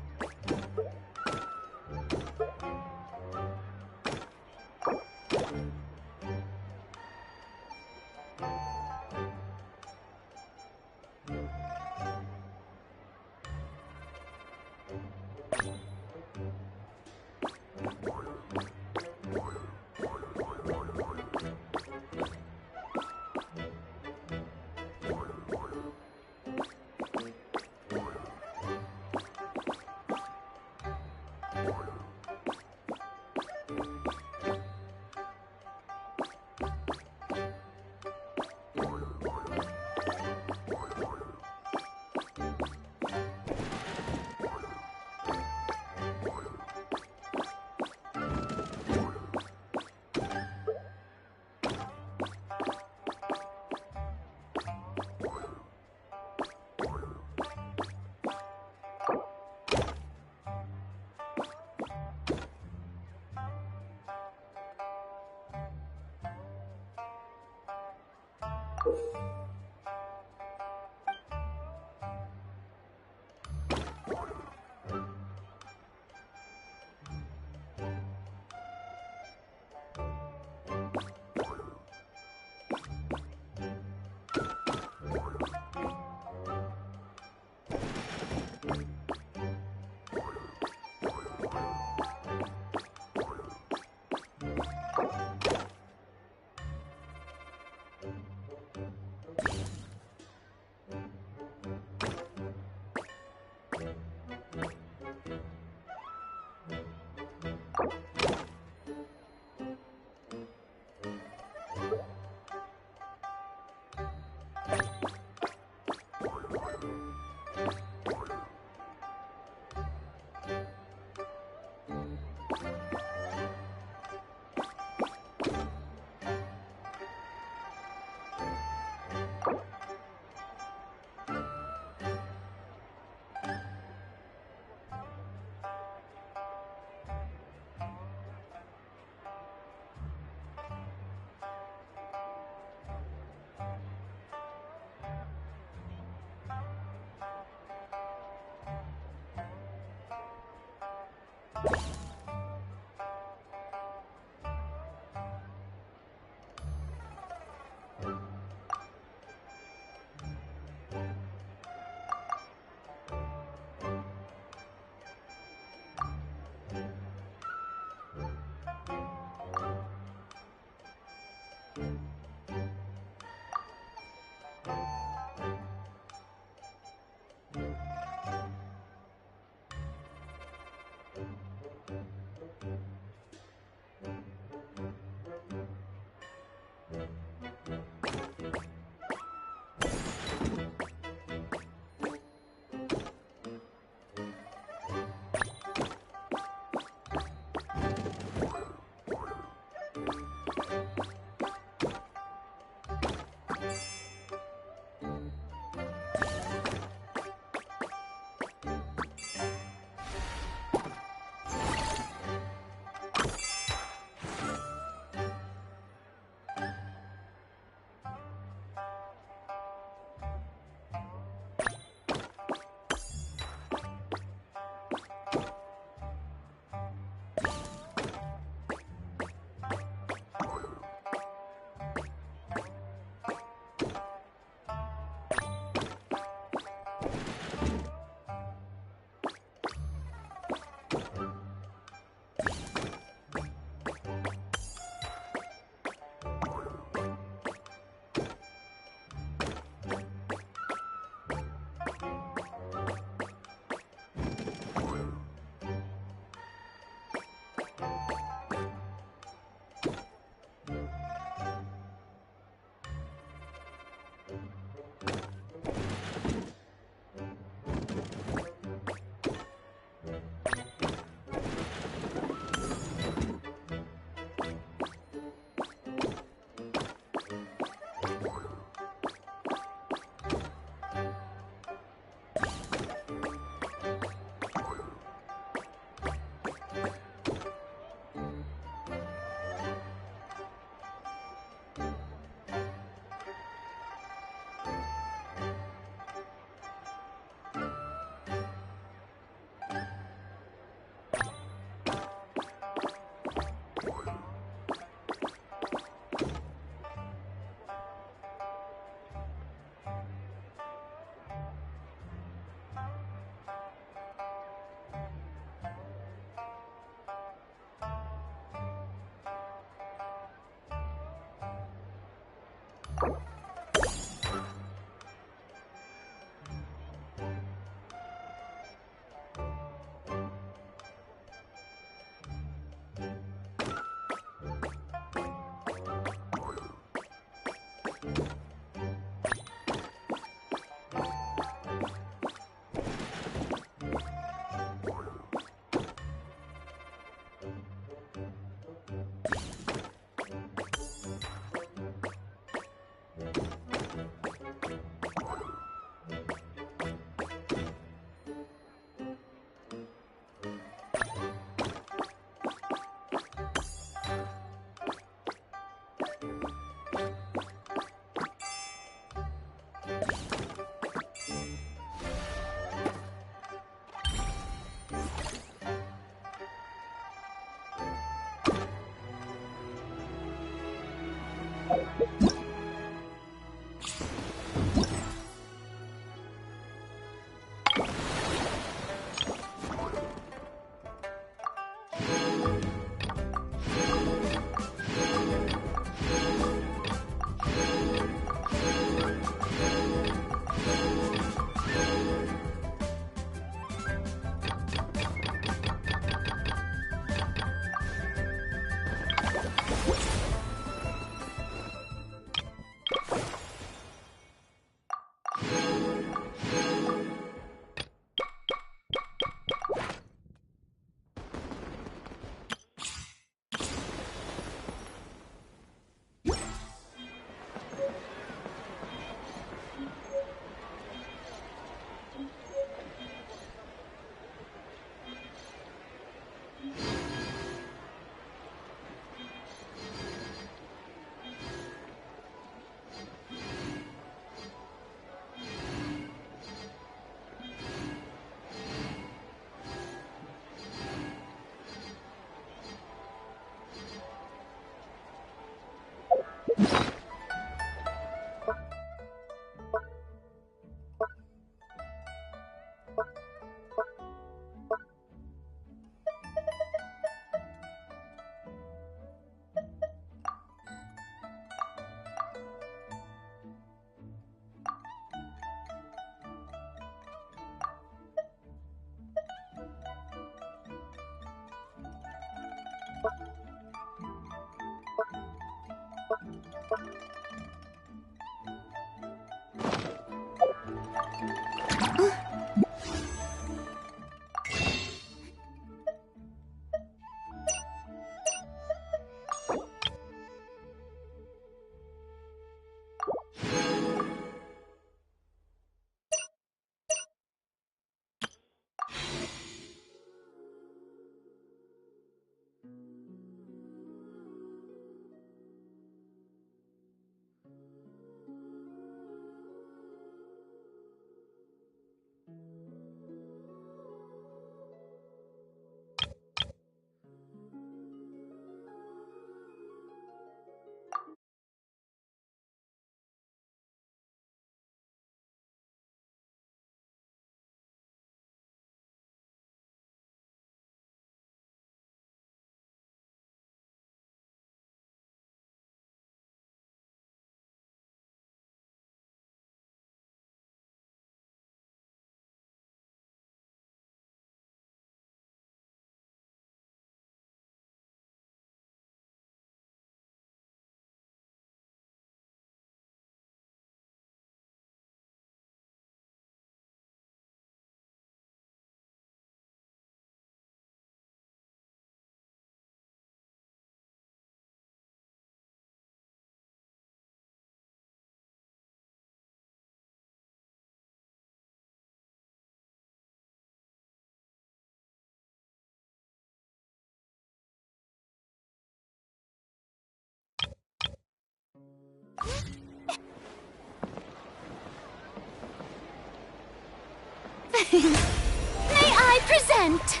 S: May I present?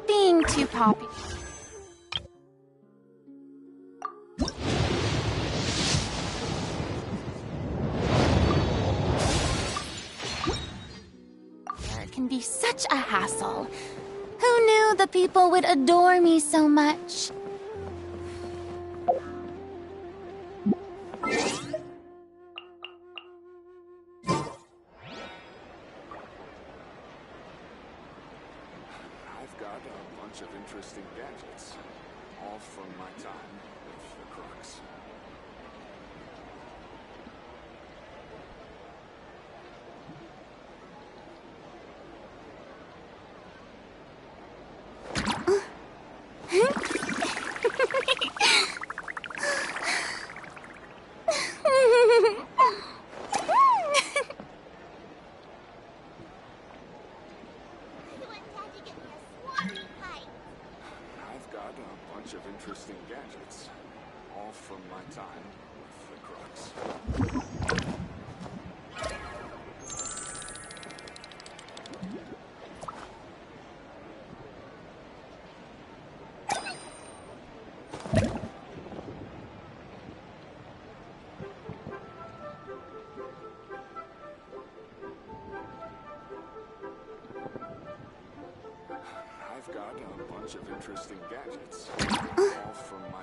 S: Being too popular. It can be such a hassle. Who knew the people would adore me so much?
D: I've got a bunch of interesting gadgets, all from my time with the Crooks. I've got a bunch of interesting gadgets, all from my time with the Crooks. I've got a bunch of interesting gadgets, all from my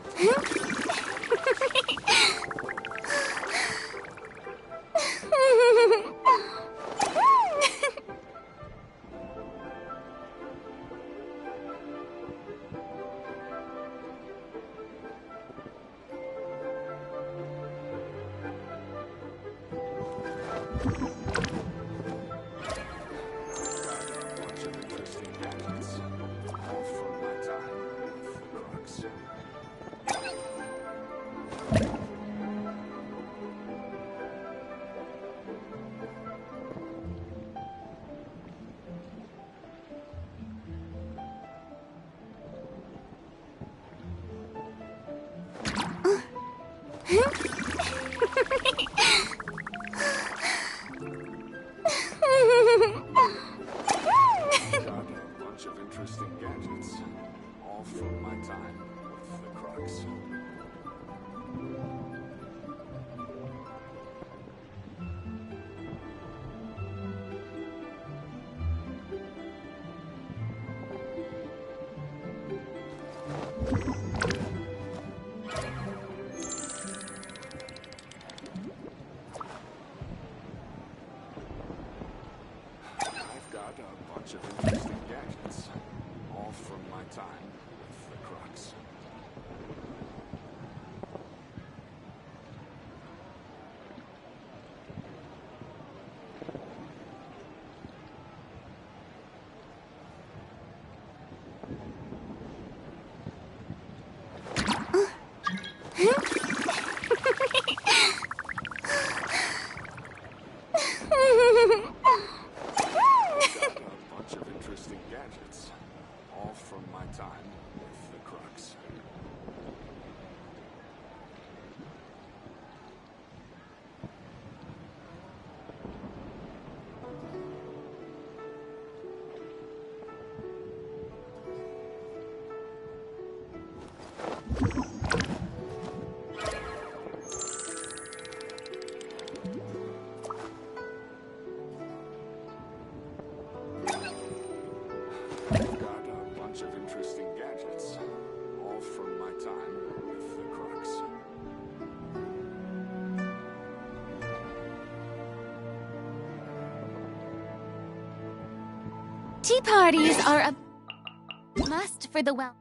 D: interesting gadgets, all from my time with the Crooks.
S: Tea parties are a must for the well.